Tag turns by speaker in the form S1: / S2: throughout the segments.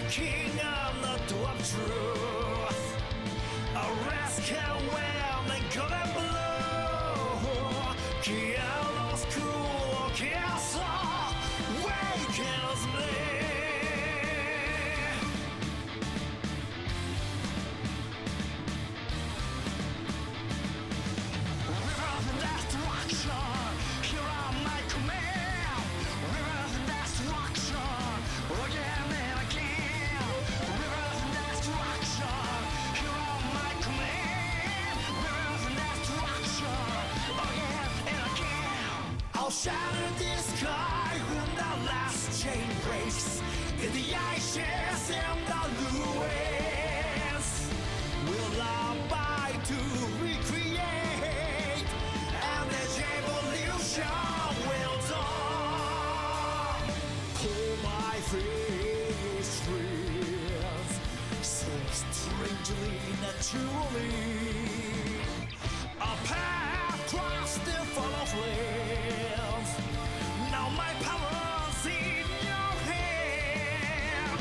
S1: King of the dwarf truth, a rascal well and Granblue, Kialo's cool castle wakens me. River of destruction, here on my command. River of destruction, again and again. River of destruction, here on my command. River of destruction, again and again. I'll shatter this sky when the last chain breaks. In the ashes and the ruins, will abide to recreate, and this evolution will dawn. Pull my face thrills so strangely naturally. A path crossed the full of flames. Now my power's in your hand.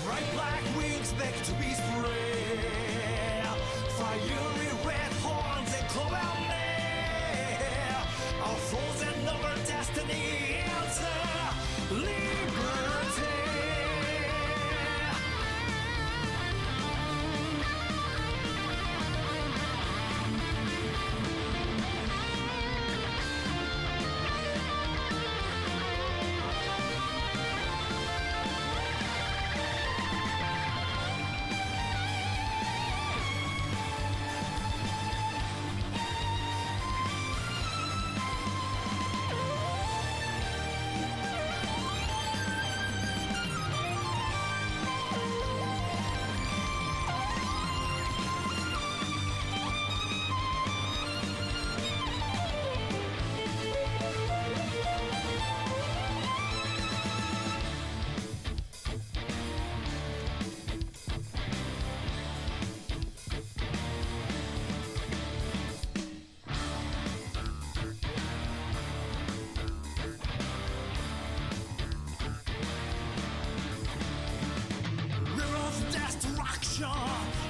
S1: Bright black wings beg to be spread. Fiery red horns and cloven nail. Our frozen over destiny answer liberty.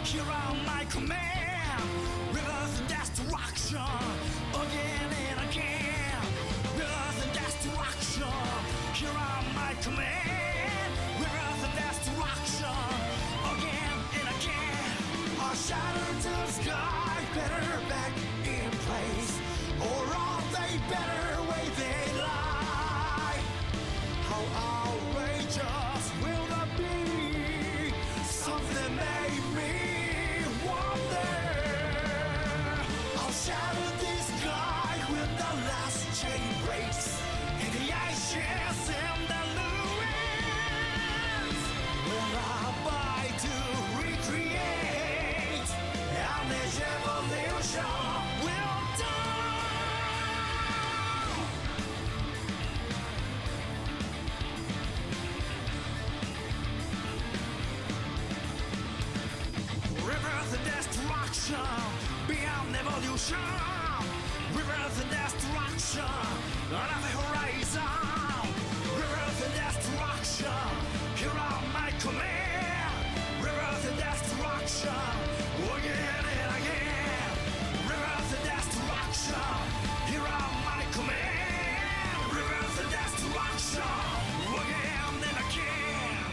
S1: Here on my command, rivers and destruction, again and again. Rivers and destruction, here on my command, rivers and destruction, again and again. Are shattered to the sky, better back in place, or are they better way they lie? How outrageous will that be? Something made me wonder. I'll shatter this sky when the last chain breaks. In the ashes and the ruins, will I buy to recreate, and this evolution will die. Rivers and destruction, beyond evolution. Rivers and destruction, on the horizon. Rivers and destruction, here on my command. Rivers and destruction, again and again. Rivers and destruction, here on my command. Rivers and destruction, again and again.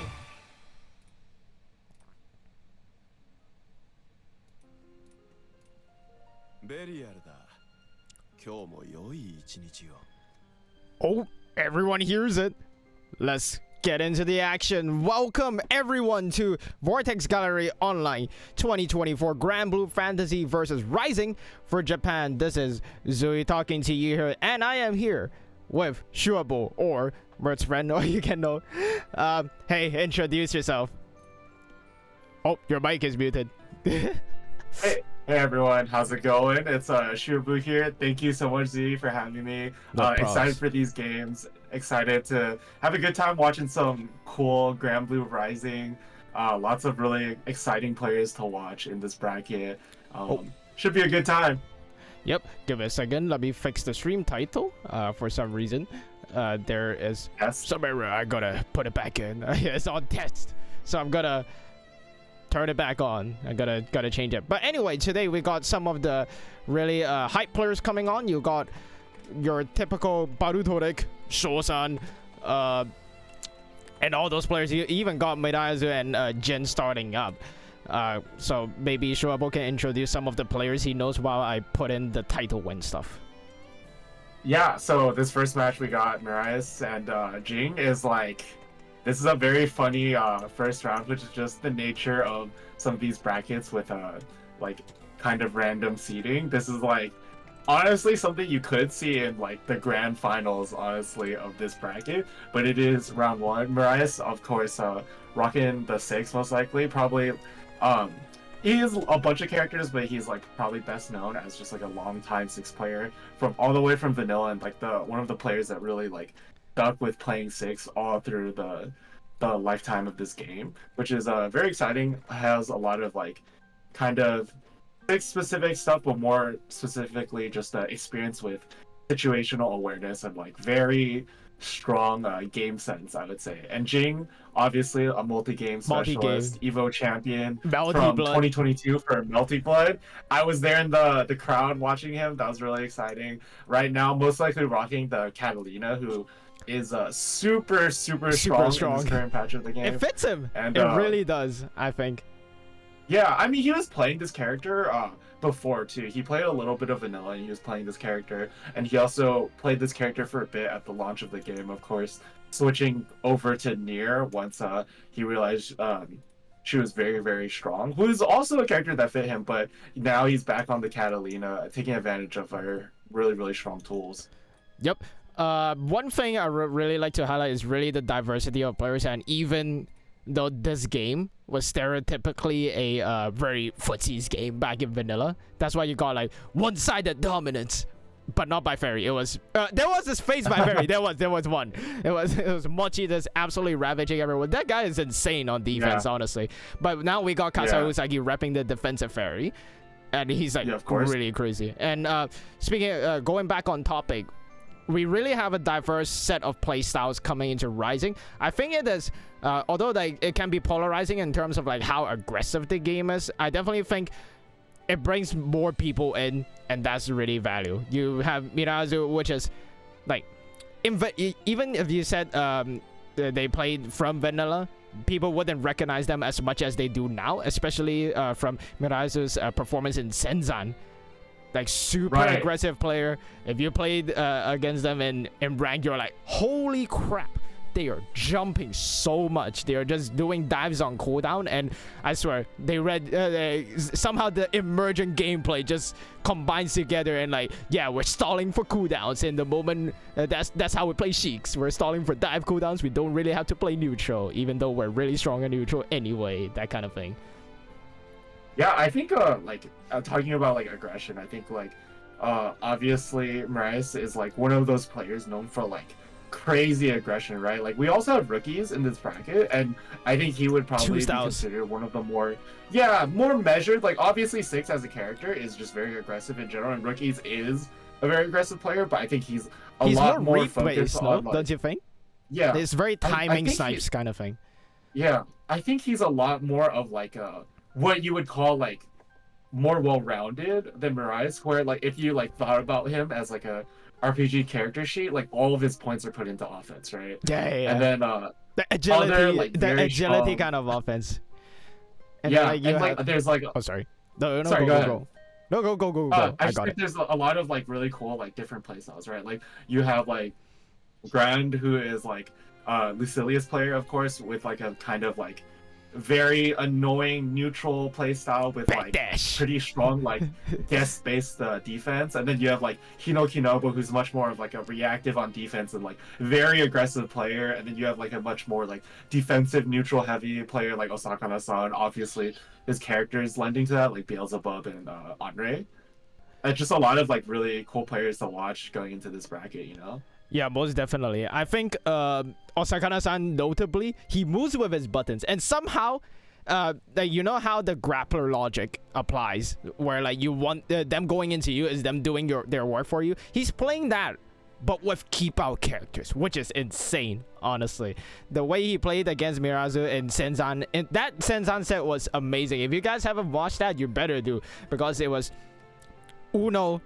S2: ベリアルだ。今日も良い一日を。
S3: Oh, everyone hears it. Let's get into the action. Welcome everyone to Vortex Gallery Online 2024 Granblue Fantasy versus Rising for Japan. This is Zoe talking to you here, and I am here with Shuabo, or Mert's friend, or you can know. Hey, introduce yourself. Oh, your mic is muted.
S4: Hey everyone, how's it going? It's Shubu here. Thank you so much, Z, for having me. Excited for these games. Excited to have a good time watching some cool Granblue Rising. Lots of really exciting players to watch in this bracket. Should be a good time.
S3: Yep, give me a second. Let me fix the stream title. For some reason, there is some error. I gotta put it back in. It's on test, so I'm gonna turn it back on. I gotta change it. But anyway, today we got some of the really hype players coming on. You got your typical Barutorek, Shosan, and all those players. You even got Mirazu and Jin starting up. So maybe Shuabo can introduce some of the players he knows while I put in the title win stuff.
S4: Yeah, so this first match we got Mirai's and Jing is like, this is a very funny first round, which is just the nature of some of these brackets with like kind of random seeding. This is like honestly something you could see in like the grand finals, honestly, of this bracket. But it is round one. Mirai's, of course, rocking the 6 most likely. Probably, he is a bunch of characters, but he's like probably best known as just like a long time 6 player from all the way from vanilla, and like one of the players that really like stuck with playing 6 all through the lifetime of this game, which is very exciting. Has a lot of like kind of 6 specific stuff, but more specifically just experience with situational awareness and like very strong game sense, I would say. And Jing, obviously a multi-game specialist, Evo champion from 2022 for Melty Blood. I was there in the crowd watching him. That was really exciting. Right now, most likely rocking the Catalina, who is super strong in this current patch of the game.
S3: It fits him, and it really does, I think.
S4: Yeah, I mean, he was playing this character before too. He played a little bit of vanilla, and he was playing this character, and he also played this character for a bit at the launch of the game, of course, switching over to Nier once he realized she was very strong, who is also a character that fit him, but now he's back on the Catalina, taking advantage of her really strong tools.
S3: Yep. One thing I really like to highlight is really the diversity of players, and even though this game was stereotypically a very footsies game back in vanilla, that's why you got like one-sided dominance, but not by Fairy. It was there was this phase by Fairy. there was one. It was Mochi that's absolutely ravaging everyone. That guy is insane on defense, honestly. But now we got Kasa Usagi repping the defensive Fairy, and he's like really crazy. And speaking, going back on topic, we really have a diverse set of playstyles coming into Rising. I think it is, although like it can be polarizing in terms of like how aggressive the game is, I definitely think it brings more people in, and that's really value. You have Mirazu, which is like, even if you said they played from vanilla, people wouldn't recognize them as much as they do now, especially from Mirazu's performance in Senzan. Like super aggressive player. If you played against them in rank, you're like, holy crap, they are jumping so much. They are just doing dives on cooldown, and I swear they somehow the emergent gameplay just combines together, and like, yeah, we're stalling for cooldowns in the moment. That's how we play Sheiks. We're stalling for dive cooldowns. We don't really have to play neutral, even though we're really strong in neutral anyway. That kind of thing.
S4: Yeah, I think like talking about like aggression, I think like obviously Mirai's is like one of those players known for like crazy aggression, right? Like we also have rookies in this bracket, and I think he would probably be considered one of the more measured. Like obviously 6 as a character is just very aggressive in general, and rookies is a very aggressive player, but I think he's a lot more focused on, like,
S3: don't you think?
S4: Yeah,
S3: it's very timing snipes kind of thing.
S4: Yeah, I think he's a lot more of like a what you would call like more well-rounded than Mirai's, where like if you like thought about him as like a RPG character sheet, like all of his points are put into offense, right?
S3: Yeah.
S4: And then
S3: the agility kind of offense. And then, like,
S4: there's like
S3: oh sorry,
S4: go. I think there's a lot of like really cool like different playstyles, right? Like you have like Grand, who is like Lucilius player, of course, with like a kind of like very annoying neutral play style with like
S3: Backdash.
S4: pretty strong like guest based defense, and then you have like Hino Kinobu, who's much more of like a reactive on defense and like very aggressive player, and then you have like a much more like defensive neutral heavy player like Osakana-san. Obviously his character is lending to that, like Beelzebub and Andre. It's just a lot of like really cool players to watch going into this bracket, you know.
S3: Yeah, most definitely. I think Osakana-san, notably, he moves with his buttons, and somehow, like, you know how the grappler logic applies, where like you want them going into you is them doing their work for you. He's playing that, but with keep out characters, which is insane, honestly. The way he played against Mirazu and Senzan, and that Senzan set was amazing. If you guys haven't watched that, you better do, because it was Uno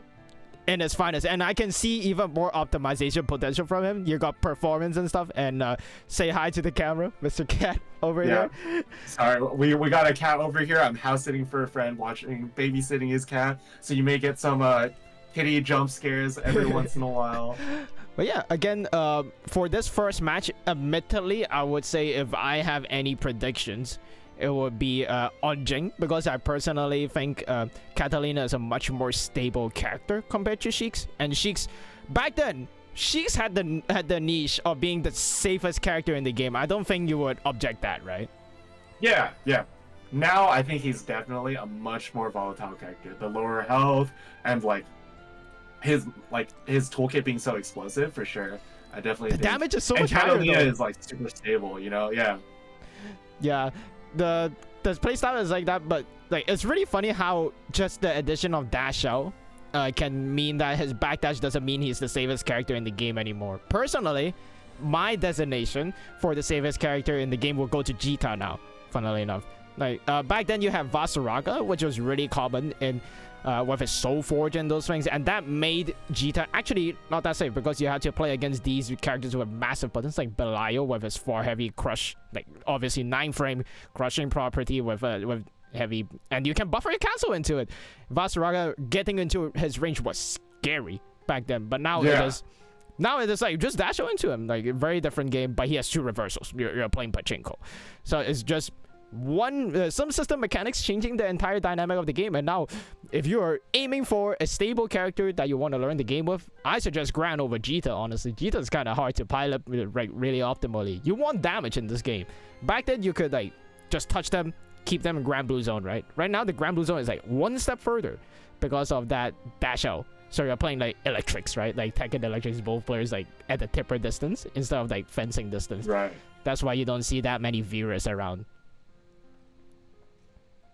S3: in his finest, and I can see even more optimization potential from him. You got performance and stuff, and say hi to the camera, Mr. Cat over there.
S4: Sorry, we got a cat over here. I'm house sitting for a friend, babysitting his cat, so you may get some kitty jump scares every once in a while.
S3: But yeah, again, for this first match, admittedly, I would say if I have any predictions, it would be on Jing, because I personally think Catalina is a much more stable character compared to Sheik's. And Sheik's, back then, Sheik's had the niche of being the safest character in the game. I don't think you would object that, right?
S4: Yeah. Now I think he's definitely a much more volatile character. The lower health and like his toolkit being so explosive, for sure. I definitely think
S3: damage is so much
S4: and
S3: higher,
S4: Catalina
S3: though.
S4: is like super stable, you know?
S3: Yeah. The playstyle is like that, but like it's really funny how just the addition of dash out can mean that his backdash doesn't mean he's the safest character in the game anymore. Personally, my designation for the safest character in the game will go to Jita now, funnily enough. Like back then you have Vasaraga, which was really common in with his Soul Forge and those things, and that made Jita actually not that safe, because you had to play against these characters with massive buttons, like Belial with his 4 heavy crush, like obviously 9-frame crushing property with heavy, and you can buffer and cancel into it. Vasaraga getting into his range was scary back then, but now it is like just dash into him, like a very different game, but he has 2 reversals. You're playing pachinko, so it's just some system mechanics changing the entire dynamic of the game. And now if you're aiming for a stable character that you want to learn the game with, I suggest Gran over Jita. Honestly, Jita is kind of hard to pilot really optimally. You want damage in this game. Back then you could like just touch them, keep them in Granblue zone, right now the Granblue zone is like one step further because of that dash out. So you're playing like electrics, right? Like Tekken electrics, both players like at the tipper distance instead of like fencing distance.
S4: Right.
S3: That's why you don't see that many Virus around.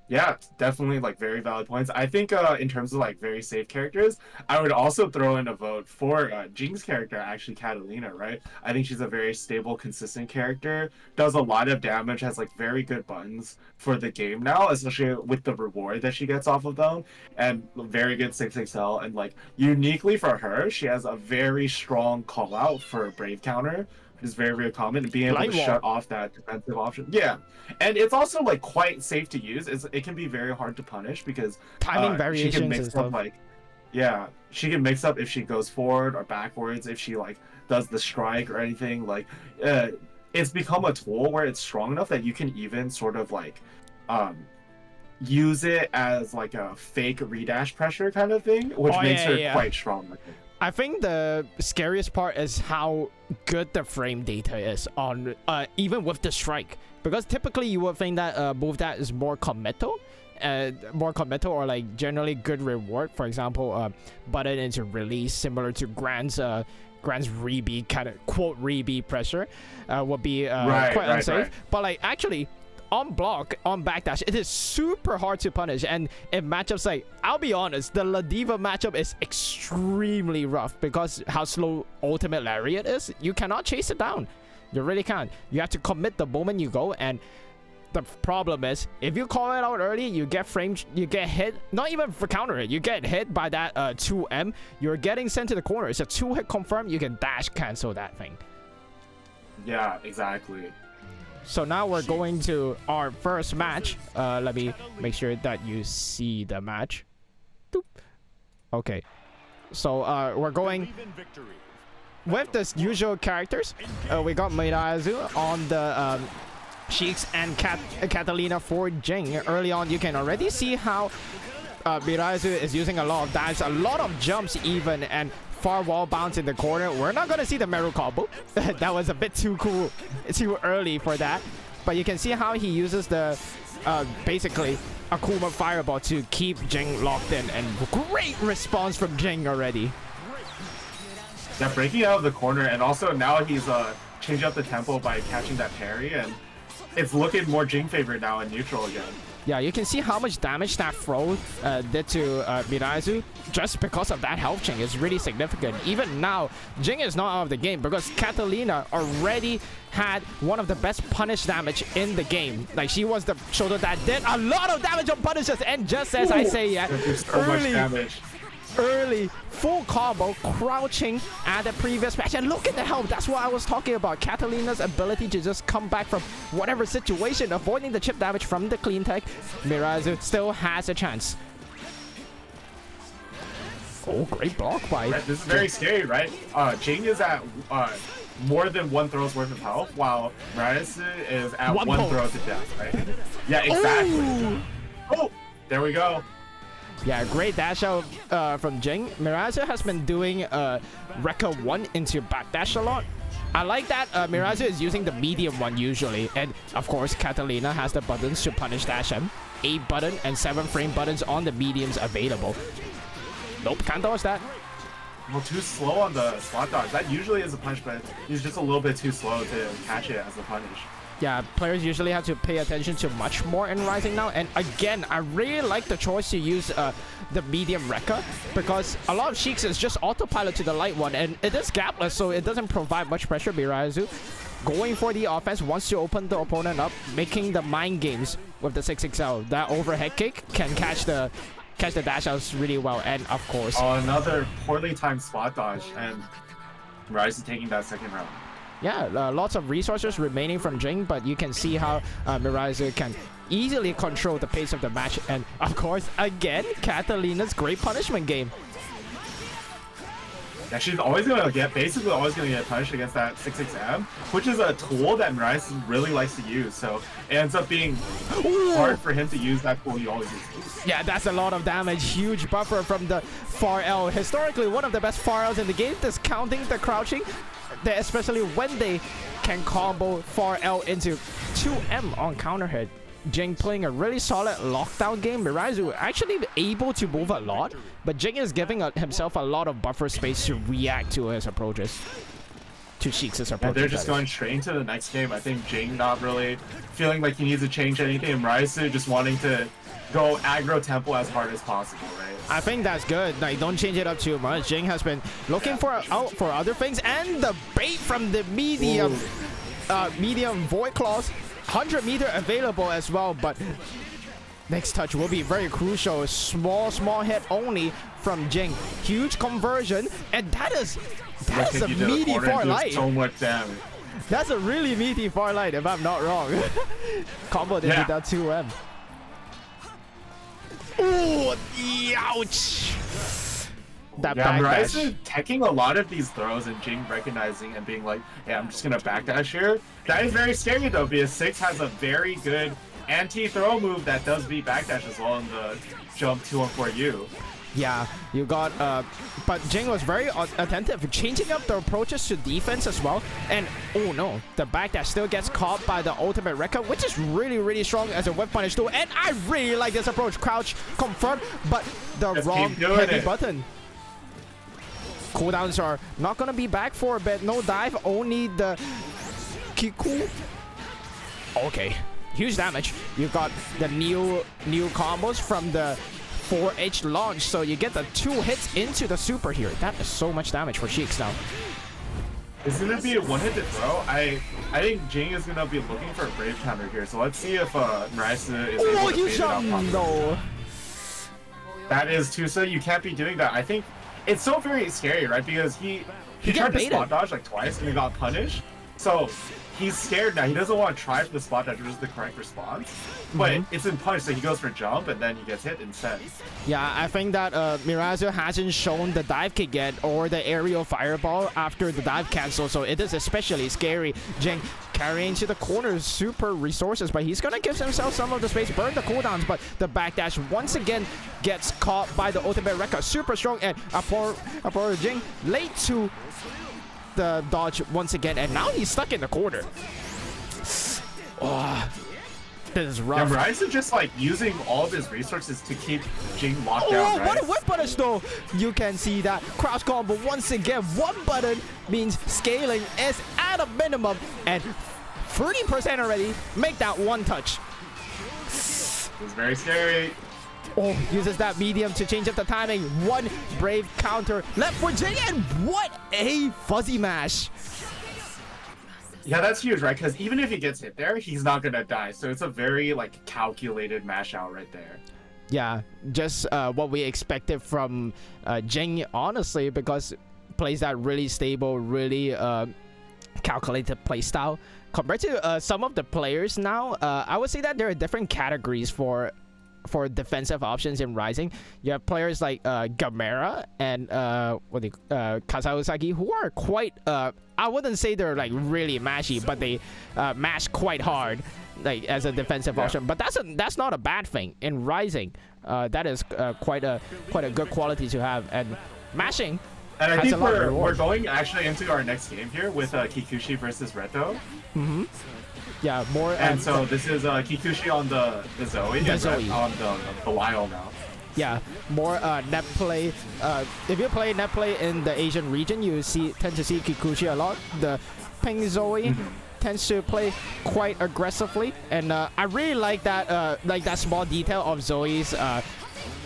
S4: Yeah, definitely like very valid points. I think in terms of like very safe characters, I would also throw in a vote for Jing's character, actually Catalina, right? I think she's a very stable, consistent character, does a lot of damage, has like very good buttons for the game now, especially with the reward that she gets off of them, and very good 6XL, and like uniquely for her, she has a very strong call out for a Brave counter, is very, very common, and being able to shut off that defensive option. Yeah, and it's also like quite safe to use. It can be very hard to punish because
S3: timing variations
S4: she can mix
S3: and stuff.
S4: up like, yeah, she can mix up if she goes forward or backwards, if she like does the strike or anything. Like, it's become a tool where it's strong enough that you can even sort of like, use it as like a fake redash pressure kind of thing, which makes her quite strong. I think.
S3: I think the scariest part is how good the frame data is on even with the strike, because typically you would think that move that is more committal or like generally good reward. For example, button into release similar to Gran's rebeat kind of quote rebeat pressure would be quite unsafe.
S4: Right.
S3: But like actually, on block, on backdash, it is super hard to punish. And in matchups like, I'll be honest, the Ladiva matchup is extremely rough because how slow ultimate lariat is. You cannot chase it down. You really can't. You have to commit the moment you go. And the problem is, if you call it out early, you get framed, you get hit. Not even for counter it, you get hit by that 2M. You're getting sent to the corner. It's a 2-hit confirm. You can dash cancel that thing.
S4: Yeah, exactly.
S3: So now we're going to our first match. Let me make sure that you see the match. Boop. Okay. So we're going with the usual characters, we got Mirazu on the Sheiks and Catalina for Jing. Early on, you can already see how Mirazu is using a lot of dives, a lot of jumps even, and far wall bounce in the corner. We're not going to see the Meru combo. That was a bit too cool, too early for that. But you can see how he uses the, basically, Akuma Fireball to keep Jing locked in. And great response from Jing already.
S4: Yeah, breaking out of the corner, and also now he's changing up the tempo by catching that parry, and it's looking more Jing favored now in neutral again.
S3: Yeah, you can see how much damage that throw did to Mirazu just because of that health chain. It's really significant. Even now, Jing is not out of the game because Catalina already had one of the best punish damage in the game. Like, she was the shoulder that did a lot of damage on punishes, and just as I say, yeah,
S4: so much damage.
S3: Early full combo crouching at the previous match, and look at the health. That's what I was talking about. Catalina's ability to just come back from whatever situation, avoiding the chip damage from the clean tech. Mirazu still has a chance. Oh, great block by
S4: Right, this is very scary, right? Jing is at more than one throw's worth of health, while Mirazu is at one throw to death, right? Yeah, exactly.
S3: Ooh.
S4: Oh, there we go.
S3: Yeah, great dash out from Jing. Mirazu has been doing Rekka 1 into backdash a lot. I like that Mirazu is using the medium one usually. And of course, Catalina has the buttons to punish dash him. 8 button and 7 frame buttons on the mediums available. Nope, can't dodge that.
S4: Well, too slow on the spot dodge. That usually is a punish, but he's just a little bit too slow to catch it as a punish.
S3: Yeah, players usually have to pay attention to much more in Rising now. And again, I really like the choice to use the medium Rekka, because a lot of Sheiks is just autopilot to the light one, and it is gapless, so it doesn't provide much pressure. Mirazu going for the offense, wants to open the opponent up, making the mind games with the 6XL. That overhead kick can catch the dash outs really well, and of course...
S4: another poorly timed spot dodge, and Mirazu taking that second round.
S3: Yeah, lots of resources remaining from Jing, but you can see how Mirazu can easily control the pace of the match. And of course, again, Catalina's great punishment game.
S4: Yeah, she's always gonna get, basically always gonna get punished against that 6XM, which is a tool that Mirazu really likes to use. So it ends up being hard for him to use that tool he always uses.
S3: Yeah, that's a lot of damage. Huge buffer from the far L. Historically, one of the best far Ls in the game, discounting the crouching. Especially when they can combo far L into 2M on counter hit. Jing playing a really solid lockdown game. Mirazu actually able to move a lot, but Jing is giving himself a lot of buffer space to react to his approaches. To Sheiks' approaches.
S4: Yeah, they're just going straight into the next game. I think Jing not really feeling like he needs to change anything, and Mirazu just wanting to go aggro tempo as hard as possible, right?
S3: I think that's good. Like, don't change it up too much. Jing has been looking out for other things, and the bait from the medium Void Claws, 100 meter available as well. But next touch will be very crucial. Small hit only from Jing. Huge conversion, and that's a meaty far light.
S4: So much damage.
S3: That's a really meaty far light, if I'm not wrong. Combo did that 2M. Ooh, ouch! That
S4: Mirazu teching a lot of these throws and Jing recognizing and being like, "Hey, I'm just gonna backdash here." That is very scary though, because 6 has a very good anti-throw move that does beat backdash as well in the jump 2-1-4U.
S3: Yeah, you got but Jing was very attentive, changing up the approaches to defense as well. And oh no, the backdash still gets caught by the ultimate Rekka, which is really strong as a whip punish tool. And I really like this approach. Crouch confirmed, but the wrong heavy button. Cooldowns are not gonna be back for a bit. No dive, only the Kiku. Okay, huge damage. You got the new combos from the 4H launch, so you get the 2 hits into the super here. That is so much damage for Sheiks now.
S4: It's gonna be a one-hit to throw. I think Jing is gonna be looking for a brave counter here. So let's see if Mirazu is able to fade it out properly. That is Tusa. You can't be doing that. I think it's so very scary, right? Because he tried to spot dodge like twice and he got punished. So he's scared now. He doesn't want to try for the spot dodge, which is the correct response. But it's in punish, so he goes for jump, and then he gets hit instead.
S3: Yeah, I think that Mirazio hasn't shown the dive kick yet or the aerial fireball after the dive cancel, so it is especially scary. Jing carrying to the corner, super resources, but he's gonna give himself some of the space, burn the cooldowns, but the backdash once again gets caught by the ultimate Rekka. Super strong, and Apollo Jing late to the dodge once again, and now he's stuck in the corner. Oh, this is rough.
S4: Yeah, Rise is just like using all of his resources to keep Jing locked down, right?
S3: What a whip punish though! You can see that crouch combo once again. One button means scaling is at a minimum, and 30% already. Make that one touch.
S4: It's very scary.
S3: Oh, uses that medium to change up the timing. One brave counter left for Jing, and what a fuzzy mash.
S4: Yeah, that's huge, right? Because even if he gets hit there, he's not gonna die. So it's a very like calculated mash out right there.
S3: Yeah, just what we expected from Jing, honestly, because plays that really stable, really calculated play style. Compared to some of the players now, I would say that there are different categories for defensive options in Rising. You have players like Gamera and Kazausagi, who are quite I wouldn't say they're like really mashy, but they mash quite hard, like as a defensive option. But that's not a bad thing in Rising. That is quite a good quality to have, and mashing.
S4: And I think we're going actually into our next game here with Kikuchi versus Reto.
S3: Yeah, more.
S4: And so this is Kikuchi on the Zoe, and Zoe on the Belial now.
S3: Yeah, more net play. If you play net play in the Asian region, you tend to see Kikuchi a lot. The Ping Zoe tends to play quite aggressively, and I really like that small detail of Zoe's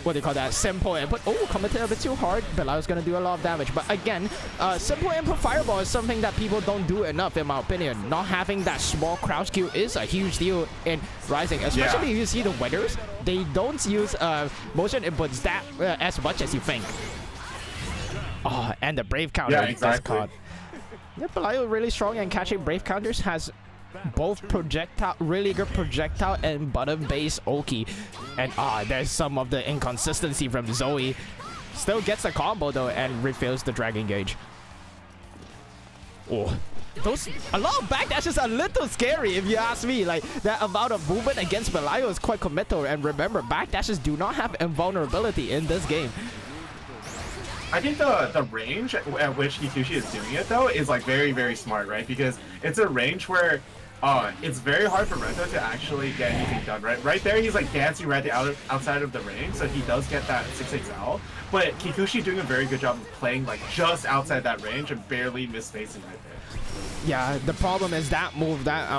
S3: what do you call that, simple input. Oh, committed a bit too hard, but I was gonna do a lot of damage. But again, simple input fireball is something that people don't do enough, in my opinion. Not having that small crouch Q is a huge deal in Rising, especially if you see the winners. They don't use motion inputs that as much as you think. Oh, and the brave counter gets caught. Yeah, Belial really strong, and catching brave counters has both really good projectile and button base Oki. And there's some of the inconsistency from Zoe. Still gets a combo though and refills the Dragon Gauge. Oh, a lot of backdash is a little scary if you ask me. Like, that amount of movement against Belial is quite committal, and remember, backdashes do not have invulnerability in this game.
S4: I think the range at which Kikuchi is doing it though is like very, very smart, right? Because it's a range where it's very hard for Reto to actually get anything done, right? Right there, he's like dancing right outside of the range, so he does get that 6XL. But Kikuchi doing a very good job of playing like just outside that range and barely misspacing right there.
S3: Yeah, the problem is that move that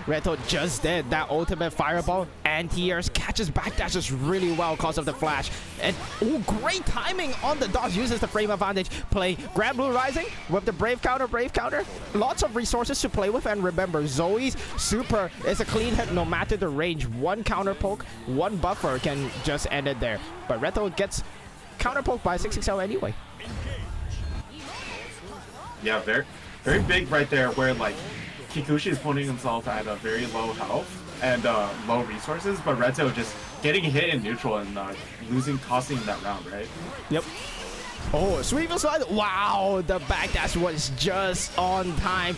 S3: Reto just did, that ultimate fireball, anti-airs catches backdashes really well because of the flash. And great timing on the dodge, uses the frame advantage. Play Granblue Rising with the brave counter. Lots of resources to play with, and remember, Zoe's super is a clean hit no matter the range. One counter poke, one buffer can just end it there. But Reto gets counter poked by 6XL anyway.
S4: Yeah, very big right there, where like Kikuchi is putting himself at a very low health and low resources, but Reto just getting hit in neutral and costing that round, right?
S3: Yep. Oh, sweep and slide. Wow, the backdash was just on time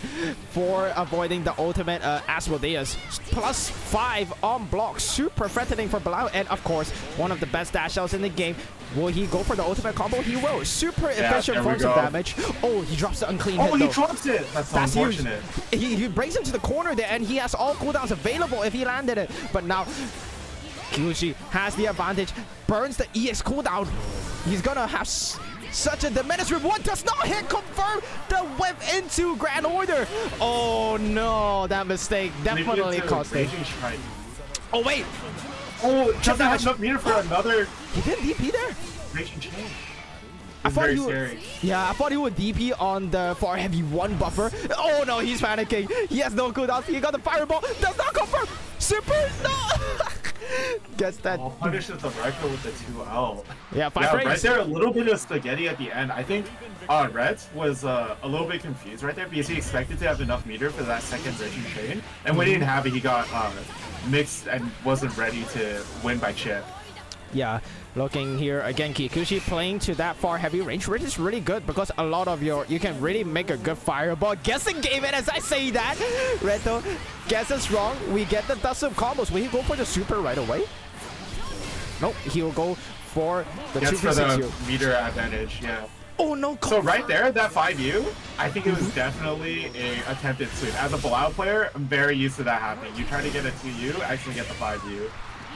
S3: for avoiding the ultimate Asmodeus. +5 on block. Super threatening for Belial. And of course, one of the best dash outs in the game. Will he go for the ultimate combo? He will. Super efficient forms of damage. Oh, he drops the unclean hit.
S4: Oh, he drops it. That's unfortunate.
S3: He brings him to the corner there, and he has all cooldowns available if he landed it. But now, Kikuchi has the advantage. Burns the EX cooldown. He's gonna have such a tremendous reward. Does not hit. Confirm the whip into Grand Order. Oh no, that mistake definitely cost him. Oh wait.
S4: Oh, doesn't have enough meter for another.
S3: He did DP there.
S4: Raging chain.
S3: I thought I thought he would DP on the far heavy 1 buffer. Oh no, he's panicking. He has no cooldown. He got the fireball. Does not confirm. Super. No. Gets that.
S4: Oh, punishes the Reco with the 2L.
S3: Yeah, 5
S4: Yeah,
S3: frames.
S4: right there, a little bit of spaghetti at the end. I think Red was a little bit confused right there because he expected to have enough meter for that second bridging train. And when he didn't have it, he got mixed and wasn't ready to win by chip.
S3: Yeah, looking here again, Kikuchi playing to that far heavy range, which is really good because a lot of you can really make a good fireball. Guessing game it as I say that. Reto guesses wrong. We get the dust of combos. Will he go for the super right away? Nope, he will go for the 2
S4: for the meter advantage, yeah.
S3: Oh no!
S4: So right there, that 5U, I think it was definitely a attempted sweep. As a Blau player, I'm very used to that happening. You try to get a 2U, actually get the 5U.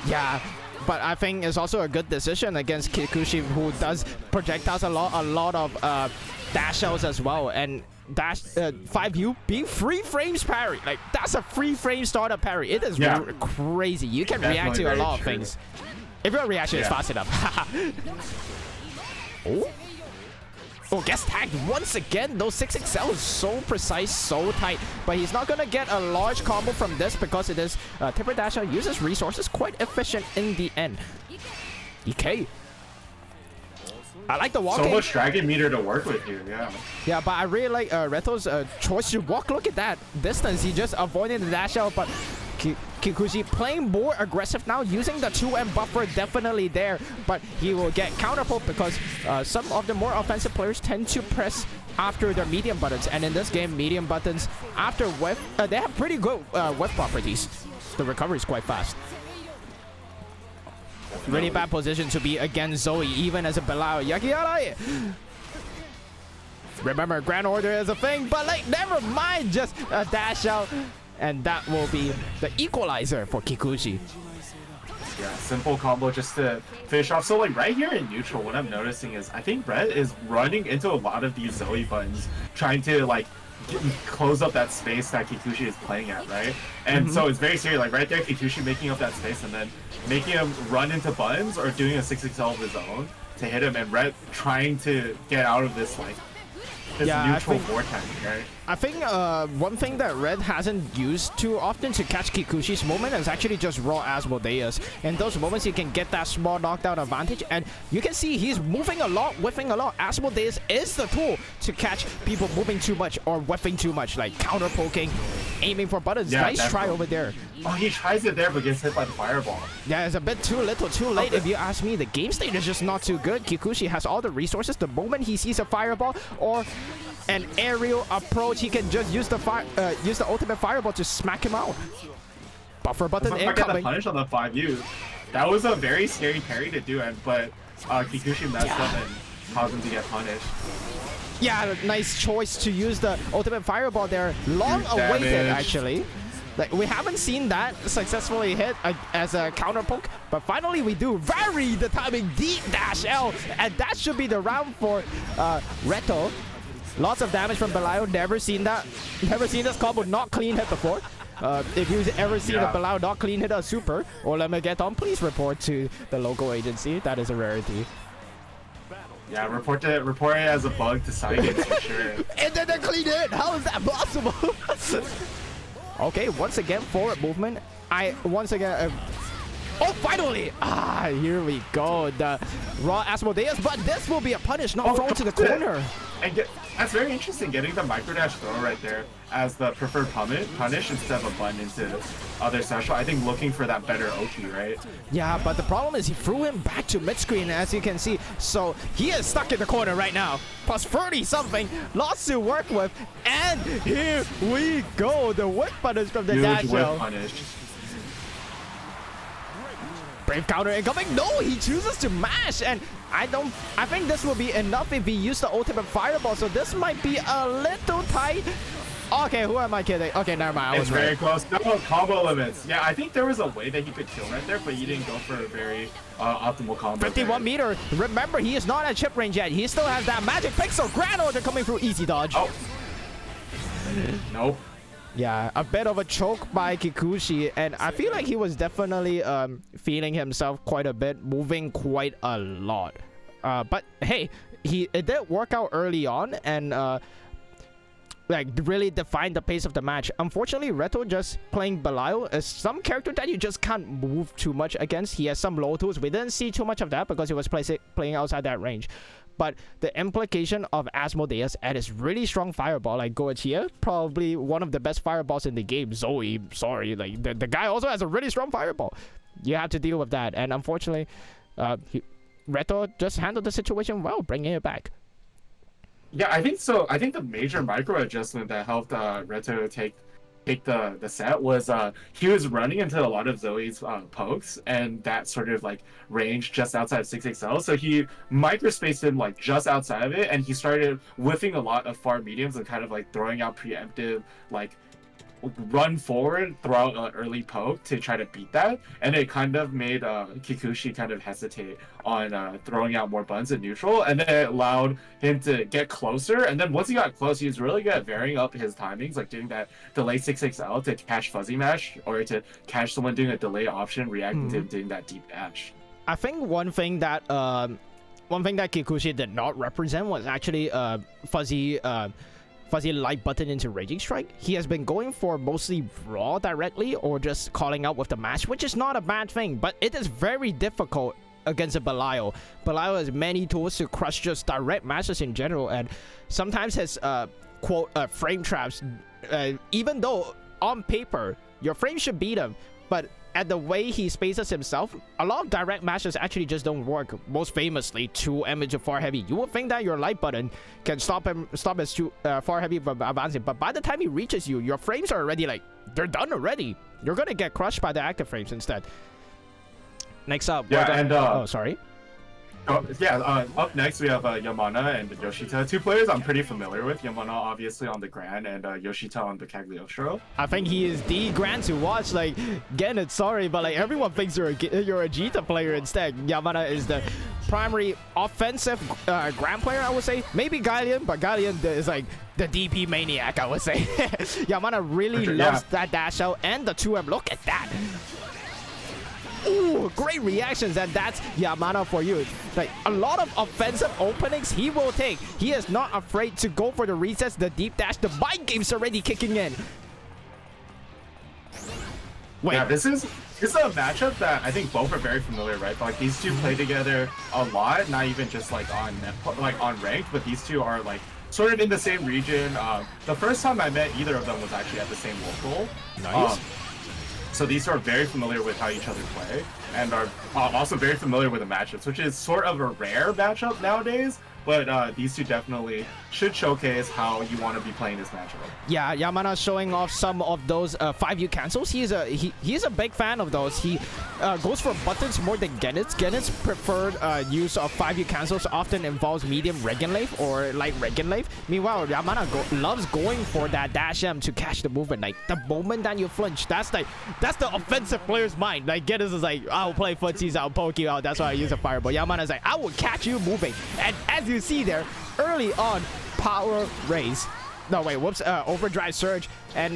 S3: Yeah, but I think it's also a good decision against Kikuchi, who does projectiles a lot of dash outs as well, and dash 5U being 3 frames parry. Like that's a 3 frame startup parry. It is crazy. You can react to a lot of things if your reaction is fast enough. Oh, gets tagged once again. Those 6XL is so precise, so tight. But he's not going to get a large combo from this because it is Tipper Dasha uses resources quite efficient in the end. EK. I like the walking.
S4: So much dragon meter to work with here, yeah.
S3: Yeah, but I really like Reto's choice to walk. Look at that distance. He just avoided the dash out, but Kikuchi playing more aggressive now, using the 2M buffer definitely there, but he will get counterpulled because some of the more offensive players tend to press after their medium buttons, and in this game, medium buttons after whiff, they have pretty good whiff properties. The recovery is quite fast. Really bad position to be against Zoe, even as a Blau. Yakiarai! Remember, Grand Order is a thing, but like, never mind, just a dash out. And that will be the equalizer for Kikuchi.
S4: Yeah, simple combo just to finish off. So like right here in neutral, what I'm noticing is I think Red is running into a lot of these Zoe buttons, trying to like close up that space that Kikuchi is playing at, right? And so it's very serious. Like right there, Kikuchi making up that space and then making him run into buttons or doing a 6XL of his own to hit him, and Red trying to get out of this like neutral vortex, right?
S3: I think one thing that Red hasn't used too often to catch Kikuchi's moment is actually just raw Asmodeus. In those moments, he can get that small knockdown advantage, and you can see he's moving a lot, whiffing a lot. Asmodeus is the tool to catch people moving too much or whiffing too much, like counter poking, aiming for buttons.
S4: Yeah,
S3: nice try over there.
S4: Oh, he tries it there but gets hit by the fireball.
S3: Yeah, it's a bit too little, too late if you ask me. The game state is just not too good. Kikuchi has all the resources. The moment he sees a fireball or an aerial approach, he can just use the ultimate fireball to smack him out. Buffer button
S4: incoming. Get the
S3: incoming.
S4: punish on the 5U. That was a very scary parry to do, but Kikuchi messed up and caused him to get punished.
S3: Yeah, nice choice to use the ultimate fireball there. Long awaited, actually. Like, we haven't seen that successfully hit as a counter poke, but finally we do. Vary the timing, deep dash L, and that should be the round for Reto. Lots of damage from Belial. Never seen that. Never seen this combo not clean hit before. If you've ever seen a Belial not clean hit a super or Lemegeton, please report to the local agency. That is a rarity.
S4: Yeah, report it as a bug to Saigans for sure.
S3: And then they clean it. How is that possible? Okay, once again, forward movement. Once again. Oh, finally! Here we go. The raw Asmodeus, but this will be a punish, not thrown to the corner.
S4: And that's very interesting, getting the micro dash throw right there as the preferred punish instead of a button into other special. I think looking for that better Oki, right?
S3: Yeah, but the problem is he threw him back to mid screen, as you can see. So he is stuck in the corner right now. Plus 30 something, lots to work with, and here we go. The whip punish from the dash.
S4: Huge whip punish.
S3: Brave counter incoming. No, he chooses to mash, and I think this will be enough if he used the ultimate fireball. So this might be a little tight. Okay, who am I kidding? Okay, never mind. I was
S4: very
S3: right.
S4: close. No combo limits. Yeah, I think there was a way that he could kill right there, but he didn't go for a very optimal combo.
S3: 51 meter. Remember, he is not at chip range yet. He still has that magic pixel. Grand Order coming through, easy dodge.
S4: Oh. Nope.
S3: Yeah, a bit of a choke by Kikuchi, and I feel like he was definitely feeling himself quite a bit, moving quite a lot. But hey, it did work out early on, and like really define the pace of the match. Unfortunately, Reto just playing Belial is some character that you just can't move too much against. He has some low tools. We didn't see too much of that because he was playing outside that range. But the implication of Asmodeus and his really strong fireball, like Goetia, probably one of the best fireballs in the game. Zoe, sorry, like the guy also has a really strong fireball. You have to deal with that, and unfortunately, Reto just handled the situation well, bringing it back.
S4: Yeah, I think so. I think the major micro adjustment that helped Reto take the set was he was running into a lot of Zoe's pokes and that sort of like range just outside of 6XL. So he microspaced him like just outside of it, and he started whiffing a lot of far mediums and kind of like throwing out preemptive like run forward, throw out an early poke to try to beat that, and it kind of made Kikuchi kind of hesitate on throwing out more buns in neutral, and then it allowed him to get closer. And then once he got close, he was really good at varying up his timings, like doing that delay 6XL to catch fuzzy mash, or to catch someone doing a delay option, reacting to doing that deep dash.
S3: I think one thing that Kikuchi did not represent was actually fuzzy light button into Raging Strike. He has been going for mostly raw directly or just calling out with the mash, which is not a bad thing, but it is very difficult against a Belial. Belial has many tools to crush just direct mashes in general, and sometimes his quote frame traps, even though on paper your frame should beat him, but at the way he spaces himself, a lot of direct mashes actually just don't work. Most famously, 2M into far heavy. You would think that your light button can stop his far heavy from advancing, but by the time he reaches you, your frames are already like, they're done already. You're gonna get crushed by the active frames instead. Next up, oh sorry.
S4: Up next we have Yamana and Yoshita, two players I'm pretty familiar with. Yamana obviously on the Gran, and Yoshita on the Cagliostro.
S3: I think he is the Gran to watch. Like, again, sorry, but like everyone thinks you're a Jita player instead. Yamana is the primary offensive Gran player, I would say. Maybe Galian, but Galian is like the DP maniac, I would say. Yamana really loves that dash out and the 2M. Look at that. Ooh, great reactions, and that's Yamana for you. Like, a lot of offensive openings he will take. He is not afraid to go for the resets, the deep dash. The mind game's already kicking in. Wait.
S4: Yeah, this is a matchup that I think both are very familiar, right? Like, these two play together a lot, not even just like on ranked, but these two are like sort of in the same region. The first time I met either of them was actually at the same local.
S3: Nice.
S4: So these are very familiar with how each other play, and are also very familiar with the matchups, which is sort of a rare matchup nowadays. But these two definitely should showcase how you want to be playing this matchup.
S3: Yeah, Yamana showing off some of those 5U cancels. He's a big fan of those. He goes for buttons more than Genet's. Genet's preferred use of 5U cancels often involves medium Regenleif or light Regenleif. Meanwhile, Yamana loves going for that dash M to catch the movement. Like, the moment that you flinch, that's the offensive player's mind. Like, Genet is like, I'll play footsies, I'll poke you out. That's why I use a fireball. Yamana's like, I will catch you moving. And as you see there, early on, power raise. No, wait, whoops, overdrive surge. And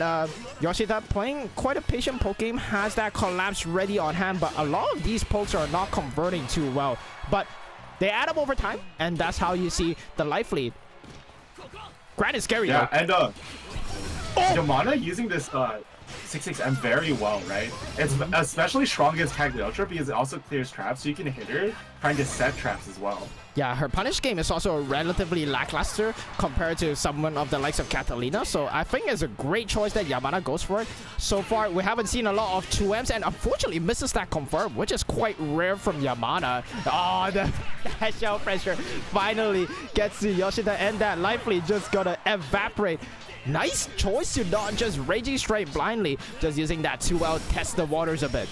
S3: Yoshida playing quite a patient poke game, has that collapse ready on hand, but a lot of these pokes are not converting too well. But they add up over time, and that's how you see the life lead. Gran is scary,
S4: yeah,
S3: though.
S4: And Yamana using this 6XM very well, right? It's especially strong against Cagliostro because it also clears traps, so you can hit her trying to set traps as well.
S3: Yeah, her punish game is also relatively lackluster compared to someone of the likes of Catalina, so I think it's a great choice that Yamana goes for it. So far, we haven't seen a lot of 2Ms, and unfortunately misses that confirm, which is quite rare from Yamana. Oh, the dash out pressure finally gets to Yoshida, and that life lead just gonna evaporate. Nice choice to not just Raging Strike blindly, just using that 2L test the waters a bit.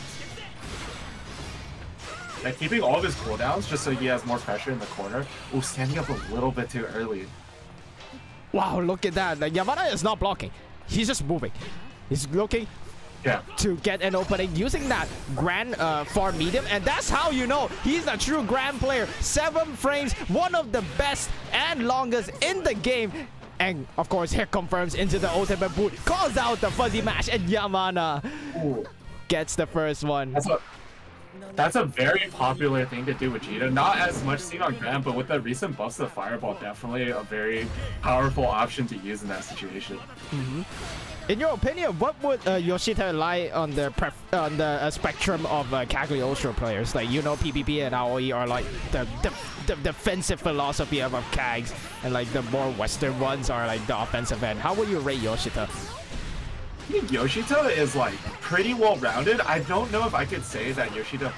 S4: Like, keeping all of his cooldowns just so he has more pressure in the corner. Oh, standing up a little bit too early.
S3: Wow, look at that. Like, Yamana is not blocking. He's just moving. He's looking to get an opening using that Gran far medium, and that's how you know he's a true Gran player. 7 frames, one of the best and longest in the game. And of course, here confirms into the ultimate boot, calls out the fuzzy mash, and Yamana gets the first one.
S4: That's a very popular thing to do with Jita. Not as much seen on Grand, but with the recent buffs to the Fireball, definitely a very powerful option to use in that situation.
S3: In your opinion, what would Yoshida lie on the spectrum of Cagliostro players? Like, PvP and AoE are like the defensive philosophy of Cags, and like the more Western ones are like the offensive end. How would you rate Yoshida?
S4: I think Yoshida is like pretty well rounded. I don't know if I could say that Yoshida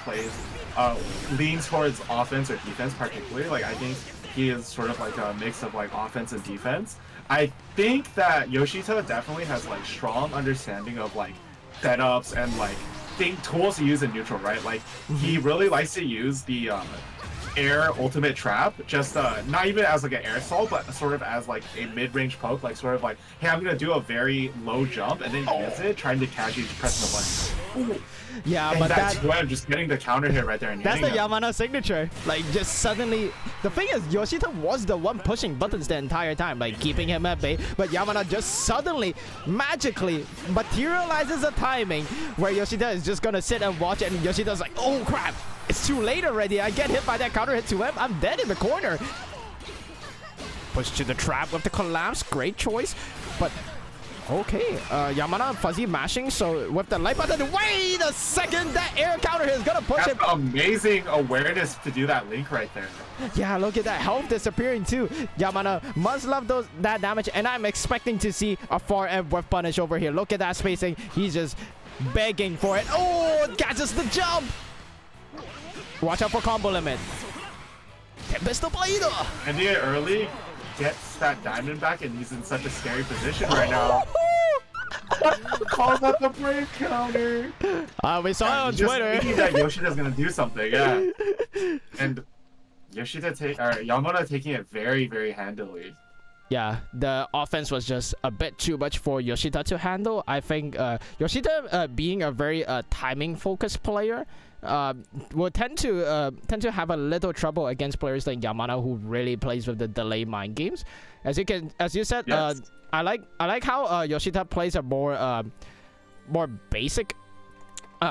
S4: leans towards offense or defense particularly. Like I think he is sort of like a mix of like offense and defense. I think that Yoshida definitely has like strong understanding of like setups and like tools to use in neutral, right? Like he really likes to use the air ultimate trap, just not even as like an air assault, but sort of as like a mid-range poke, like sort of like, hey, I'm gonna do a very low jump and then use it, trying to catch you pressing the button. Ooh.
S3: Yeah,
S4: and
S3: but
S4: that's when just getting the counter hit right there. And
S3: that's the
S4: him.
S3: Yamana signature. Like just suddenly, the thing is, Yoshida was the one pushing buttons the entire time, like keeping him at bay. But Yamana just suddenly, magically materializes a timing where Yoshida is just gonna sit and watch it, and Yoshida's like, oh crap, it's too late already. I get hit by that counter hit to him. I'm dead in the corner. Push to the trap with the collapse. Great choice, but. Okay, Yamana fuzzy mashing, so with the light button, wait a second, that air counter hit is gonna push him.
S4: Amazing awareness to do that link right there.
S3: Yeah, look at that health disappearing too. Yamana must love that damage, and I'm expecting to see a far end with punish over here. Look at that spacing, he's just begging for it. Oh, catches the jump. Watch out for combo limit. Tempesta Blade.
S4: Ending it early. Gets that diamond back, and he's in such a scary position right now. Calls out the break counter.
S3: We saw it on Twitter.
S4: Thinking that Yoshida's gonna do something, yeah. And Yamana taking it very, very handily.
S3: Yeah, the offense was just a bit too much for Yoshida to handle. I think Yoshida, being a very timing-focused player, will tend to have a little trouble against players like Yamana, who really plays with the delay mind games. As you said, yes. I like how Yoshida plays a more basic,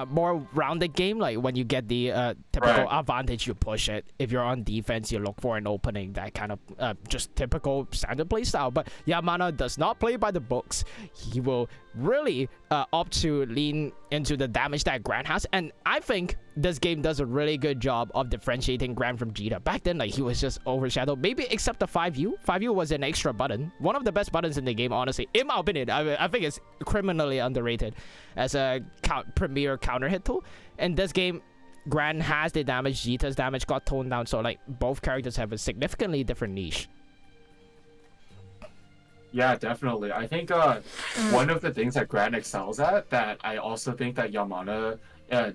S3: more rounded game. Like when you get the typical advantage, you push it. If you're on defense, you look for an opening. That kind of just typical standard play style. But Yamana does not play by the books. He will really opt to lean into the damage that Gran has, and I think this game does a really good job of differentiating Gran from Jita. Back then, like, he was just overshadowed, maybe except the 5U. 5U was an extra button, one of the best buttons in the game, honestly, in my opinion. I think it's criminally underrated as a premier counter hit tool. In this game, Gran has the damage, Jita's damage got toned down, so like both characters have a significantly different niche.
S4: Yeah, definitely. I think one of the things that Gran excels at, that I also think that Yamana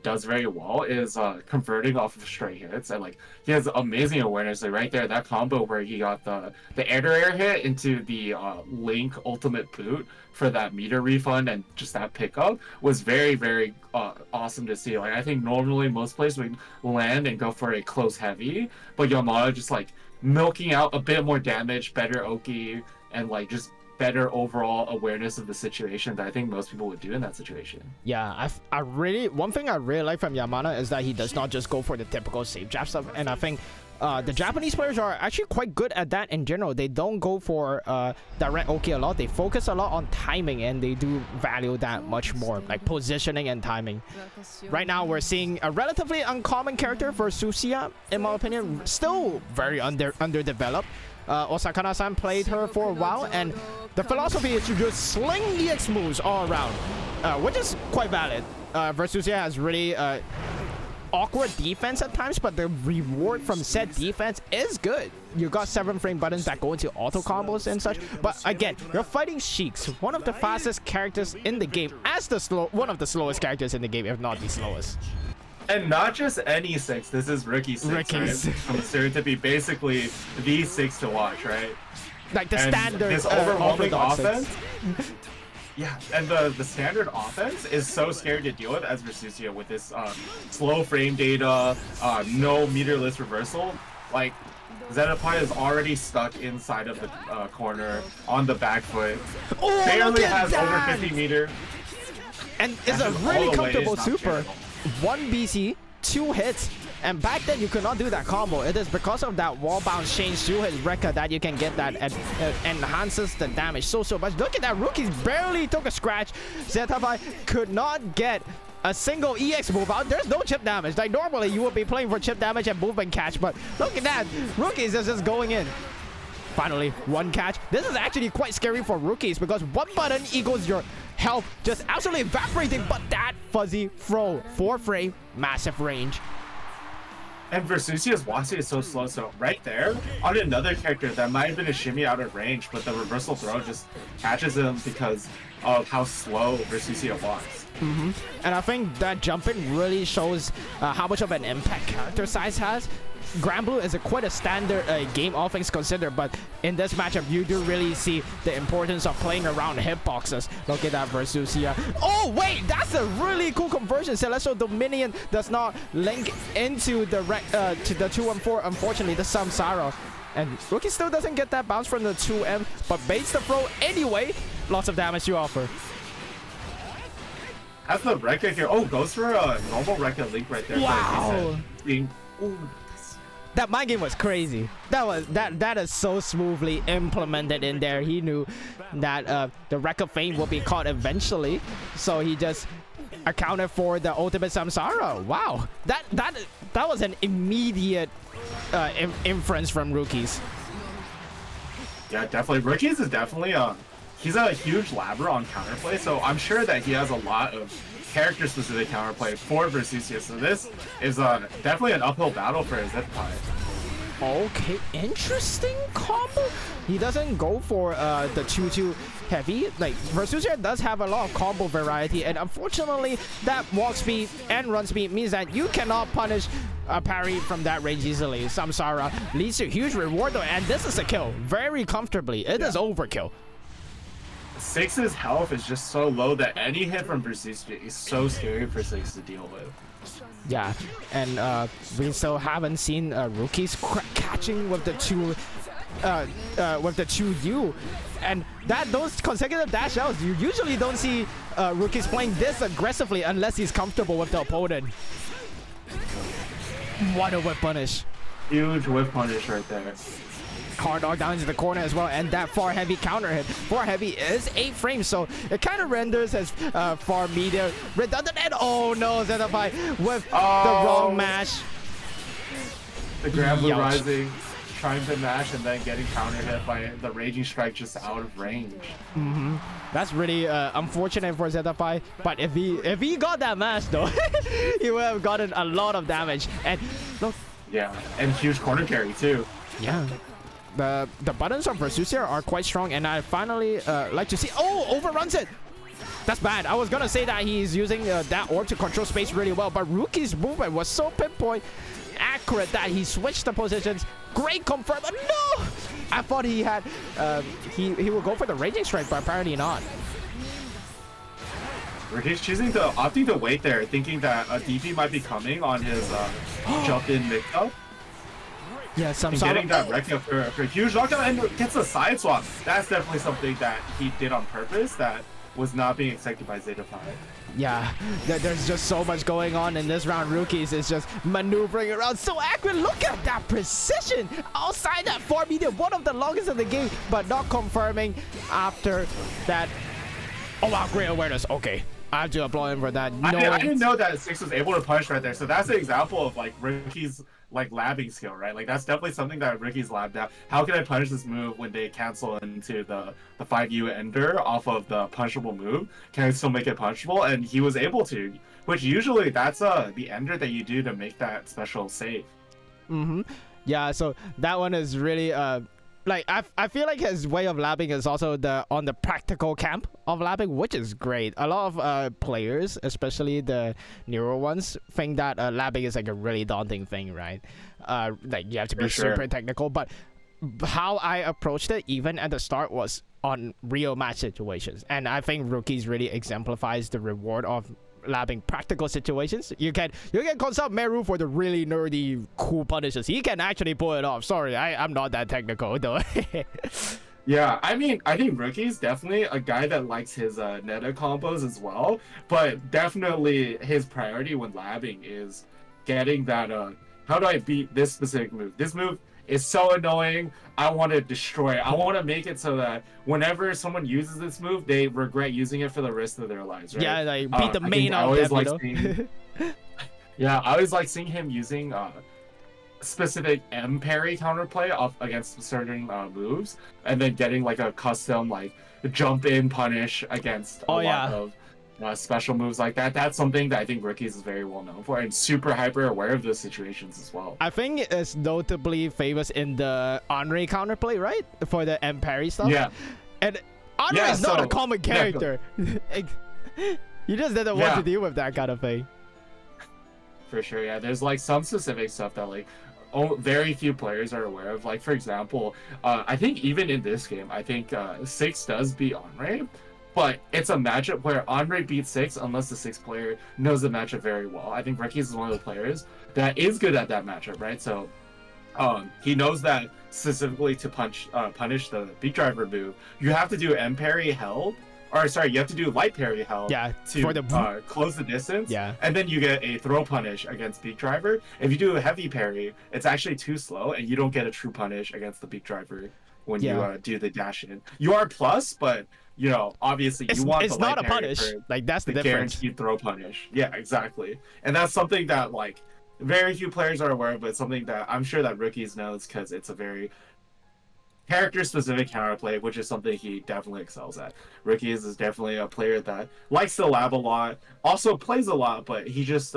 S4: does very well, is converting off of stray hits. And like, he has amazing awareness. Like right there, that combo where he got the air-to-air hit into the Link ultimate boot for that meter refund and just that pickup was very, very awesome to see. Like, I think normally most players would land and go for a close heavy, but Yamana just like milking out a bit more damage, better Oki, and like just better overall awareness of the situation that I think most people would do in that situation.
S3: Yeah, one thing I really like from Yamana is that he does not just go for the typical safe jab stuff, and I think the Japanese players are actually quite good at that in general. They don't go for direct Oki a lot. They focus a lot on timing, and they do value that much more, like positioning and timing. Right now, we're seeing a relatively uncommon character for Susia, in my opinion, still very underdeveloped. Osakana-san played her for a while, and the philosophy is to just sling EX moves all around, which is quite valid. Versusia has really awkward defense at times, but the reward from said defense is good. You got 7-frame buttons that go into auto combos and such, but again, you're fighting Sheiks, one of the fastest characters in the game, as one of the slowest characters in the game, if not the slowest.
S4: And not just any 6, this is Rookie 6, right? Considered to be basically the 6 to watch, right?
S3: Like the standard
S4: this overwhelming offense. Yeah, and the standard offense is so scary to deal with as Versusia with this slow frame data, no meterless reversal. Like, Zenopie is already stuck inside of the corner on the back foot.
S3: Oh,
S4: barely has over 50 meter.
S3: And it's a really comfortable super. 1 BC, 2 hits. And back then you could not do that combo. It is because of that wall bounce change to his record that you can get that enhances the damage so much. Look at that, Rookies barely took a scratch. Zetafy could not get a single EX move out. There's no chip damage. Like normally you would be playing for chip damage and movement catch, but look at that, Rookies is just going in. Finally, 1 catch. This is actually quite scary for Rookies because 1 button equals your health just absolutely evaporating, but that fuzzy throw, 4 frame, massive range.
S4: And Versusia's Wasi is so slow, so right there, on another character that might have been a shimmy out of range, but the reversal throw just catches him because of how slow Versusia was.
S3: And I think that jumping really shows how much of an impact character size has. Granblue is quite a standard game, all things considered, but in this matchup, you do really see the importance of playing around hitboxes. Look at that Versusia. Oh, wait, that's a really cool conversion. Celestial Dominion does not link into the to the 2-1-4, unfortunately, the Samsara. And Rookie still doesn't get that bounce from the 2M, but baits the throw anyway. Lots of damage to offer.
S4: That's the Rekka here. Oh, goes for a normal Rekka link right there.
S3: Wow. That mind game was crazy. That is so smoothly implemented in there. He knew that the Rekka Fame will be caught eventually, so he just accounted for the ultimate Samsara. Wow, that was an immediate inference from Rookies.
S4: Yeah, definitely. Rookies is definitely he's a huge labber on counterplay, so I'm sure that he has a lot of character-specific counterplay for Versusia. So this is definitely an uphill battle for Zetafy.
S3: Okay, interesting combo. He doesn't go for the 2-2 heavy. Like Versusia does have a lot of combo variety, and unfortunately, that walk speed and run speed means that you cannot punish a parry from that range easily. Samsara leads to huge reward though, and this is a kill very comfortably. It is overkill.
S4: 6's health is just so low that any hit from Versusia is so scary for 6 to deal with.
S3: Yeah, and we still haven't seen Rookies catching with the 2U, and those consecutive dash outs, you usually don't see Rookies playing this aggressively unless he's comfortable with the opponent. What a whip punish!
S4: Huge whip punish right there.
S3: Hard dog down into the corner as well, and that far heavy counter hit. Far heavy is 8 frames, so it kind of renders as far medium redundant. And oh no, Zetafy with the wrong mash.
S4: The Granblue rising, trying to mash and then getting counter hit by the Raging Strike just out of range.
S3: That's really unfortunate for Zetafy, but if he got that mash though, he would have gotten a lot of damage. And look,
S4: yeah, and huge corner carry too.
S3: Yeah. The buttons of Versusia are quite strong, and I finally like to see. Oh, overruns it. That's bad. I was gonna say that he's using that orb to control space really well, but Rookie's movement was so pinpoint accurate that he switched the positions. Great confirm. No, I thought he had he would go for the Raging Strike, but apparently not.
S4: He's opting to wait there, thinking that a DP might be coming on his jump in mix-up.
S3: Yeah,
S4: getting that Rekka for a huge knockdown and gets a side swap. That's definitely something that he did on purpose that was not being expected by Zetafy.
S3: Yeah, there's just so much going on in this round. Rookies is just maneuvering around so accurate. Look at that precision outside that 4 meter, one of the longest in the game, but not confirming after that. Oh wow, great awareness. Okay, I have to applaud him for that.
S4: I didn't know that 6 was able to punish right there, so that's an example of like Ricky's like labbing skill, right? Like that's definitely something that Ricky's labbed out. How can I punish this move when they cancel into the 5U ender off of the punishable move? Can I still make it punishable? And he was able to, which usually that's the ender that you do to make that special save.
S3: Yeah, so that one is really like I feel like his way of labbing is also on the practical camp of labbing, which is great. A lot of players, especially the newer ones, think that labbing is like a really daunting thing, right? Like you have to be super technical, but how I approached it even at the start was on real match situations, and I think Rookies really exemplifies the reward of labbing practical situations. You can consult Meru for the really nerdy cool punishes. He can actually pull it off. Sorry, I'm not that technical though.
S4: Yeah, I mean, I think Rookie's definitely a guy that likes his Neta combos as well, but definitely his priority when labbing is getting that how do I beat this specific move? This move is so annoying. I want to destroy it. I want to make it so that whenever someone uses this move, they regret using it for the rest of their lives, right?
S3: Yeah, like beat the main
S4: I
S3: out
S4: always
S3: of
S4: like
S3: them, you know?
S4: seeing, yeah, I always like seeing him using specific M parry counterplay off against certain moves, and then getting like a custom like jump in punish against a lot of special moves like that. That's something that I think Rookies is very well known for, and super hyper aware of those situations as well.
S3: I think it's notably famous in the Andre counterplay, right? For the M parry stuff.
S4: Yeah.
S3: And Andre is not a common character. You just didn't want to deal with that kind of thing.
S4: For sure, yeah. There's like some specific stuff that like very few players are aware of. Like for example, I think even in this game, I think 6 does beat Andre, but it's a matchup where Andre beats 6 unless the 6th player knows the matchup very well. I think Ricky's is one of the players that is good at that matchup, right? So he knows that specifically to punish the beat driver move, you have to do M parry held. Or sorry, you have to do light parry held to
S3: for the
S4: close the distance.
S3: Yeah.
S4: And then you get a throw punish against Beak Driver. If you do a heavy parry, it's actually too slow, and you don't get a true punish against the Beak Driver when you do the dash in. You are plus, but you know, obviously you want
S3: it's
S4: the light
S3: not a
S4: parry
S3: punish.
S4: for
S3: Like that's the
S4: the
S3: difference.
S4: guaranteed throw punish. Yeah, exactly. And that's something that like very few players are aware of, but something that I'm sure that Rookies knows because it's a very character-specific counterplay, which is something he definitely excels at. Rookies is definitely a player that likes to lab a lot, also plays a lot, but he just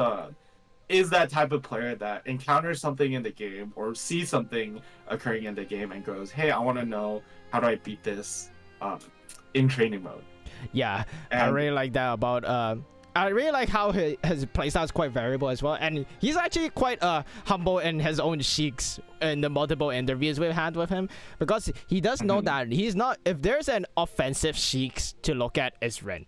S4: is that type of player that encounters something in the game or sees something occurring in the game and goes, hey, I want to know how do I beat this in training mode.
S3: Yeah, I really like that about I really like how his playstyle is quite variable as well, and he's actually quite humble in his own sheiks in the multiple interviews we've had with him, because he does know that he's not, if there's an offensive sheiks to look at, it's Ren,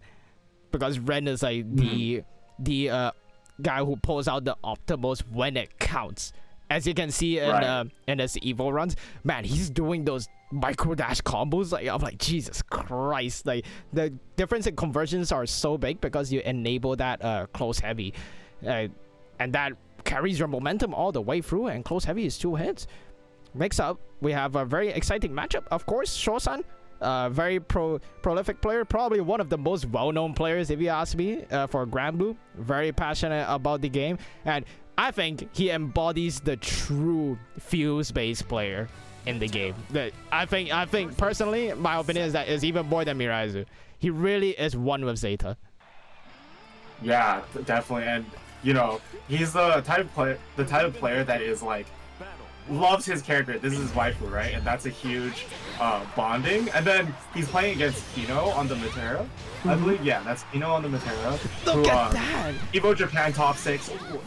S3: because Ren is like the guy who pulls out the optimals when it counts. As you can see in his Evo runs, man, he's doing those micro dash combos. Like I'm like, Jesus Christ! Like the difference in conversions are so big because you enable that close heavy, and that carries your momentum all the way through. And close heavy is 2 hits. Next up, we have a very exciting matchup. Of course, Shosan, very prolific player, probably one of the most well-known players if you ask me, for Granblue. Very passionate about the game, and I think he embodies the true fuse-based player in the game. I think personally, my opinion is that is even more than Miraizu. He really is one with Zeta.
S4: Yeah, definitely, and you know, he's the type of player that is like loves his character. This is his waifu, right? And that's a huge bonding. And then he's playing against Kino on the Matera. I believe, yeah, that's Kino on the Matera.
S3: Look at that!
S4: Evo Japan top 6. Ooh,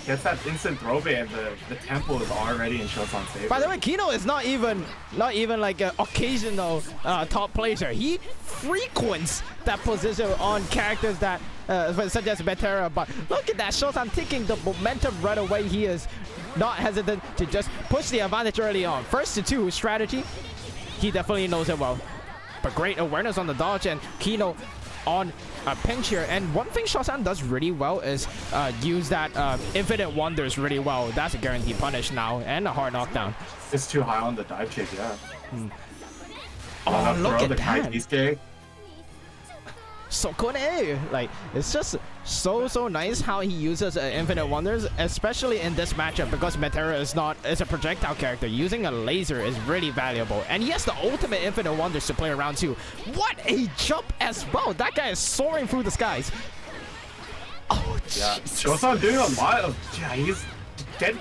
S4: gets that instant throw bait, and the tempo is already in Shosan's favor.
S3: By the way, Kino is not even like an occasional top player. He frequents that position on characters that such as Betera. But look at that, Shosan taking the momentum right away. He is not hesitant to just push the advantage early on. First to 2 strategy, he definitely knows it well. But great awareness on the dodge, and Kino on a pinch here. And one thing Shosan does really well is use that infinite wonders really well. That's a guaranteed punish now, and a hard knockdown.
S4: It's too high on the dive kick, yeah.
S3: Oh, look at that.
S4: Kaisuke.
S3: Sokone! Like, it's just so nice how he uses infinite wonders, especially in this matchup, because Metera is a projectile character. Using a laser is really valuable, and he has the ultimate infinite wonders to play around too. What a jump as well! That guy is soaring through the skies. Oh,
S4: yeah.
S3: Jesus.
S4: Shosan doing a lot of, he's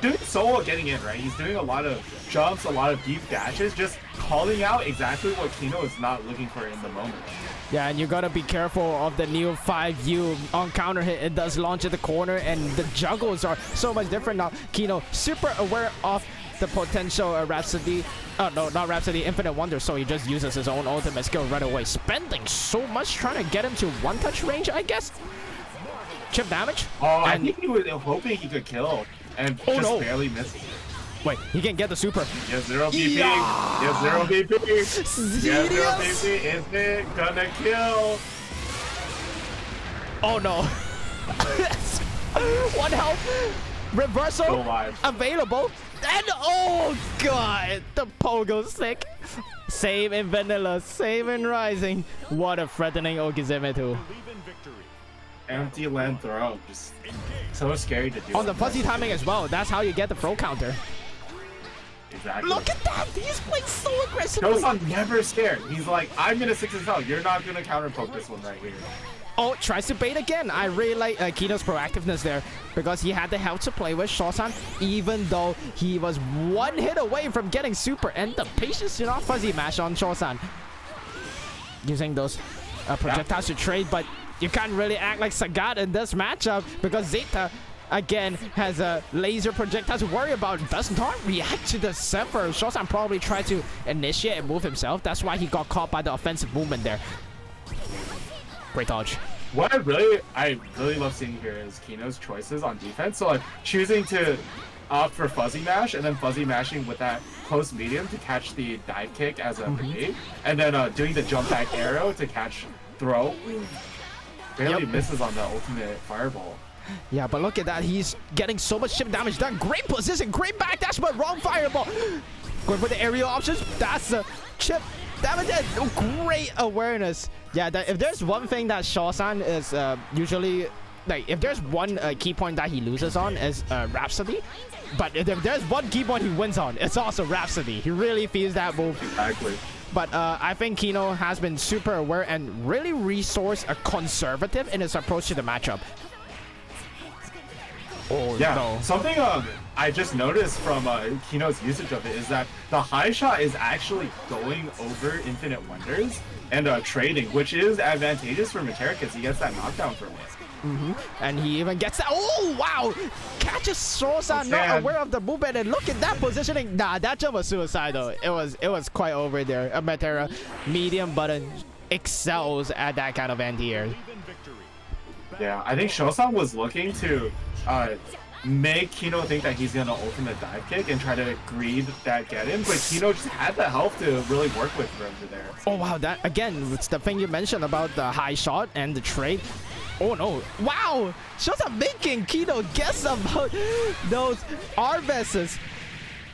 S4: doing so well getting in, right? He's doing a lot of jumps, a lot of deep dashes, just calling out exactly what Kino is not looking for in the moment.
S3: Yeah, and you gotta be careful of the new 5U on counter hit. It does launch at the corner, and the juggles are so much different now. Kino super aware of the potential Rhapsody. Oh no, not Rhapsody, Infinite Wonder. So he just uses his own ultimate skill right away, spending so much trying to get him to 1-touch range, I guess. Chip damage.
S4: Oh, I think he was hoping he could kill, and just barely missed.
S3: Wait, he can get the super.
S4: He has 0 PP.
S3: Yeah.
S4: He has 0 PP. He has 0
S3: Serious?
S4: PP. Is it gonna kill?
S3: Oh no. 1 health. Reversal
S4: Go live.
S3: available. And oh god, the pogo stick. Save in vanilla, save in rising. What a threatening Okizemetu.
S4: Empty land throw. Just so scary to do.
S3: On the fuzzy timing as well. That's how you get the throw counter.
S4: Exactly.
S3: Look at that. He's playing so aggressively.
S4: Shosan never scared. He's like, I'm gonna 6 as hell. You're not gonna counter poke this one right here.
S3: Oh, tries to bait again. I really like Kino's proactiveness there because he had the health to play with Shosan, even though he was one hit away from getting super. And the patience to not fuzzy mash on Shosan. Using those projectiles to trade, but you can't really act like Sagat in this matchup because Zeta, again, has a laser projectile to worry about. Does not react to the Zephyr. Shosan probably tried to initiate and move himself. That's why he got caught by the offensive movement there. Great dodge.
S4: What I really love seeing here is Kino's choices on defense. So like choosing to opt for fuzzy mash and then fuzzy mashing with that close medium to catch the dive kick as a grenade, and then doing the jump back arrow to catch throw. Barely misses on the ultimate fireball.
S3: Yeah, but look at that. He's getting so much chip damage done. Great position, great backdash, but wrong fireball. Going for the aerial options. That's a chip damage. Oh, great awareness. Yeah, if there's one thing that Shosan is usually, like, if there's one key point that he loses on is Rhapsody. But if there's one key point he wins on, it's also Rhapsody. He really feels that move.
S4: Exactly.
S3: But I think Kino has been super aware and really resource conservative in his approach to the matchup. Oh,
S4: yeah,
S3: no.
S4: Something I just noticed from Kino's usage of it is that the high shot is actually going over Infinite Wonders and trading, which is advantageous for Matera because he gets that knockdown from it.
S3: And he even gets that. Oh, wow. Catches Shosan not aware of the movement. And look at that positioning. Nah, that jump was suicidal. It was quite over there. Matera, medium button, excels at that kind of anti-air.
S4: Yeah, I think Shosan was looking to make Kino think that he's gonna ultimate dive kick and try to greed that get in, but Kino just had the health to really work with over there.
S3: Oh wow, that again, it's the thing you mentioned about the high shot and the trade. Oh no, wow, Shosan making Kino guess about those R-Vesses.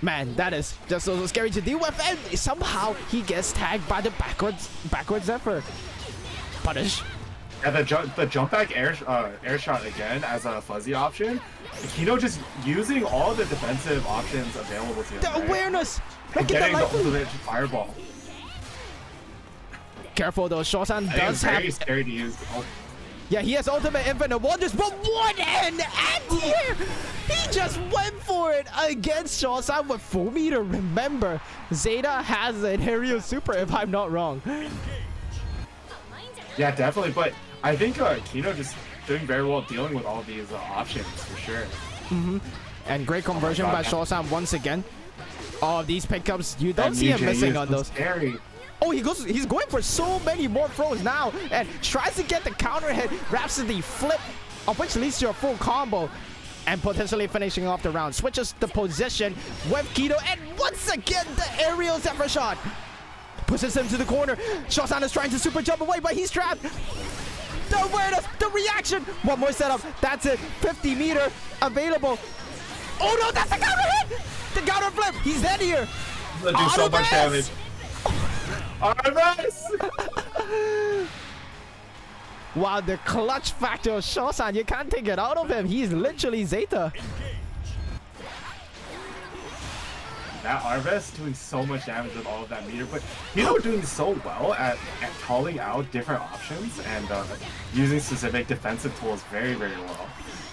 S3: Man, that is just so scary to deal with, and somehow he gets tagged by the backwards Zephyr. Punish.
S4: Yeah, the jump back air shot again as a fuzzy option. Kino just using all the defensive options available to him.
S3: The awareness!
S4: And
S3: Look at
S4: getting
S3: that
S4: the ultimate fireball.
S3: Careful though, Shosan does have...
S4: very scary to use. Oh.
S3: Yeah, he has ultimate infinite wonders, but what an anti-air! He just went for it against Shosan with full meter. Remember, Zeta has an aerial super if I'm not wrong.
S4: Yeah, definitely, but I think Kino just doing very well dealing with all these options for sure.
S3: And great conversion by Shosan once again. All of these pickups, you don't see him missing on those.
S4: Scary.
S3: Oh, he's going for so many more throws now and tries to get the counter hit. Rhapsody flip, of which leads to a full combo and potentially finishing off the round. Switches the position with Kino, and once again the aerial Zephyr shot pushes him to the corner. Shosan is trying to super jump away, but he's trapped. The awareness, the reaction. One more setup. That's it. 50 meter available. Oh no, that's the counter hit. The counter flip. He's dead here.
S4: He'll do so much damage. Arvis!
S3: Wow, the clutch factor of Shosan, you can't take it out of him. He's literally Zeta.
S4: That Arvis doing so much damage with all of that meter, but Kino doing so well at calling out different options and using specific defensive tools very, very well.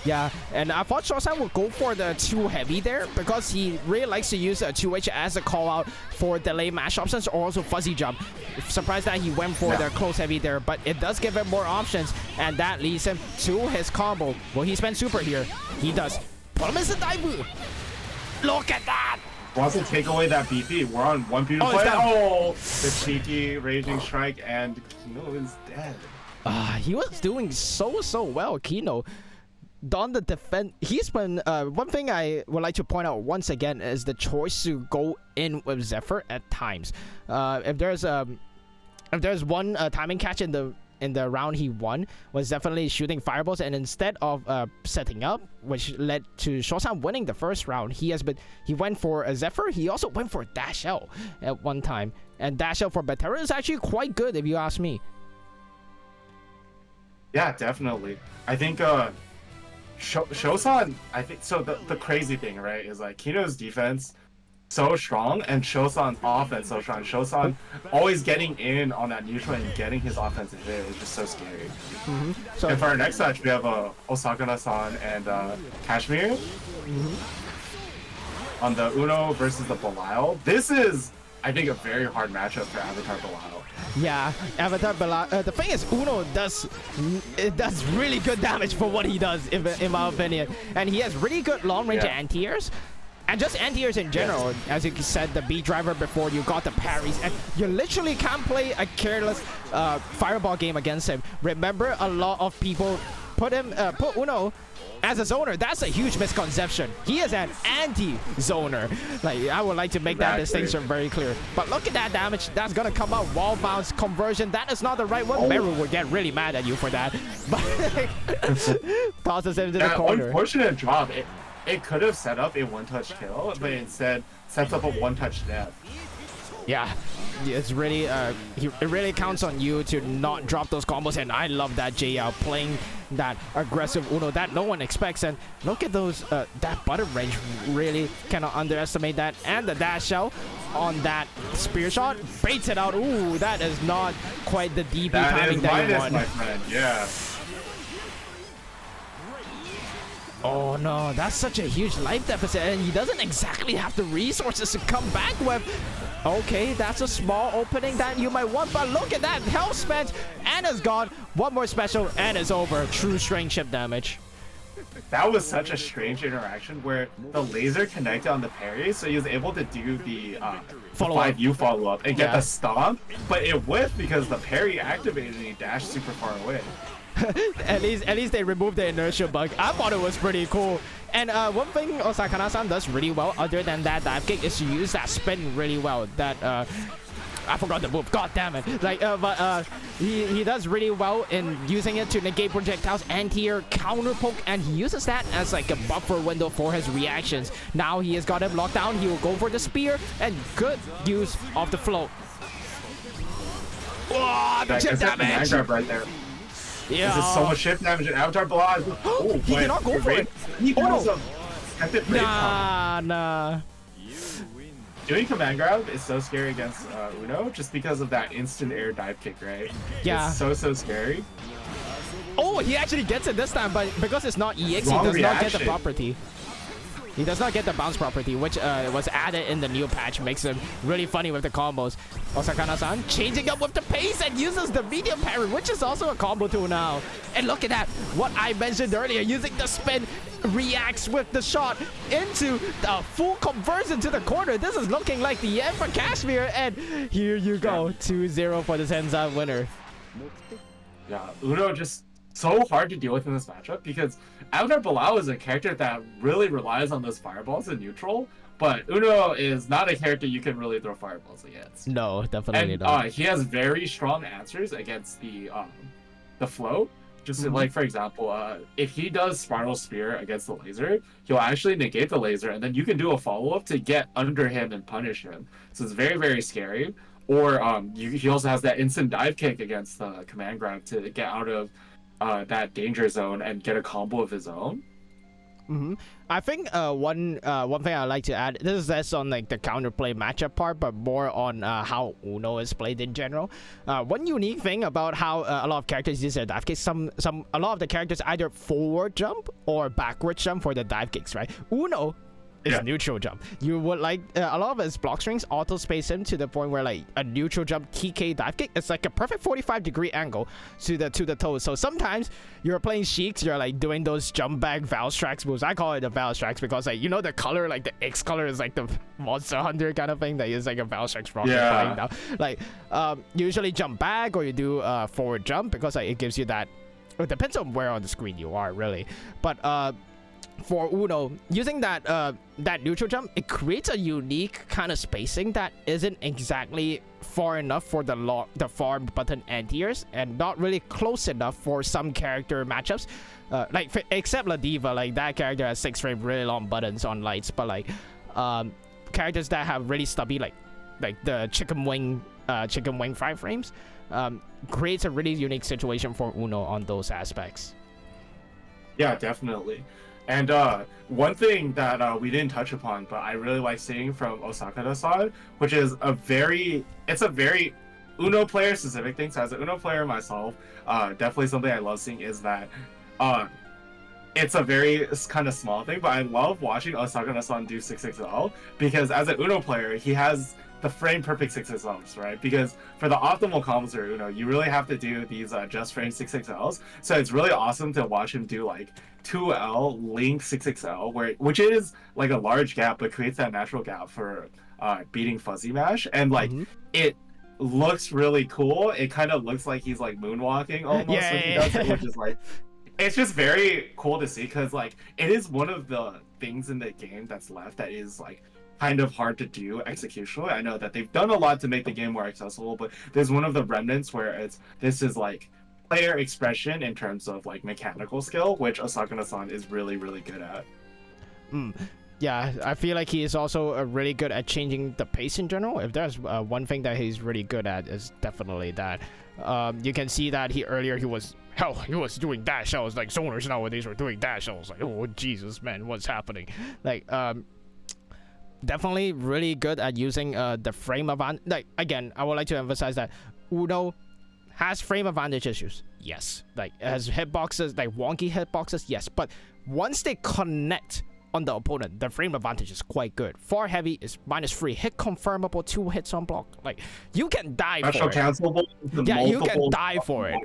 S3: Yeah, and I thought Shosan would go for the 2 heavy there because he really likes to use a 2H as a call out for delay mash options or also fuzzy jump. Surprised that he went for the close heavy there, but it does give him more options, and that leads him to his combo. Will he spend super here? He does. Put him as a Daibu. Look at that!
S4: Wants to take away that BP. We're on one beautiful play. Oh, the cheeky raging strike, and Kino is dead.
S3: He was doing so well, Kino. On the defense, he's been one thing I would like to point out once again is the choice to go in with Zephyr at times. If there's one timing catch in the in the round he won was definitely shooting fireballs, and instead of setting up, which led to Shosan winning the first round, he went for a Zephyr. He also went for a Dash L at one time, and Dash L for Batera is actually quite good if you ask me.
S4: Yeah, definitely. I think Shosan, I think so. The crazy thing, right, is like Kino's defense so strong and Shosan's offense so strong. Shosan always getting in on that neutral and getting his offensive hit is just so scary.
S3: So,
S4: and for our next match, we have Osakana-san and Kashmir on the Uno versus the Belial. This is, I think, a very hard matchup for Avatar Belial.
S3: yeah, Avatar Belial. The thing is, Uno does really good damage for what he does, in my opinion, and he has really good long range anti-airs. And just anti-airs in general, as you said, the B driver before, you got the parries, and you literally can't play a careless fireball game against him. Remember, a lot of people put Uno as a zoner. That's a huge misconception. He is an anti-zoner. Like, I would like to make that distinction very clear. But look at that damage. That's gonna come out. Wall bounce conversion. That is not the right one. Meru would get really mad at you for that. But tosses him to the corner.
S4: Unfortunate drop. It could have set up a one-touch kill, but instead sets up a one-touch death.
S3: Yeah, it's really it really counts on you to not drop those combos, and I love that JL playing that aggressive Uno that no one expects. And look at those that button range, really cannot underestimate that. And the dash out on that spear shot baits it out. Ooh, that is not quite the DP timing that you want.
S4: My friend. Yeah.
S3: Oh no, that's such a huge life deficit, and he doesn't exactly have the resources to come back with. Okay, that's a small opening that you might want, but look at that health spent. Anna's gone. One more special, and it's over. True strength chip damage.
S4: That was such a strange interaction where the laser connected on the parry, so he was able to do the 5U follow-up and get the stomp, but it whiffed because the parry activated and he dashed super far away.
S3: at least they removed the inertia bug. I thought it was pretty cool. And one thing Osakana-san does really well, other than that dive kick, is to use that spin really well. That I forgot the move. God damn it! Like, but he does really well in using it to negate projectiles, anti-air, counter poke, and he uses that as like a buffer window for his reactions. Now he has got him locked down. He will go for the spear and good use of the float. Oh, the chip damage!
S4: Right there.
S3: Yeah.
S4: This is so much shift damage and Avatar Belial. Oh,
S3: he did not go for it. Nah.
S4: Doing command grab is so scary against Uno just because of that instant air dive kick, right?
S3: Yeah.
S4: It's so scary.
S3: Oh, he actually gets it this time, but because it's not EX,
S4: Wrong
S3: he does not get the
S4: reaction.
S3: property. He does not get the bounce property, which was added in the new patch. Makes him really funny with the combos. Osakana-san changing up with the pace and uses the medium parry, which is also a combo tool now. And look at that. What I mentioned earlier, using the spin, reacts with the shot into the full conversion to the corner. This is looking like the end for Kashmir. And here you go. 2-0 for the Senza winner.
S4: Yeah, Uno just so hard to deal with in this matchup because Avatar Belial is a character that really relies on those fireballs in neutral, but Uno is not a character you can really throw fireballs against.
S3: No, definitely
S4: And
S3: not.
S4: he has very strong answers against the float. Just like, for example, if he does Spiral Spear against the laser, he'll actually negate the laser, and then you can do a follow-up to get under him and punish him. So it's very, very scary. Or he also has that instant dive kick against the command grab to get out of that danger zone and get a combo of his own.
S3: I think one thing I'd like to add, this is less on like the counterplay matchup part, but more on how Uno is played in general. One unique thing about how a lot of characters use their dive kicks, a lot of the characters either forward jump or backward jump for the dive kicks, right? Uno is neutral jump. You would like a lot of his block strings auto space him to the point where like a neutral jump TK dive kick, it's like a perfect 45-degree angle to the toes. So sometimes you're playing Sheiks, you're like doing those jump back Valstrax moves. I call it the Valstrax because like, you know, the color, like the X color is like the Monster Hunter kind of thing that is like a Valstrax rocket flying down. Like usually jump back or you do forward jump because like it gives you that, it depends on where on the screen you are really, but for Uno, using that neutral jump, it creates a unique kind of spacing that isn't exactly far enough for the far button anti-airs, and not really close enough for some character matchups. Except La Diva, like that character has 6 frame really long buttons on lights, but like characters that have really stubby like the chicken wing 5 frames creates a really unique situation for Uno on those aspects.
S4: Yeah, definitely. And one thing that we didn't touch upon, but I really like seeing from Osaka-san, which is it's a very Uno player specific thing. So as an Uno player myself, definitely something I love seeing is that it's a very kind of small thing, but I love watching Osaka-san do 6XL because as an Uno player, he has the frame perfect 6XLs, right? Because for the optimal combos for Uno, you really have to do these just frame 6XLs. So it's really awesome to watch him do like 2L link 6XL, which is like a large gap, but creates that natural gap for beating fuzzy mash, and like it looks really cool. It kind of looks like he's like moonwalking almost when he does it, which is like it's just very cool to see because like it is one of the things in the game that's left that is like kind of hard to do executionally. I know that they've done a lot to make the game more accessible, but there's one of the remnants where this is like player expression in terms of like mechanical skill, which Osaka-san is really, really good at.
S3: Yeah, I feel like he is also really good at changing the pace in general. If there's one thing that he's really good at, is definitely that. You can see that he was doing dash. I was like, zoners nowadays were doing dash. I was like, oh Jesus, man, what's happening? Like, definitely really good at using the frame advantage. Like, again, I would like to emphasize that Uno has frame advantage issues, yes. Like, it has hitboxes, like wonky hitboxes, yes. But once they connect on the opponent, the frame advantage is quite good. Far heavy is -3, hit confirmable, 2 hits on block. Like, you can die for it.
S4: Cancelable.
S3: Yeah, you can die for it.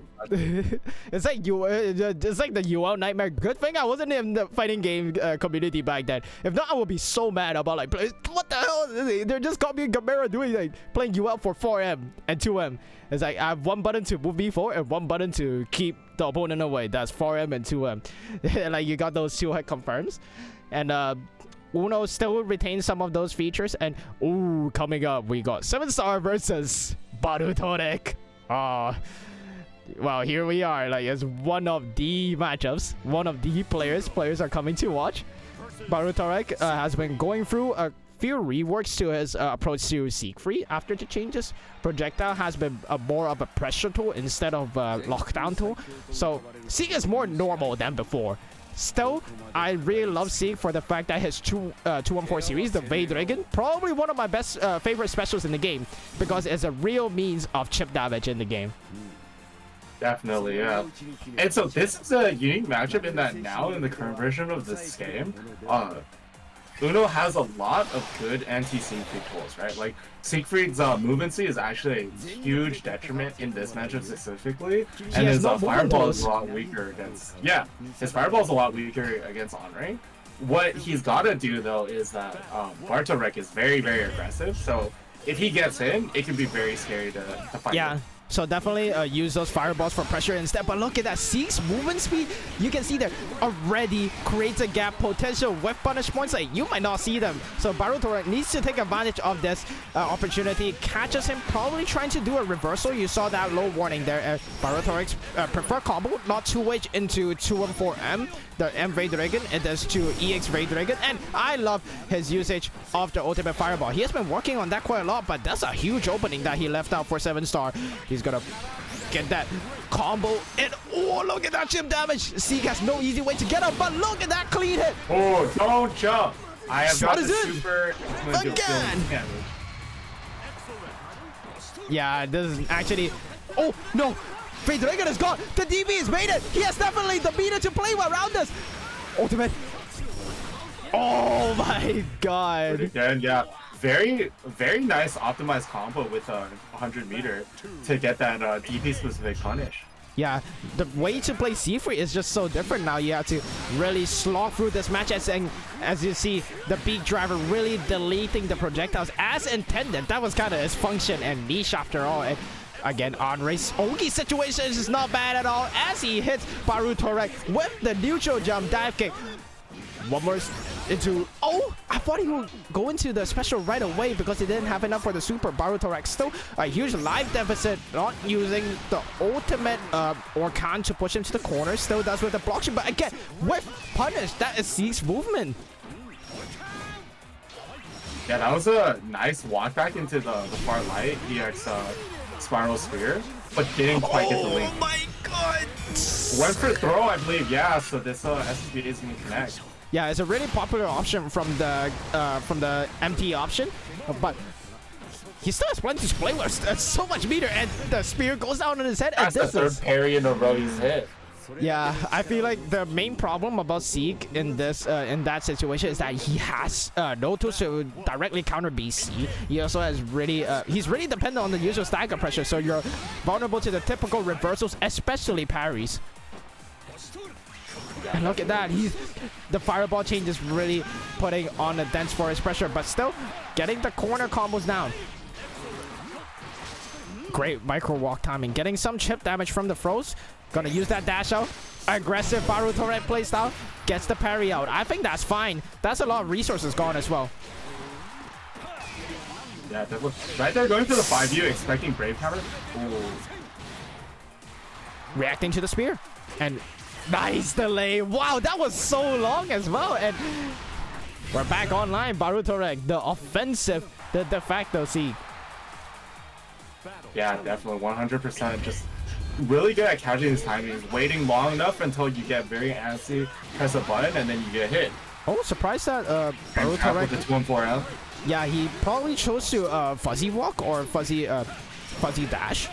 S3: It's like it's like the UL nightmare. Good thing I wasn't in the fighting game community back then. If not, I would be so mad about like, what the hell? They're just copying Gamera doing like playing UL for 4M and 2M. It's like I have one button to move B4 and one button to keep the opponent away. That's 4M and 2M. Like, you got those 2 hit confirms. And Uno still retains some of those features. And coming up, we got 7-star versus Barutorek. Well, here we are. Like, it's one of the matchups, one of the players are coming to watch. Barutorek has been going through a few reworks to his approach to Siegfried after the changes. Projectile has been more of a pressure tool instead of a lockdown tool. So Sieg is more normal than before. Still, I really love Sieg for the fact that his 214 series, the Vaydragon, probably one of my best favorite specials in the game because it's a real means of chip damage in the game.
S4: Definitely, yeah. And so this is a unique matchup in that now in the current version of this game, Uno has a lot of good anti-Siegfried tools, right? Like, Siegfried's movement speed is actually a huge detriment in this matchup specifically, and his fireball is a lot weaker against... Yeah, his fireball is a lot weaker against Onring. What he's got to do, though, is that Bartorek is very, very aggressive, so if he gets in, it can be very scary to fight him.
S3: So definitely use those fireballs for pressure instead. But look at that, Sieg's movement speed. You can see there already creates a gap potential with punish points. Like, you might not see them. So Barutorek needs to take advantage of this opportunity. Catches him probably trying to do a reversal. You saw that low warning there. Barutorek's preferred combo, not 2H into 214M. The M Vaydragon, it does to EX Vaydragon, and I love his usage of the ultimate fireball. He has been working on that quite a lot, but that's a huge opening that he left out for 7-star. He's gonna get that combo, and look at that chip damage. Sieg has no easy way to get up, but look at that clean hit.
S4: Don't jump. I have got the super
S3: again. Yeah, this is actually. Oh no. Vaydragon is gone. The DB is made it. He has definitely the meter to play around us. Ultimate. Oh my god.
S4: Again, yeah. Very, very nice optimized combo with a 100 meter to get that DP specific punish.
S3: Yeah, the way to play Siegfried is just so different now. You have to really slog through this match, and as you see, the beat driver really deleting the projectiles as intended. That was kind of his function and niche after all. And again, Onrei's Ogi situation is not bad at all as he hits Barutorek with the neutral jump dive kick. one more into. Oh, I thought he would go into the special right away because he didn't have enough for the super. Barutorex still a huge life deficit, not using the ultimate Orkan to push him to the corner. Still does with the blockchain, but again, with punish, that is Zeke's movement.
S4: Yeah, that was a nice walk back into the far light EX spiral spear, but didn't quite get the link.
S3: Oh my god!
S4: Went for throw, I believe. Yeah, so this SSB is gonna connect.
S3: Yeah, it's a really popular option from the MT option, but he still has plenty to play with. That's so much meter, and the spear goes down on his head.
S4: That's the third parry in a row he's hit.
S3: Yeah, I feel like the main problem about Zeke in this in that situation is that he has no tools to directly counter BC. He also has really he's really dependent on the usual stagger pressure, so you're vulnerable to the typical reversals, especially parries. And look at that, the fireball change is really putting on the dense forest pressure, but still getting the corner combos down. Great micro walk timing, getting some chip damage from the throws. Gonna use that dash out. Aggressive Barutorex playstyle. Gets the parry out. I think that's fine. That's a lot of resources gone as well.
S4: Yeah, that was right there going for the 5U, expecting Brave counter. Ooh.
S3: Reacting to the spear. And nice delay. Wow, that was so long as well. And we're back online. Barutorex, the offensive, the de facto Zeke.
S4: Yeah, definitely. 100%. Just really good at catching his timings, waiting long enough until you get very antsy, press a button, and then you get hit.
S3: Oh, surprised that
S4: Barutorex with the 2-1-4L.
S3: Yeah, he probably chose to fuzzy walk or fuzzy dash,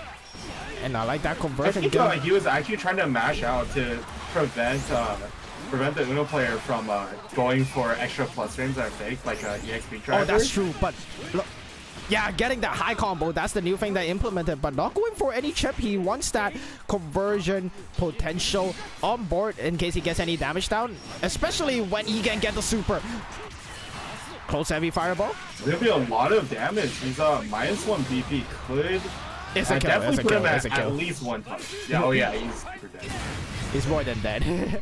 S3: and I like that conversion.
S4: I think he was actually trying to mash out to prevent the Uno player from going for extra plus frames that are fake, like EXP driver.
S3: Oh, that's true, but look. Yeah, getting that high combo, that's the new thing they implemented, but not going for any chip. He wants that conversion potential on board in case he gets any damage down, especially when he can get the super. Close heavy fireball.
S4: There'll be a lot of damage. He's -1 BP could
S3: it's a kill,
S4: definitely
S3: it's a
S4: put
S3: kill,
S4: him
S3: it's a kill.
S4: at least one touch. Yeah, oh yeah, he's super dead.
S3: He's more than dead.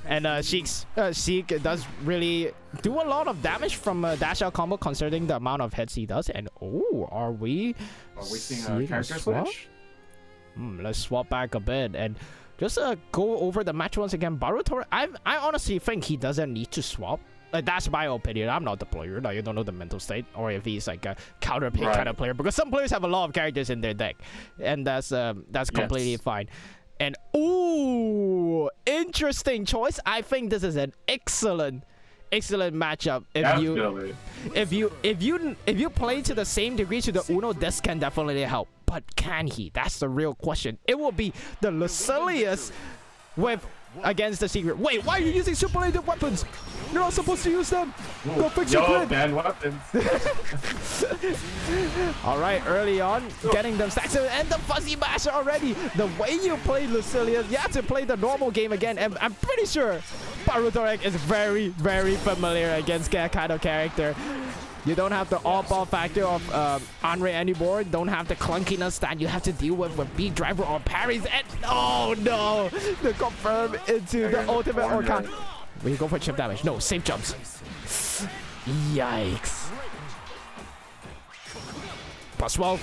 S3: And Zeke does really do a lot of damage from a dash out combo considering the amount of hits he does. And oh, are we
S4: seeing a character switch?
S3: Let's swap back a bit and just go over the match once again. Barutorex, I honestly think he doesn't need to swap. That's my opinion. I'm not the player. You don't know the mental state, or if he's like a counter pick kind of player. Because some players have a lot of characters in their deck, and that's completely fine. And ooh, interesting choice. I think this is an excellent matchup. If you play to the same degree to the Uno, this can definitely help. But can he? That's the real question. It will be the Lucilius with against the secret. Wait, why are you using superlative weapons? You're not supposed to use them. Go fix your grid.
S4: Ban weapons.
S3: All right, early on, getting them stacks and the fuzzy mash already. The way you play Lucilius, you have to play the normal game again. And I'm pretty sure Barutorex is very, very familiar against that kind of character. You don't have the all-ball factor of Andre anymore. Don't have the clunkiness that you have to deal with beat driver or parries. And oh no, the confirm into the ultimate Orkan. We go for chip damage. No, safe jumps. Yikes. Plus 12.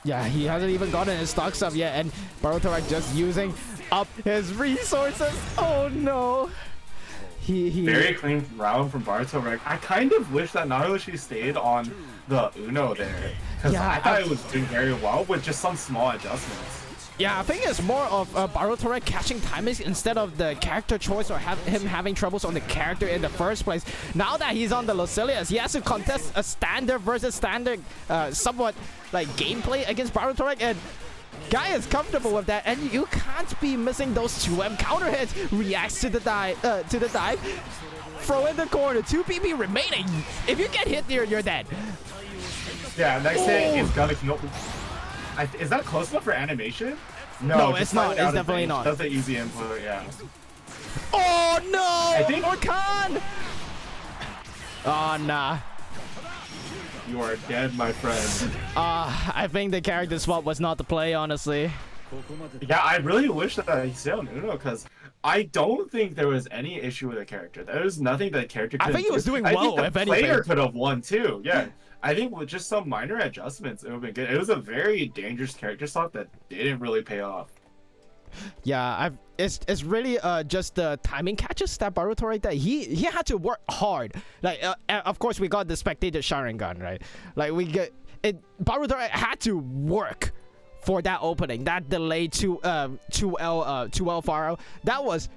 S3: Yeah, he hasn't even gotten his stocks up yet, and Barutorex just using up his resources. Oh no.
S4: Very clean round from Barutorex. I kind of wish that Narushi stayed on the Uno there, because I thought it was doing very well with just some small adjustments.
S3: Yeah, I think it's more of Barutorex catching timings instead of the character choice or him having troubles on the character in the first place. Now that he's on the Lucilius, he has to contest a standard versus standard, somewhat like gameplay against Barutorex, and guy is comfortable with that, and you can't be missing those 2M counter hits. Reacts to the dive, throw in the corner, 2 PP remaining. If you get hit there, you're dead.
S4: Yeah, next hit is gonna kill. Is that close enough for animation?
S3: No, it's not. It's definitely not.
S4: That's an easy input, yeah.
S3: Oh no!
S4: I think
S3: Orkan! Oh nah.
S4: You are dead, my friend.
S3: I think the character swap was not the play, honestly.
S4: Yeah, I really wish that he stayed on Uno, because I don't think there was any issue with the character. There was nothing that the character could
S3: I think he was doing well,
S4: I think
S3: if
S4: the
S3: anything.
S4: player could have won too. Yeah. I think with just some minor adjustments, it would have been good. It was a very dangerous character swap that didn't really pay off.
S3: Yeah, it's really just the timing catches that Baruto right there. He had to work hard. Like of course we got the spectator Sharingan, right? Like we get it. Baruto had to work for that opening, that delay to 2L far out. That was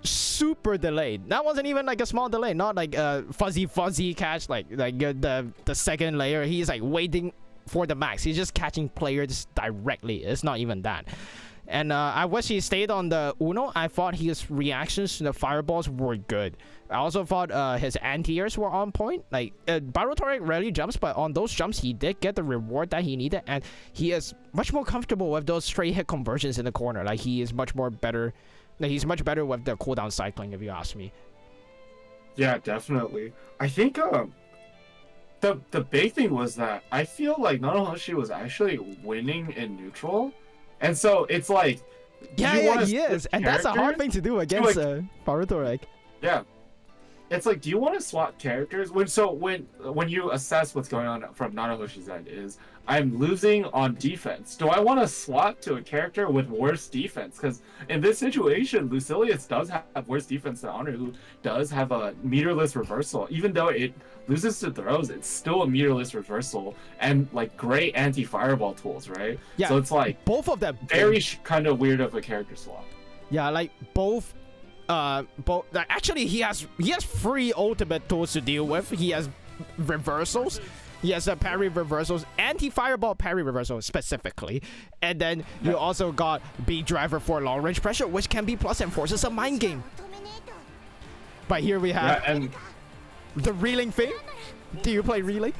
S3: super delayed. That wasn't even like a small delay, not like fuzzy catch like the second layer. He's like waiting for the max. He's just catching players directly. It's not even that. And I wish he stayed on the Uno. I thought his reactions to the fireballs were good. I also thought his anti-airs were on point. Like, Baruto rarely jumps, but on those jumps, he did get the reward that he needed. And he is much more comfortable with those straight hit conversions in the corner. Like, he is much more better. Like, he's much better with the cooldown cycling, if you ask me.
S4: Yeah, definitely. I think the big thing was that I feel like Nanahoshi was actually winning in neutral. And so it's like,
S3: yeah, he is, and that's a hard thing to do against Baruto.
S4: Yeah, it's like, do you want to swap characters? When you assess what's going on from Nanahoshi's end is, I'm losing on defense. Do I want to swap to a character with worse defense? Because in this situation, Lucilius does have worse defense than Honor, who does have a meterless reversal. Even though it loses to throws, it's still a meterless reversal and like great anti-fireball tools, right?
S3: Yeah.
S4: So it's like
S3: both of them
S4: very kind of weird of a character swap.
S3: Yeah, like both. Like, actually, he has free ultimate tools to deal with. He has reversals. He has a parry reversals, anti-fireball parry reversal specifically. And then you also got Beat Driver for long range pressure, which can be plus and forces a mind game. But here we have the reeling thing. Do you play reeling?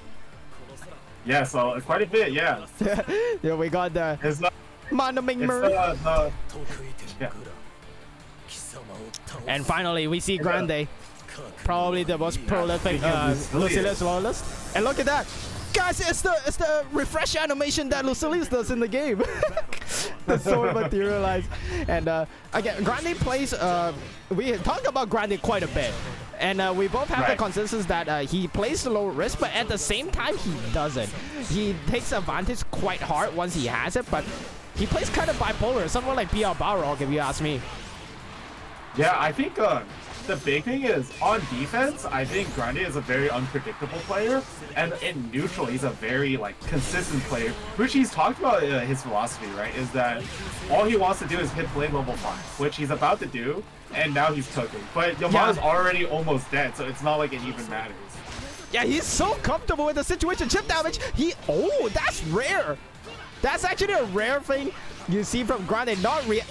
S4: Yeah, so quite a bit, yeah.
S3: Yeah, we got the Manaming
S4: yeah.
S3: And finally, we see Grande. Probably the most prolific Lucilius loyalist. And look at that. Guys, it's the refresh animation that Lucilius does in the game. The sword materialized. And again, Grande plays, we talked about Grande quite a bit. And we both have the consensus that he plays the low risk, but at the same time, he doesn't. He takes advantage quite hard once he has it, but he plays kind of bipolar, somewhat like PL Balrog, if you ask me.
S4: Yeah, I think the big thing is, on defense, I think Grande is a very unpredictable player, and in neutral, he's a very consistent player, which he's talked about his philosophy, right? Is that all he wants to do is hit blade level 5, which he's about to do, and now he's cooking. But Yamana's already almost dead, so it's not like it even matters.
S3: Yeah, he's so comfortable with the situation. Chip damage, oh, that's rare. That's actually a rare thing you see from Grande, not real.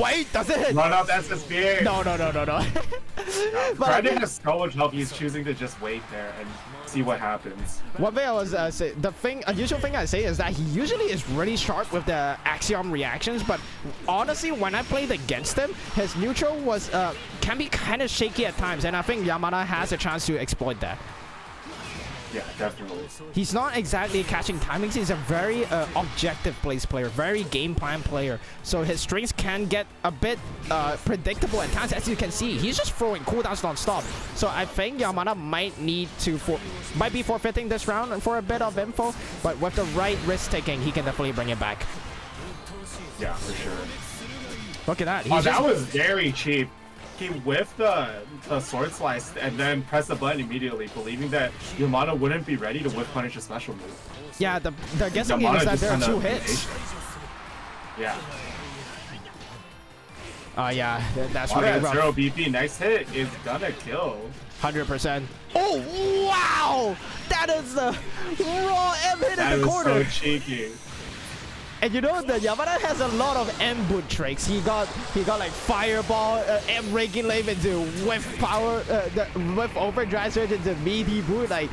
S3: Wait, does it hit?
S4: No, that's the spear.
S3: No.
S4: Grande has so much help, he's choosing to just wait there and see what happens.
S3: One thing I was say, unusual thing I say is that he usually is really sharp with the Axiom reactions, but honestly, when I played against him, his neutral was can be kind of shaky at times, and I think Yamana has a chance to exploit that.
S4: Yeah, definitely.
S3: He's not exactly catching timings. He's a very objective place player, very game plan player. So his strings can get a bit predictable at times, as you can see. He's just throwing cooldowns non-stop. So I think Yamana might be forfeiting this round for a bit of info, but with the right risk taking, he can definitely bring it back.
S4: Yeah, for sure.
S3: Look at that.
S4: That was very cheap. He whiffed the sword slice and then pressed the button immediately, believing that Yamana wouldn't be ready to whiff punish a special move.
S3: Yeah, the guessing game is that there are 2 hits.
S4: Yeah.
S3: Yeah, that's
S4: Yamana
S3: really rough.
S4: 0 BP, next hit is gonna kill.
S3: 100%. Oh, wow! That is the raw M hit in the corner.
S4: That is so cheeky.
S3: And you know that Yamana has a lot of M boot tricks. He got like fireball, M regulate into whiff power, whiff overdrive surge into meaty boot. Like,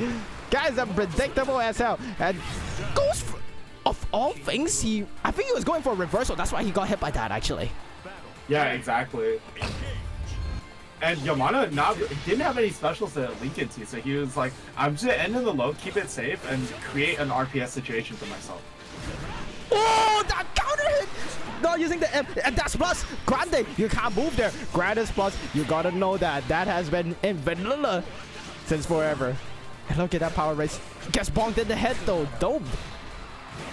S3: guys, unpredictable as hell. And goes for, of all things, I think he was going for a reversal. That's why he got hit by that actually.
S4: Yeah, exactly. And Yamana didn't have any specials to link into, so he was like, I'm just gonna end in the low, keep it safe, and create an RPS situation for myself.
S3: Oh, that counter hit! No, now using the and that's plus. Grande, you can't move there. Grande's plus. You gotta know that has been in vanilla since forever. And look at that power race. Gets bonked in the head though. Dope.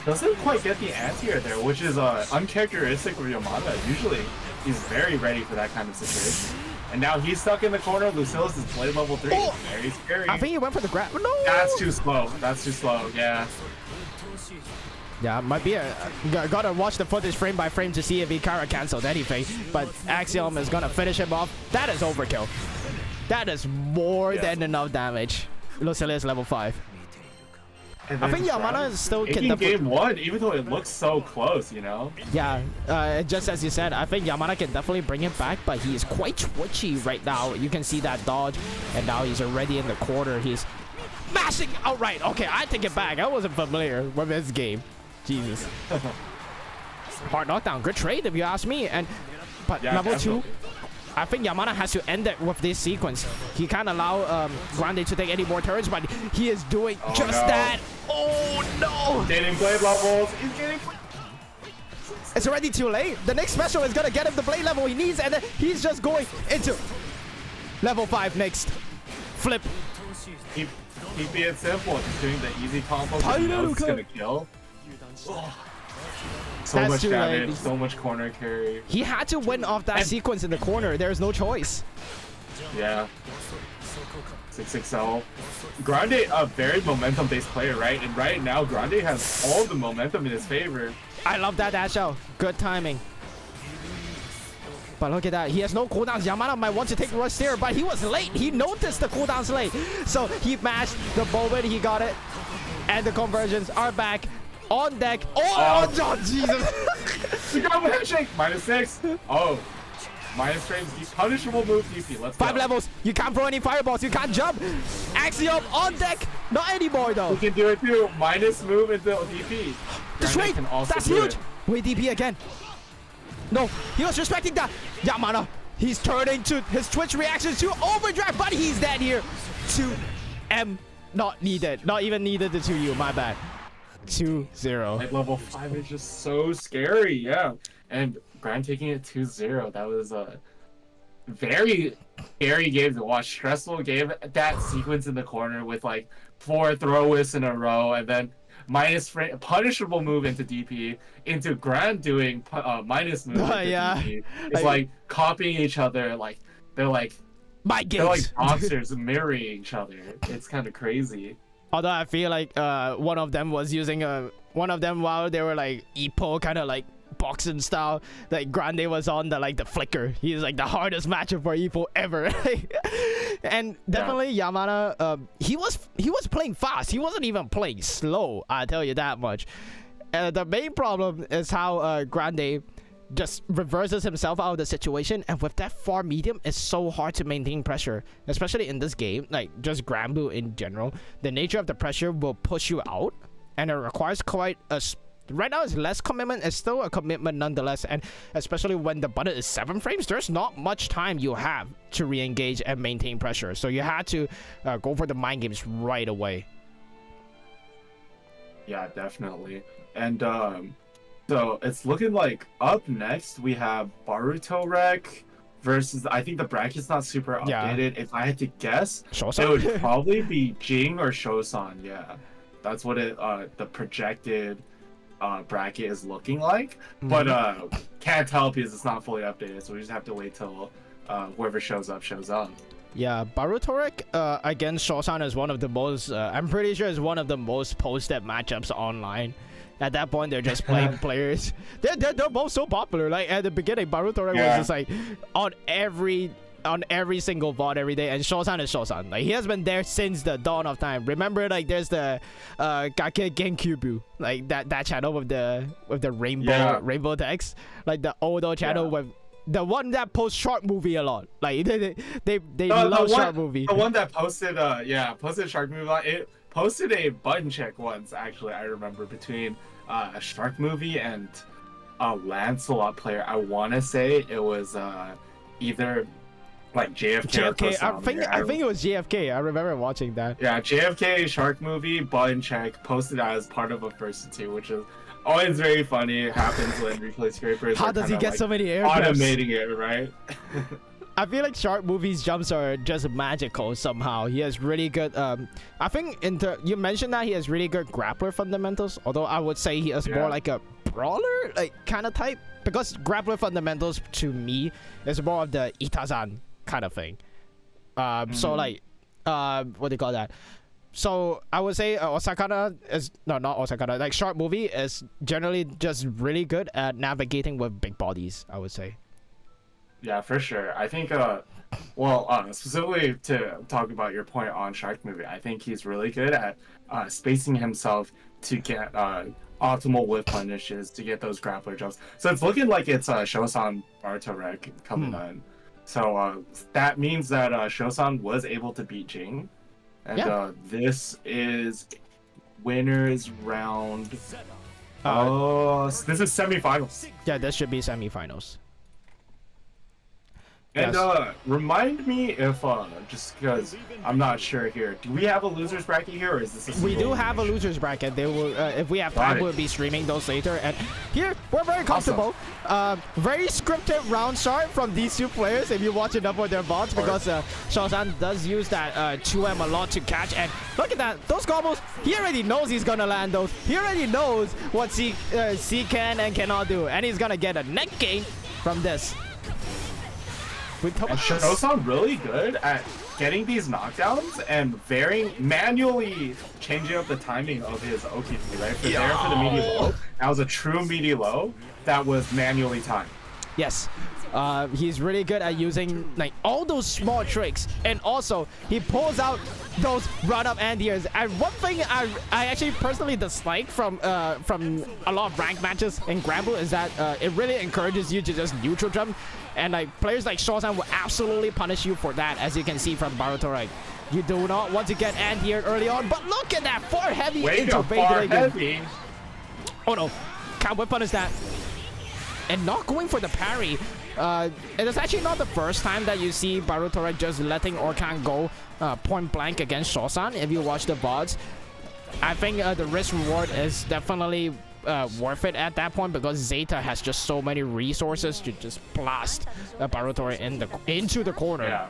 S4: Doesn't quite get the anti-air there, which is uncharacteristic of Yamada. Usually, he's very ready for that kind of situation. And now he's stuck in the corner. Lucillus is blade level 3.
S3: Oh!
S4: Very scary.
S3: I think he went for the grab. No!
S4: That's too slow. That's too slow. Yeah.
S3: Yeah, might be gotta watch the footage frame by frame to see if he Kara canceled anything. But Axiom is gonna finish him off. That is overkill. That is more than enough damage. Lucilius level 5. I think Yamada is still
S4: in game 1, even though it looks so close, you know?
S3: Yeah, just as you said, I think Yamada can definitely bring him back, but he is quite twitchy right now. You can see that dodge, and now he's already in the corner. He's mashing outright. Okay, I take it back. I wasn't familiar with this game. Jesus. Hard knockdown. Good trade if you ask me. But
S4: yeah,
S3: level
S4: definitely.
S3: 2, I think Yamada has to end it with this sequence. He can't allow Grande to take any more turns, but he is doing that. Oh no!
S4: Getting blade levels. He's getting.
S3: It's already too late. The next special is gonna get him the blade level he needs, and then he's just going into level 5 next. Flip.
S4: Keep it simple. He's doing the easy combo. He knows it's gonna kill. So
S3: That's
S4: much
S3: too
S4: damage,
S3: late.
S4: so much corner carry.
S3: He had to win off that sequence in the corner. There's no choice.
S4: Yeah. 6XL. Grande, a very momentum-based player, right? And right now, Grande has all the momentum in his favor.
S3: I love that dash out. Good timing. But look at that. He has no cooldowns. Yamada might want to take the rush there, but he was late. He noticed the cooldowns late. So he mashed the moment he got it. And the conversions are back. On deck. Oh, Jesus.
S4: The Granblue handshake. -6. Oh. Minus frames. Punishable move DP. Let's go.
S3: 5 levels. You can't throw any fireballs. You can't jump. Axiom on deck. Not anymore, though.
S4: He can do it too. Minus move into DP.
S3: The trade. That's huge. Wait, DP again. No, he was respecting that. Yamada. He's turning to his Twitch reactions to overdrive, but he's dead here. 2M. Not needed. Not even needed the 2U. My bad. 2-0.
S4: At level 5 is just so scary, yeah. And Grand taking it 2-0, that was a very scary game to watch. Stressful game. That sequence in the corner with like 4 throw-whiffs in a row, and then punishable move into DP, into Grand doing minus move into DP. It's like copying each other, like they're like monsters mirroring each other. It's kind of crazy.
S3: Although I feel like one of them was using one of them while they were like Ipo kind of like boxing style. Like Grande was on the flicker. He's like the hardest matchup for Ipo ever. And definitely Yamada, he was playing fast. He wasn't even playing slow. I tell you that much. The main problem is how Grande just reverses himself out of the situation, and with that far medium, it's so hard to maintain pressure, especially in this game. Like just Granblue in general, the nature of the pressure will push you out, and it requires quite a right now it's less commitment. It's still a commitment nonetheless, and especially when the button is 7 frames, there's not much time you have to re-engage and maintain pressure, so you had to go for the mind games right away.
S4: Yeah, definitely. And so it's looking like up next we have Baruto Rec versus, I think the bracket's not super updated. If I had to guess,
S3: Shosan?
S4: it would probably be Jing or Shosan. Yeah, that's what it the projected bracket is looking like. But can't tell because it's not fully updated, so we just have to wait till whoever shows up shows up.
S3: Yeah, Baruto Rec against Shosan is one of the most I'm pretty sure is one of the most posted matchups online. At that point, they're just playing players. They're both so popular. Like at the beginning, Baruto Rec was just like on every single VOD every day, and Shosan is Shosan. Like he has been there since the dawn of time. Remember, like there's the Gake Genkyubu, like that channel with the rainbow text, like the Odo channel with the one that posts short movie a lot. Like they love short movie.
S4: The one that posted posted Shark Movie. It posted a button check once, actually. I remember, between a Shark Movie and a Lancelot player. I want to say it was either like JFK.
S3: I think it was JFK. I remember watching that.
S4: Yeah, JFK Shark Movie button check posted as part of a first two, which is always very funny. It happens when replay scrapers.
S3: How
S4: are
S3: does he
S4: kinda,
S3: get
S4: like,
S3: so many air grabs?
S4: automating it, right?
S3: I feel like Shark Movie's jumps are just magical somehow. He has really good. I think you mentioned that he has really good grappler fundamentals. Although I would say he is more like a brawler, like kind of type. Because grappler fundamentals to me is more of the Itazan kind of thing. So like, what do you call that? So I would say Osakana is not Osakana. Like Shark Movie is generally just really good at navigating with big bodies, I would say.
S4: Yeah, for sure. I think, specifically to talk about your point on Shark Movie, I think he's really good at spacing himself to get optimal whip punishes to get those grappler jumps. So it's looking like it's Shosan Bartorek coming in. So that means that Shosan was able to beat Jing. And this is winners round. So this is semifinals.
S3: Yeah, this should be semifinals.
S4: And remind me if, just because I'm not sure here, do we have a losers bracket here, or is this a
S3: We do have a losers bracket. They will, if we have time, we'll be streaming those later. And here, we're very comfortable. Awesome. Very scripted round start from these two players if you watch enough of their VODs, because Shosan does use that 2M a lot to catch. And look at that, those combos, he already knows he's gonna land those. He already knows what C can and cannot do. And he's gonna get a neck gain from this.
S4: And Shosan really good at getting these knockdowns and manually changing up the timing of his OKT, right? For there for the media low, that was a true media low that was manually timed.
S3: Yes. He's really good at using like all those small tricks, and also he pulls out those run-up anti-airs. And one thing I actually personally dislike from a lot of ranked matches in Granblue is that it really encourages you to just neutral jump, and like players like Shosan will absolutely punish you for that, as you can see from Baruto. Like, you do not want to get anti-air early on, but look at that far heavy into heavy. Oh no, can't whip punish that, and not going for the parry. It is actually not the first time that you see Baruto just letting Orkan go point blank against Shosan. If you watch the VODs, I think the risk reward is definitely worth it at that point, because Zeta has just so many resources to just blast Baruto into the corner.
S4: Yeah.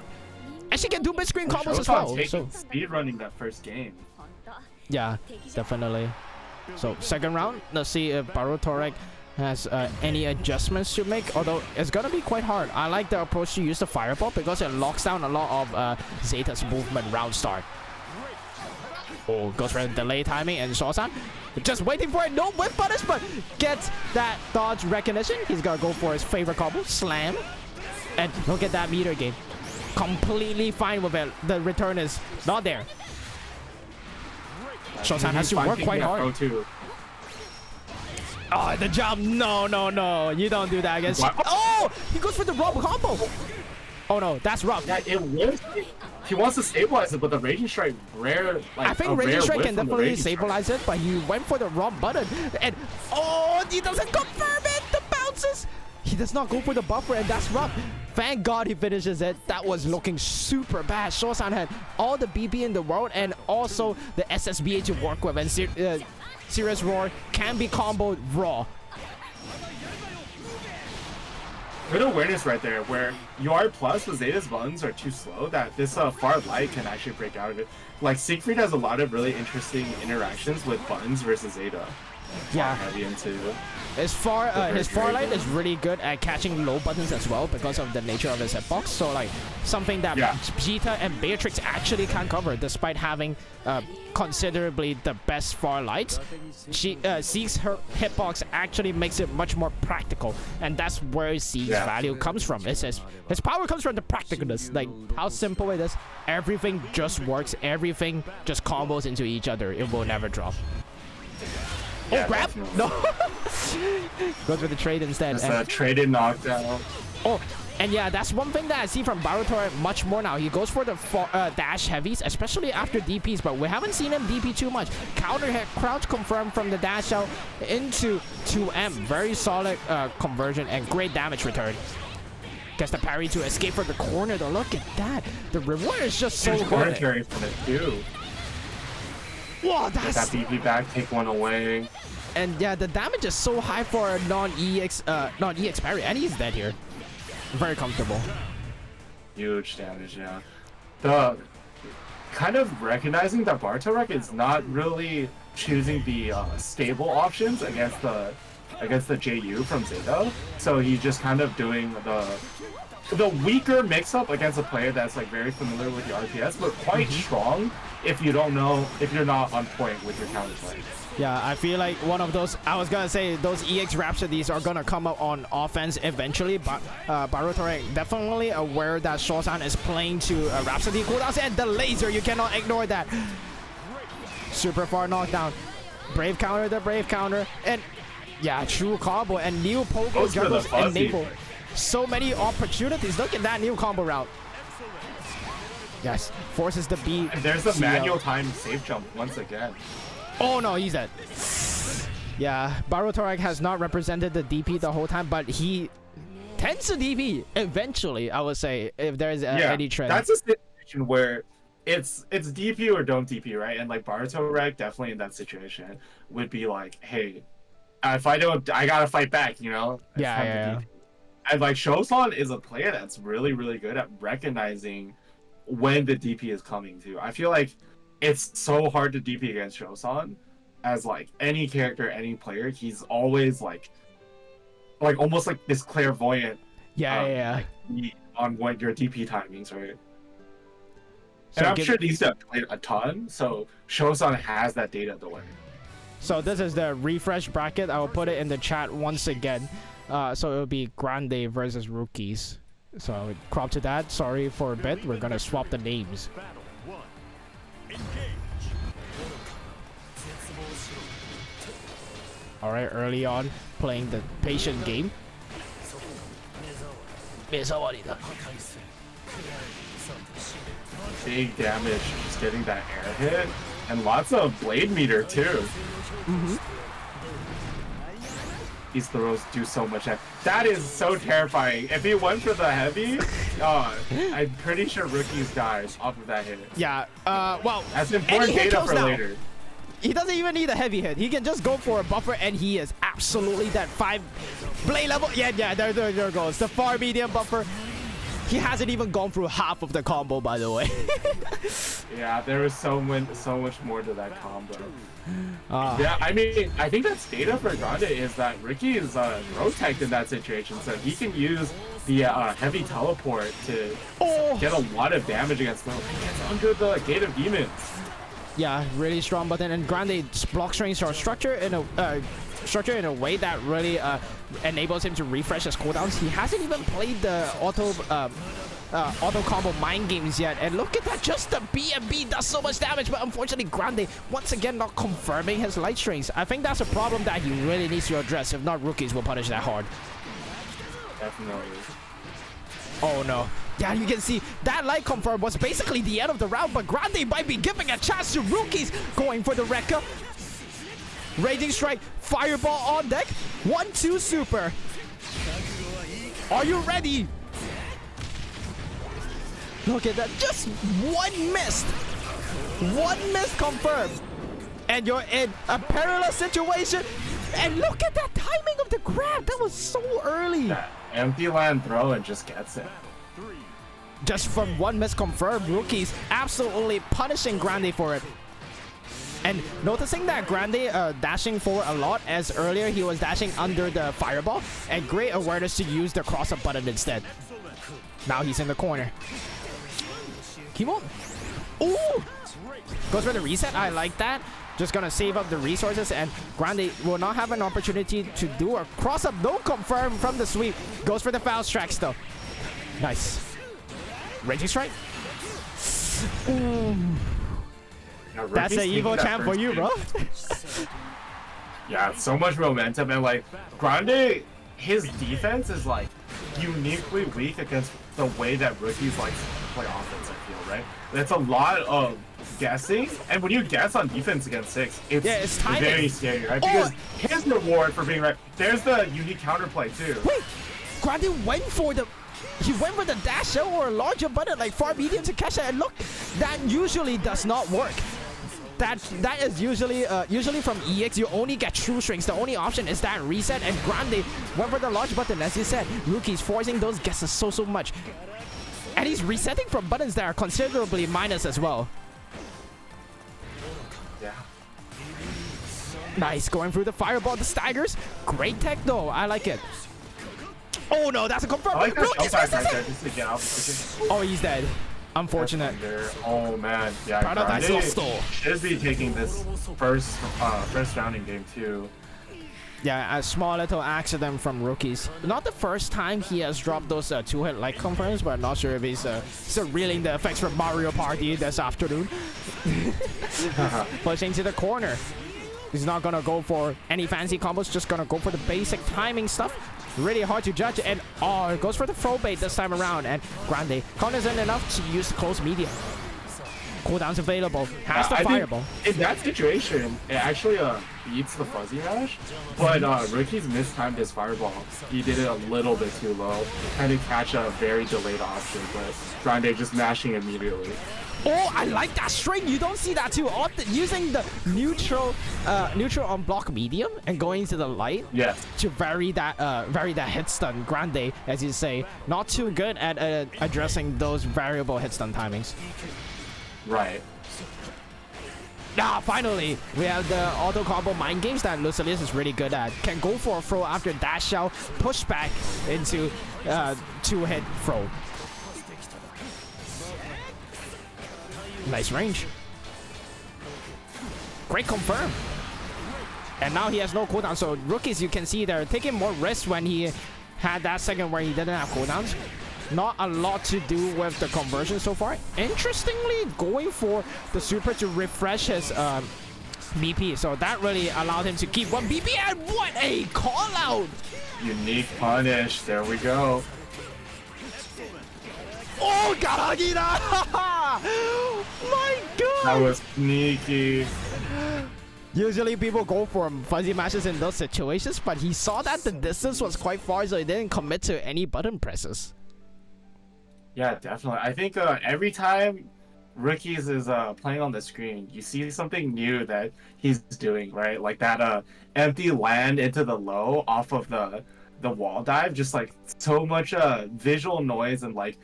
S3: And she can do mid screen combos as well.
S4: So speed running that first game.
S3: Yeah, definitely. So second round, let's see if Baruto has any adjustments to make, although it's gonna be quite hard. I like the approach to use the fireball because it locks down a lot of Zeta's movement round start. Oh, goes for the delay timing, and Shosan just waiting for it. No whip punish, but gets that dodge recognition. He's gonna go for his favorite combo, slam, and look at that meter gain. Completely fine with it. The return is not there. Shosan has to work quite hard. Oh, the jump. No, no, no. You don't do that against... Oh! He goes for the rob combo. Oh, no. That's rough.
S4: Yeah, he wants to stabilize it, but the Raging Strike
S3: I think Raging Strike can definitely stabilize it, but he went for the wrong button. And... Oh! He doesn't confirm it! The bounces! He does not go for the buffer, and that's rough. Thank God he finishes it. That was looking super bad. Shosan had all the BB in the world and also the SSBA to work with, and Serious Roar can be comboed raw.
S4: Good awareness right there, where UR plus with Zeta's buttons are too slow that this far light can actually break out of it. Like, Siegfried has a lot of really interesting interactions with buttons versus Zeta.
S3: Yeah.
S4: Heavy into
S3: his far light is really good at catching low buttons as well because of the nature of his hitbox. So like something that Vegeta and Beatrix actually can't cover, despite having considerably the best far lights. She Sieg's her hitbox actually makes it much more practical, and that's where Sieg's value comes from. It says his power comes from the practicalness, like how simple it is. Everything just works. Everything just combos into each other. It will never drop. Oh, grab? No. Goes for the trade instead.
S4: Just a traded knockdown.
S3: Oh, and yeah, that's one thing that I see from Baruto much more now. He goes for the dash heavies, especially after DPs, but we haven't seen him DP too much. Counter hit, crouch confirmed from the dash out into 2M. Very solid conversion and great damage return. Gets the parry to escape from the corner, though. Look at that. The reward is just so good.
S4: Commentary from it, too.
S3: Whoa, that's...
S4: Get that BB back, take one away.
S3: And yeah, the damage is so high for a non-EX parry, and he's dead here. Very comfortable.
S4: Huge damage, yeah. The kind of recognizing that Bartorek is not really choosing the stable options against the JU from Zeta, so he's just kind of doing the weaker mix-up against a player that's like very familiar with the RTS, but quite strong if you don't know, if you're not on point with your counterplay.
S3: Yeah, I feel like one of those, I was gonna say, those EX Rhapsodies are gonna come up on offense eventually, but Bartorek definitely aware that Shosan is playing to Rhapsody cooldowns, and the laser, you cannot ignore that. Super far knockdown. Brave counter, the Brave counter, and yeah, true combo, and new Pogo juggles enable so many opportunities. Look at that new combo route. Yes, forces the B.
S4: And there's the manual time safe jump once again.
S3: Oh no, he's dead. Yeah, Bartorek has not represented the DP the whole time, but he tends to DP eventually, I would say, if there is any trend.
S4: That's a situation where it's DP or don't DP, right? And like Bartorek definitely in that situation would be like, hey, if I don't, I gotta fight back, you know?
S3: Yeah.
S4: And like Shosan is a player that's really, really good at recognizing when the DP is coming too. I feel like it's so hard to DP against Shosan, as like any character, any player, he's always like almost like this clairvoyant.
S3: Like,
S4: on what your DP timings, right?
S3: So
S4: and I'm sure these have played a ton, so Shosan has that data to learn.
S3: So this is the refresh bracket. I will put it in the chat once again. So it will be Grande versus Rookies. So I would crop to that. Sorry for a bit. We're gonna swap the names. Alright, early on, playing the patient game.
S4: Big damage, just getting that air hit, and lots of blade meter too. These throws do so much damage. That is so terrifying. If he went for the heavy, I'm pretty sure Rookies dies off of that hit.
S3: Yeah, well,
S4: that's important data for later.
S3: He doesn't even need a heavy hit. He can just go for a buffer, and he is absolutely that 5 blade level. Yeah, there goes. The far medium buffer. He hasn't even gone through half of the combo, by the way.
S4: Yeah, there was so much more to that combo. Yeah, I mean, I think that's data for Grande is that Ricky is road-tagged in that situation, so he can use the heavy teleport to get a lot of damage against them. He gets under the Gate of Demons.
S3: Yeah, really strong button, and Grande's block strings are structured in a way that really enables him to refresh his cooldowns. He hasn't even played the auto combo mind games yet, and look at that, just the B&B does so much damage, but unfortunately Grande once again not confirming his light strings. I think that's a problem that he really needs to address. If not, Rookies will punish that hard.
S4: Definitely.
S3: Oh no. Yeah, you can see that light confirm was basically the end of the round, but Grande might be giving a chance to Rookies, going for the Rekka. Raging Strike, Fireball on deck, 1-2 super. Are you ready? Look at that, just one missed. One miss confirmed. And you're in a perilous situation. And look at that timing of the grab, that was so early.
S4: That empty land throw and just gets it.
S3: Just from one miss confirmed, Rookies absolutely punishing Grande for it. And noticing that Grande dashing forward a lot, as earlier he was dashing under the fireball, and great awareness to use the cross-up button instead. Now he's in the corner. Kimo. Ooh! Goes for the reset, I like that. Just gonna save up the resources, and Grande will not have an opportunity to do a cross-up. No confirm from the sweep. Goes for the foul tracks though. Nice. Raging Strike. Ooh.
S4: Yeah,
S3: that's an Evo champ for you, bro.
S4: Yeah, so much momentum, and like Grande, his defense is like uniquely weak against the way that Rookies like to play offense, I feel, right? That's a lot of guessing, and when you guess on defense against 6, it's very scary, right? Because his reward for being right, there's the unique counterplay too.
S3: Wait, Grande went for the dash or a larger button like far medium to catch that, and look, that usually does not work. that is usually from EX you only get true strings. The only option is that reset, and Grande went for the launch button. As you said, Rookie's forcing those guesses so much, and he's resetting from buttons that are considerably minus as well.
S4: Yeah.
S3: Nice, going through the fireball, the staggers. Great tech though, I like it. Oh no, that's a confirm.
S4: I like that
S3: Rookie's
S4: jump back right
S3: resisting.
S4: there just to get out the position.
S3: Oh, he's dead. Unfortunate.
S4: Oh man, yeah.
S3: Paradise
S4: Grande
S3: Lost though.
S4: should be taking this first round in game 2.
S3: Yeah, a small little accident from Rookies. Not the first time he has dropped those 2-hit light confirms, but not sure if he's still reeling the effects from Mario Party this afternoon. Pushing to the corner. He's not gonna go for any fancy combos, just gonna go for the basic timing stuff. Really hard to judge, and oh, it goes for the throw bait this time around, and Grande cognizant enough to use the close medium. Cooldowns available, has the
S4: I
S3: fireball.
S4: think in that situation, it actually beats the fuzzy mash, but Ricky's mistimed his fireball. He did it a little bit too low, trying to catch a very delayed option, but Grande just mashing immediately.
S3: Oh, I like that string. You don't see that too often. Using the neutral on block medium and going to the light.
S4: Yes.
S3: To vary that hit stun. Grande, as you say, not too good at addressing those variable hit stun timings.
S4: Right.
S3: Ah, finally, we have the auto combo mind games that Lucilius is really good at. Can go for a throw after dash out, push back into 2-hit throw. Nice range. Great confirm. And now he has no cooldown. So Rookies, you can see they're taking more risks when he had that second where he didn't have cooldowns. Not a lot to do with the conversion so far. Interestingly, going for the super to refresh his BP. So that really allowed him to keep 1 BP. And what a call out!
S4: Unique punish. There we go.
S3: Oh, Garagina! My God!
S4: That was sneaky.
S3: Usually people go for fuzzy mashes in those situations, but he saw that the distance was quite far, so he didn't commit to any button presses.
S4: Yeah, definitely. I think every time Rookies is playing on the screen, you see something new that he's doing, right? Like that empty land into the low off of the wall dive, just like so much visual noise and like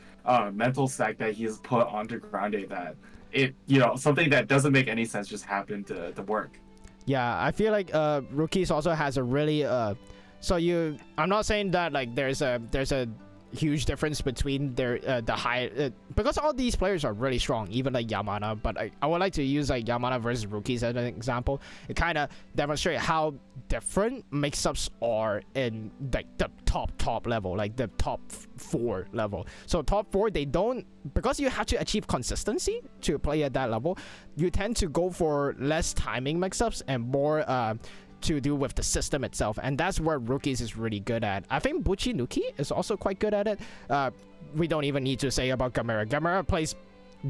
S4: mental stack that he's put onto Grande that it, something that doesn't make any sense just happened to work.
S3: Yeah, I feel like Rookies also has a really I'm not saying that like there's a huge difference between their the high because all these players are really strong, even like Yamana, but I would like to use like Yamana versus Rookies as an example. It kind of demonstrates how different mix-ups are in like the top level, like the top 4 level. So top 4, they don't, because you have to achieve consistency to play at that level, you tend to go for less timing mix-ups and more to do with the system itself, and that's where Rookies is really good at. I think Buchinuki is also quite good at it. We don't even need to say about Gamera. Gamera plays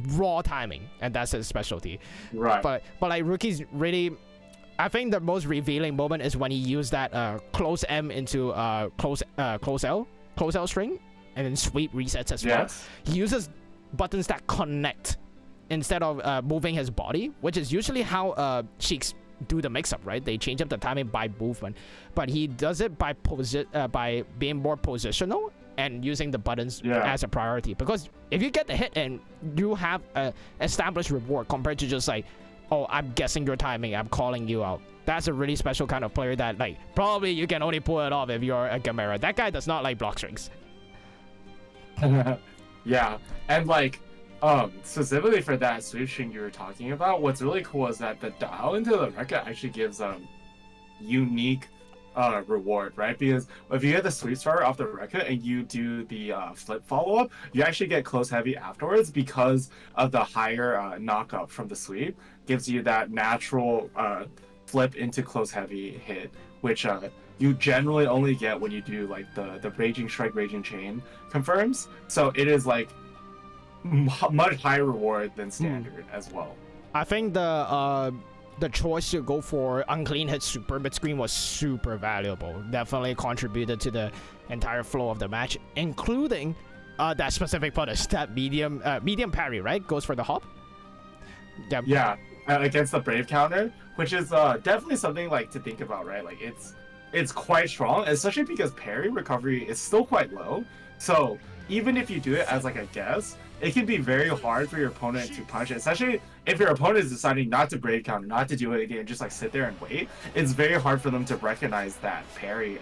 S3: raw timing, and that's his specialty.
S4: Right.
S3: But like Rookies really, I think the most revealing moment is when he used that close M into close L string, and then sweep resets as well. He uses buttons that connect instead of moving his body, which is usually how Sheiks do the mix-up, right? They change up the timing by movement, but he does it by being more positional and using the buttons as a priority. Because if you get the hit and you have a established reward compared to just like, oh, I'm guessing your timing, I'm calling you out. That's a really special kind of player that like probably you can only pull it off if you're a Gamera. That guy does not like block strings.
S4: Yeah, and like specifically for that sweep string you were talking about, what's really cool is that the dial into the record actually gives unique reward, right? Because if you get the sweep starter off the record and you do the flip follow-up, you actually get close heavy afterwards because of the higher knockup from the sweep. Gives you that natural flip into close heavy hit, which you generally only get when you do like the Raging Strike, Raging Chain confirms. So it is like much higher reward than standard as well.
S3: I think the choice to go for unclean hit super mid screen was super valuable. Definitely contributed to the entire flow of the match, including that specific punish, that medium parry, right? Goes for the hop.
S4: Yeah. against the Brave counter, which is definitely something like to think about, right? Like it's quite strong, especially because parry recovery is still quite low. So even if you do it as like a guess, it can be very hard for your opponent to punch it, especially if your opponent is deciding not to Brave counter, not to do anything, and just like sit there and wait. It's very hard for them to recognize that parry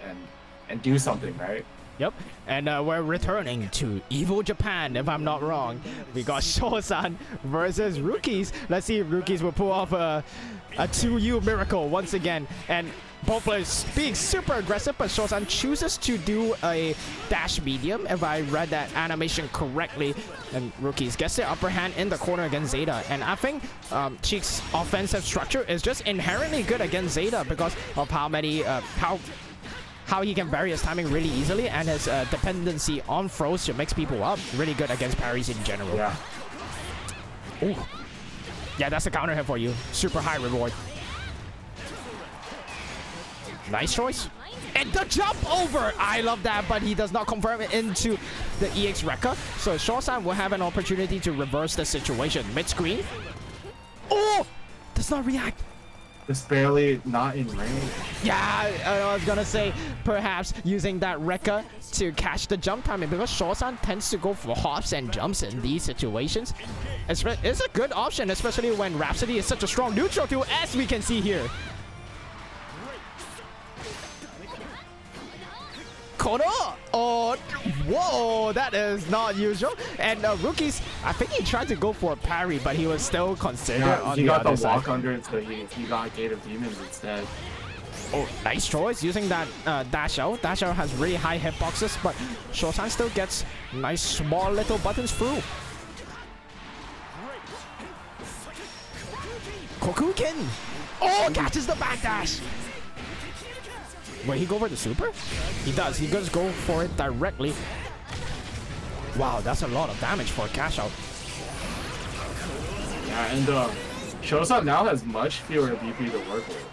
S4: and do something, right?
S3: Yep, and we're returning to Evil Japan, if I'm not wrong. We got Shosan versus Rookies. Let's see if Rookies will pull off a 2U miracle once again. And both players being super aggressive, but Shosan chooses to do a dash medium, if I read that animation correctly. And Rookies gets the upper hand in the corner against Zeta. And I think Cheek's offensive structure is just inherently good against Zeta because of how he can vary his timing really easily, and his dependency on throws to mix people up really good against parries in general.
S4: Yeah.
S3: Ooh. Yeah, that's a counter hit for you. Super high reward. Nice choice. And the jump over! I love that, but he does not confirm it into the EX Rekka. So Shosan will have an opportunity to reverse the situation. Mid-screen. Oh! Does not react.
S4: It's barely not in range.
S3: Yeah, I was gonna say perhaps using that Rekka to catch the jump timing, because Shosan tends to go for hops and jumps in these situations. It's a good option, especially when Rhapsody is such a strong neutral tool, as we can see here. Kono! Oh, whoa, that is not usual. And Rookies, I think he tried to go for a parry, but he was still considered on the other side.
S4: He got the walk under, so he got Gate of Demons instead.
S3: Oh, nice choice using that dash out. Dash out has really high hitboxes, but Shosan still gets nice small little buttons through. Kokuken! Oh, catches the backdash! Wait, he go for the super? He does. He does go for it directly. Wow, that's a lot of damage for a cash out.
S4: Yeah, and Shosan now has much fewer BP to work with.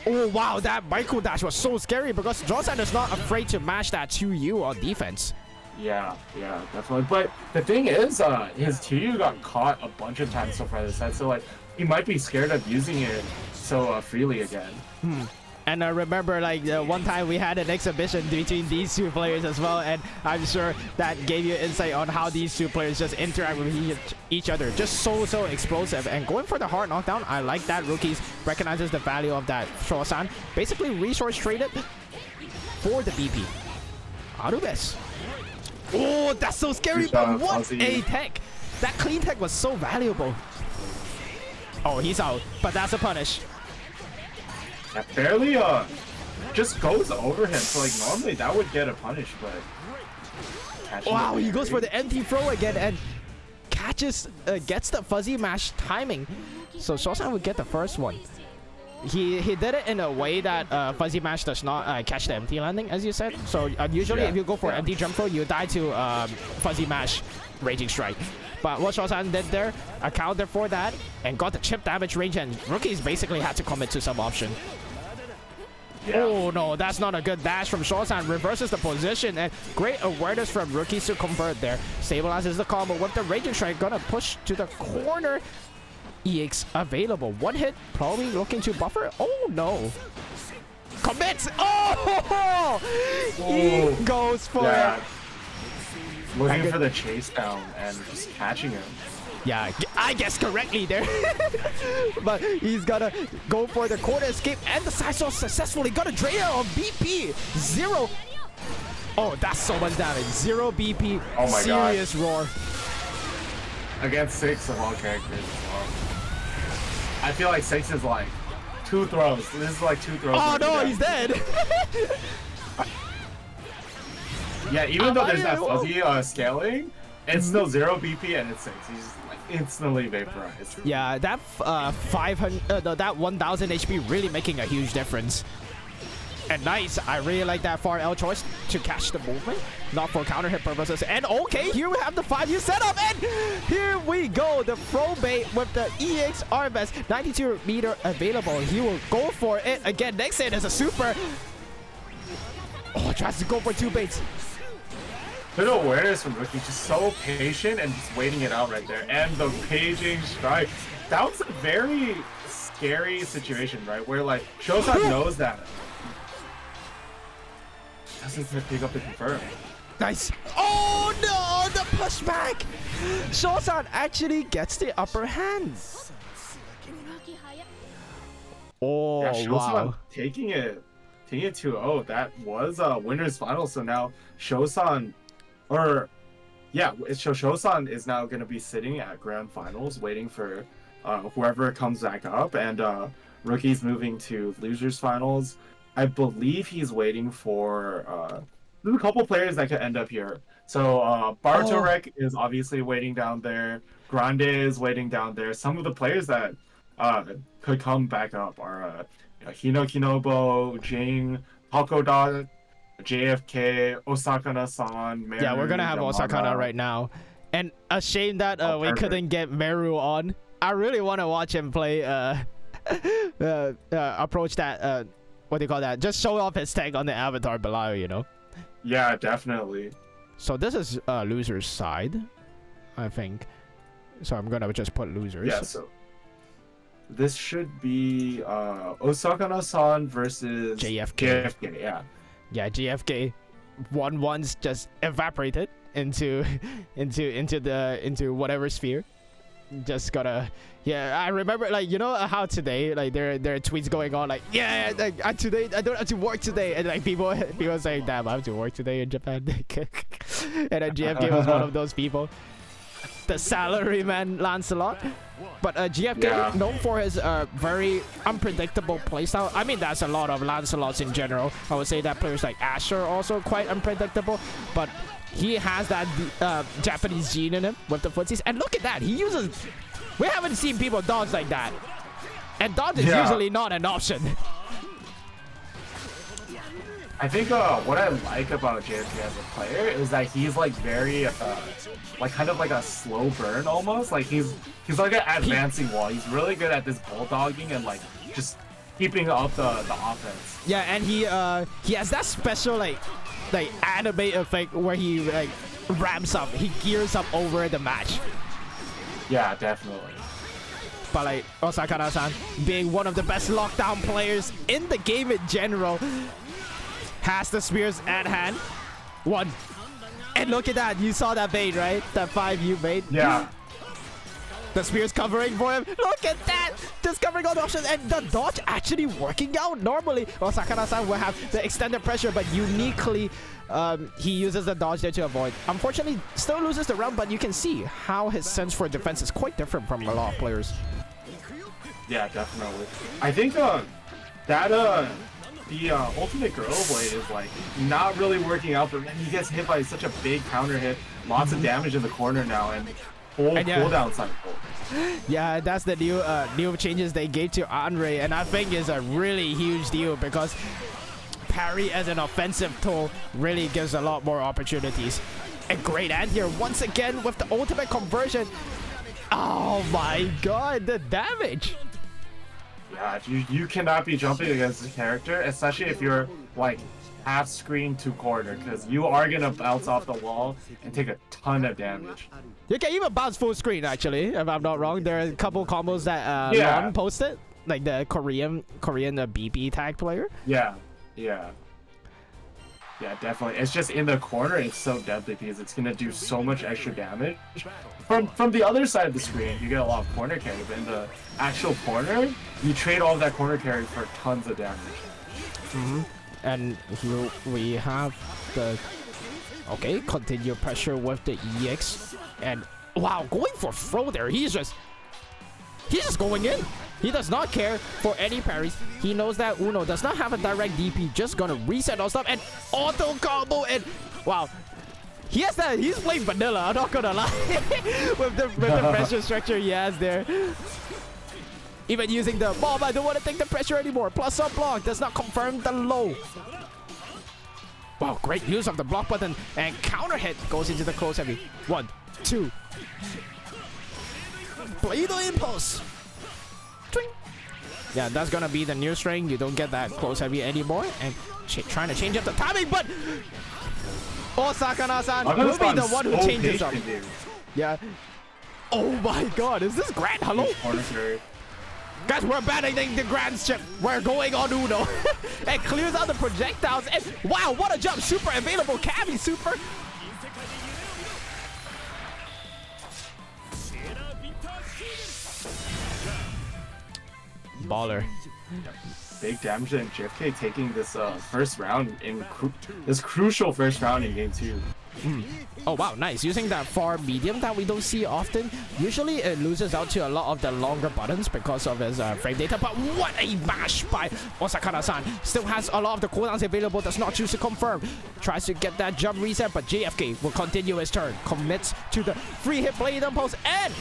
S3: Oh, wow, that micro dash was so scary because Johnson is not afraid to match that 2U on defense.
S4: Yeah, definitely. But the thing is, his 2U got caught a bunch of times so far this set, so like he might be scared of using it so freely again.
S3: And I remember like one time we had an exhibition between these two players as well, and I'm sure that gave you insight on how these two players just interact with each other. Just so explosive, and going for the hard knockdown. I like that Rookies recognizes the value of that Shosan. Basically resource traded for the BP. Out of this. Oh, that's so scary, but what a tech. That clean tech was so valuable. Oh, he's out, but that's a punish.
S4: Yeah, barely just goes over him. So like normally that would get a punish, but
S3: wow, he goes for the empty throw again and catches, gets the fuzzy mash timing. So Shosan would get the first one. He did it in a way that fuzzy mash does not catch the empty landing, as you said. So usually if you go for empty jump throw, you die to fuzzy mash raging strike. But what Shosan did there, accounted for that and got the chip damage range, and Rookies basically had to commit to some option. Yeah. Oh no, that's not a good dash from Shosan. Reverses the position, and great awareness from Rookies to convert there. Stabilizes the combo with the Raging Strike. Gonna push to the corner. EX available. One hit, probably looking to buffer. Oh no. Commits! Oh! He goes for it.
S4: Looking for the chase down and just catching him.
S3: Yeah, I guess correctly there. But he's gonna go for the corner escape, and the side saw successfully got a drain on BP. 0. Oh, that's so much damage. 0 BP.
S4: Oh my
S3: serious
S4: God.
S3: roar.
S4: Against 6 of all characters as well. I feel like 6 is like 2 throws. This is like 2 throws.
S3: Oh no, he's dead.
S4: Yeah, even though there's that fuzzy scaling, it's still 0 BP and it's 6. He's like instantly vaporized.
S3: Yeah, that 1000 HP really making a huge difference. And nice, I really like that far L choice to catch the movement, not for counter hit purposes. And okay, here we have the 5U setup, and here we go, the throw bait with the EX Arvest, 92 meter available. He will go for it again. Next hit is a super. Oh, tries to go for 2 baits.
S4: Good awareness from Rookie, just so patient and just waiting it out right there. And the paging strike. That was a very scary situation, right? Where like Shosan knows that. Doesn't pick up the confirm.
S3: Nice. Oh no, the pushback. Shosan actually gets the upper hand. Oh,
S4: Yeah, Shosan
S3: wow.
S4: taking it 2-0. That was a winner's final. So now Shosan, Shosan is now going to be sitting at grand finals waiting for whoever comes back up, and Rookie's moving to losers finals. I believe he's waiting for there's a couple players that could end up here. So Bartorek is obviously waiting down there. Grande is waiting down there. Some of the players that could come back up are Hino Kinobo, Jing, Hakoda, JFK, Osakana-san, Meru,
S3: Yeah, we're gonna have
S4: Yamada.
S3: Osakana right now. And a shame that we
S4: perfect.
S3: couldn't get Meru on. I really want to watch him play approach that what do you call that? Just show off his tag on the avatar below, you know.
S4: Yeah, definitely.
S3: So this is losers side, I think. So I'm gonna just put losers.
S4: Yeah, so this should be Osakana-san versus
S3: JFK.
S4: JFK, yeah.
S3: Yeah, GFK 1-1's just evaporated into whatever sphere. Just gotta, yeah. I remember, like, you know how today, like, there are tweets going on like, yeah, like, today I don't have to work today, and like people saying, damn, I have to work today in Japan. And then GFK was one of those people, the salaryman Lancelot. But GFK, known for his very unpredictable playstyle. I mean, that's a lot of Lancelots in general. I would say that players like Asher are also quite unpredictable, but he has that Japanese gene in him with the footsies. And look at that, he uses... We haven't seen people dodge like that. And dodge is usually not an option.
S4: I think what I like about JFK as a player is that he's like very like kind of like a slow burn almost. Like he's like an advancing wall. He's really good at this bulldogging and like just keeping up the offense.
S3: Yeah, and he has that special like anime effect where he like ramps up, he gears up over the match.
S4: Yeah, definitely.
S3: But like Osakana-san being one of the best lockdown players in the game in general, has the spears at hand. One. And look at that. You saw that bait, right? That 5U bait.
S4: Yeah.
S3: The spear's covering for him. Look at that. Just covering all the options. And the dodge actually working out. Normally, Osakana-san will have the extended pressure, but uniquely, he uses the dodge there to avoid. Unfortunately, still loses the round, but you can see how his sense for defense is quite different from a lot of players.
S4: Yeah, definitely. I think the ultimate Gorilla Blade is like not really working out, but then he gets hit by such a big counter hit, lots of damage in the corner now, and full cooldown cycle.
S3: Yeah, that's the new changes they gave to Andre, and I think is a really huge deal because parry as an offensive tool really gives a lot more opportunities. And great end here once again with the ultimate conversion. Oh my god, the damage!
S4: Yeah, you cannot be jumping against this character, especially if you're like half screen to corner, because you are gonna bounce off the wall and take a ton of damage.
S3: You can even bounce full screen actually, if I'm not wrong. There are a couple combos that Lon posted, like the Korean BP tag player.
S4: Yeah, definitely. It's just in the corner, it's so deadly because it's gonna do so much extra damage. From the other side of the screen, you get a lot of corner carry, but in the actual corner, you trade all of that corner carry for tons of damage.
S3: And here we have the continue pressure with the EX, and wow, going for throw there. He's just going in. He does not care for any parries. He knows that Uno does not have a direct DP, just gonna reset all stuff and auto combo, and wow. He's playing vanilla, I'm not gonna lie. with the pressure structure he has there. Even using the bomb, I don't want to take the pressure anymore. Plus up block does not confirm the low. Wow, great use of the block button, and counter hit goes into the close heavy. 1, 2. Play the impulse. Twing. Yeah, that's gonna be the new string. You don't get that close heavy anymore, and trying to change up the timing, but Osakana-san
S4: I'm
S3: will
S4: gonna
S3: be the one who
S4: so
S3: changes up.
S4: patient here.
S3: Yeah. Oh my god, is this Grand? Hello?
S4: Corner carry.
S3: Guys, we're abandoning the Grand ship. We're going on Uno. It clears out the projectiles. And wow, what a jump. Super available. Cavi super. Baller.
S4: Big damage, and JFK taking this first round in this crucial first round in game 2.
S3: Oh wow, nice. Using that far medium that we don't see often. Usually it loses out to a lot of the longer buttons because of his frame data. But what a mash by Osakana-san. Still has a lot of the cooldowns available. Does not choose to confirm. Tries to get that jump reset, but JFK will continue his turn. Commits to the free hit blade impulse and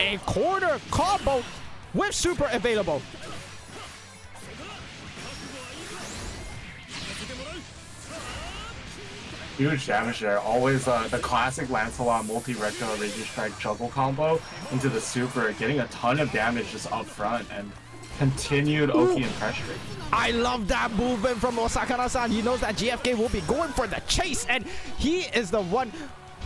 S3: a corner combo with super available.
S4: Huge damage there. Always the classic Lancelot multi-recto Raging Strike juggle combo into the super, getting a ton of damage just up front and continued Oki and pressure.
S3: I love that movement from Osakana-san. He knows that GFK will be going for the chase, and he is the one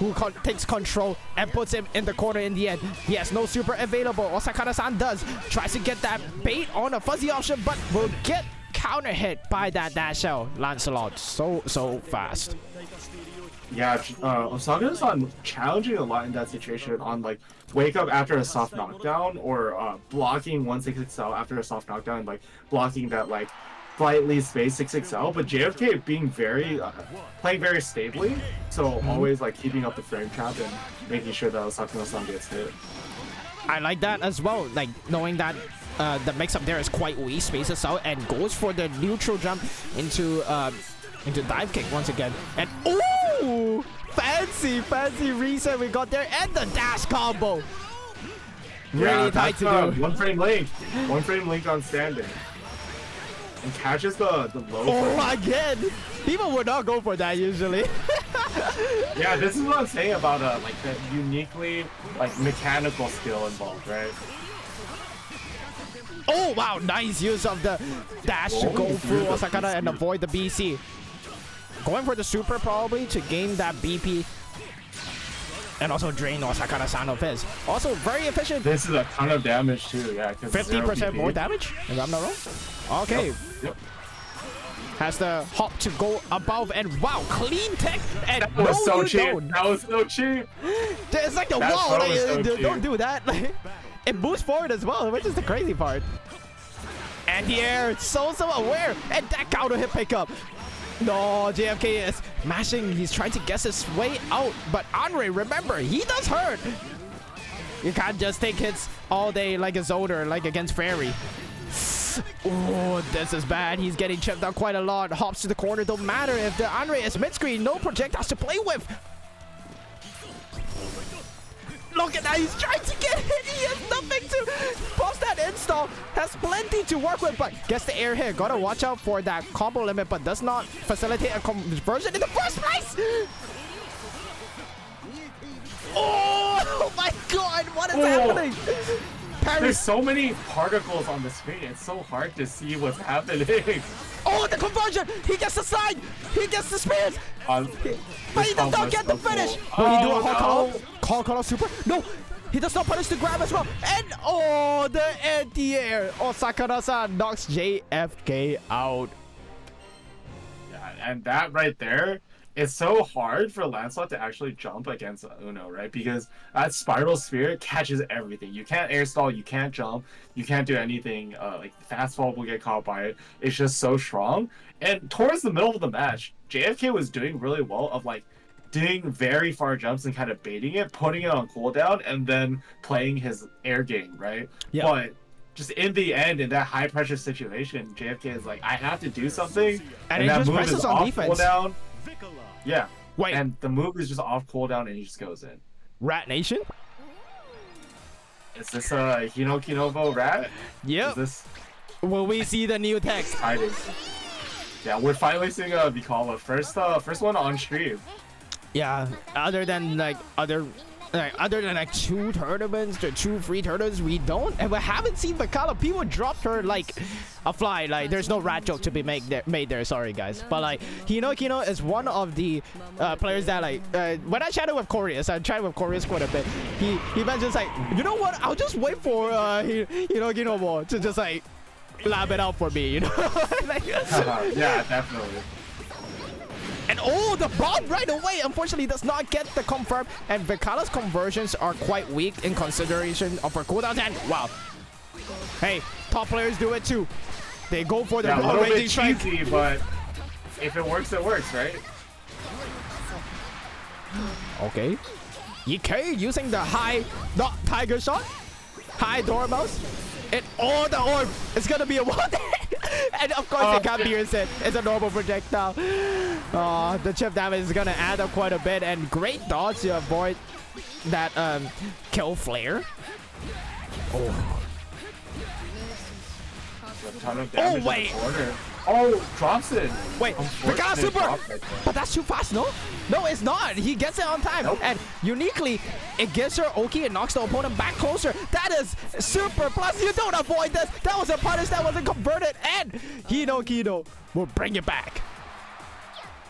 S3: who takes control and puts him in the corner in the end. He has no super available. Osakana-san does. Tries to get that bait on a fuzzy option, but will get counter hit by that dash out. Lancelot so fast.
S4: Yeah, Osakana-san challenging a lot in that situation on like wake up after a soft knockdown or blocking 166L after a soft knockdown and like blocking that like slightly space 6XL, but JFK being very playing very stably, so always like keeping up the frame trap and making sure that Osakana-san gets hit.
S3: I like that as well, like knowing that the mix-up there is quite weak, spaces out and goes for the neutral jump into dive kick once again. And ooh, fancy reset we got there, and the dash combo. Really tight to do.
S4: One frame link on standing. And catches the low.
S3: Oh, again! People would not go for that usually.
S4: Yeah, this is what I'm saying about like the uniquely like mechanical skill involved, right?
S3: Oh wow, nice use of the dash to go through Osakana and avoid the BC. Going for the super probably to gain that BP. And also drain Osakana-san of his. Also very efficient.
S4: This is a ton of damage too, yeah.
S3: 50% more damage, if I'm not wrong. Okay.
S4: Yep.
S3: Has the hop to go above, and wow, clean tech. And
S4: That was
S3: no,
S4: so
S3: you
S4: cheap.
S3: don't.
S4: That was so cheap.
S3: It's like the
S4: That
S3: wall.
S4: throw
S3: Like,
S4: was so
S3: don't
S4: cheap.
S3: do that. Like, it moves forward as well, which is the crazy part. And the air, so aware, and that counter hit pickup. No, JFK is mashing. He's trying to guess his way out, but Andre, remember, he does hurt. You can't just take hits all day like a Zoder, like against Fairy. Oh, this is bad. He's getting chipped out quite a lot. Hops to the corner. Don't matter if the Andre is mid-screen. No projectiles to play with. Look at that. He's trying to get hit. He has nothing to post that install. Has plenty to work with, but gets the air hit. Gotta watch out for that combo limit, but does not facilitate a conversion in the first place. Oh my god. What is happening?
S4: There's so many particles on the screen. It's so hard to see what's happening.
S3: Oh, the conversion! He gets the slide! He gets the spears! But he does not get the finish!
S4: Cool.
S3: Will he do a
S4: Oh,
S3: call out super? No! He does not punish the grab as well! And oh, the anti-air! Osakana-san knocks JFK out.
S4: Yeah, and that right there, it's so hard for Lancelot to actually jump against Uno, right? Because that spiral spear catches everything. You can't air stall, you can't jump, you can't do anything. Like fast fall will get caught by it. It's just so strong. And towards the middle of the match, JFK was doing really well of like doing very far jumps and kind of baiting it, putting it on cooldown, and then playing his air game, right?
S3: Yeah.
S4: But just in the end, in that high pressure situation, JFK is like, I have to do something,
S3: And he
S4: that
S3: just
S4: move
S3: presses
S4: is
S3: on
S4: off
S3: defense.
S4: cooldown. Yeah.
S3: Wait.
S4: And the move is just off cooldown and he just goes in.
S3: Rat Nation?
S4: Is this a Hinoki Novo rat?
S3: Yep.
S4: Is this
S3: Will we see the new tech?
S4: hiding? Yeah, we're finally seeing a Vikala. First one on stream.
S3: Yeah, other than like other like other than like 2 tournaments to 2 free tournaments, we haven't seen Vakala. People dropped her like a fly. Like there's no rat joke to be made there. Sorry guys, but like Kino is one of the players that like when I chatted with Corius, quite a bit. He mentions like, you know what? I'll just wait for Kino to just like lab it out for me. You know? Like,
S4: yeah, definitely.
S3: And oh, the bomb right away unfortunately does not get the confirm, and Vakala's conversions are quite weak in consideration of her cooldowns. And wow, hey, top players do it too. They go for the
S4: a little bit
S3: strike.
S4: cheesy, but if it works, right?
S3: Okay, EK using the high, not tiger shot, high dormouse. And all the orb is gonna be a one. And of course, it can't pierce it. It's a normal projectile. The chip damage is gonna add up quite a bit, and great dodge to avoid that kill flare. Oh.
S4: A ton of damage in
S3: wait.
S4: the corner. Oh, drops it.
S3: Wait, Vakala super! But that's too fast, no? No, it's not. He gets it on time.
S4: Nope.
S3: And uniquely, it gives her Oki and knocks the opponent back closer. That is super. Plus, you don't avoid this. That was a punish that wasn't converted. And Kino will bring it back.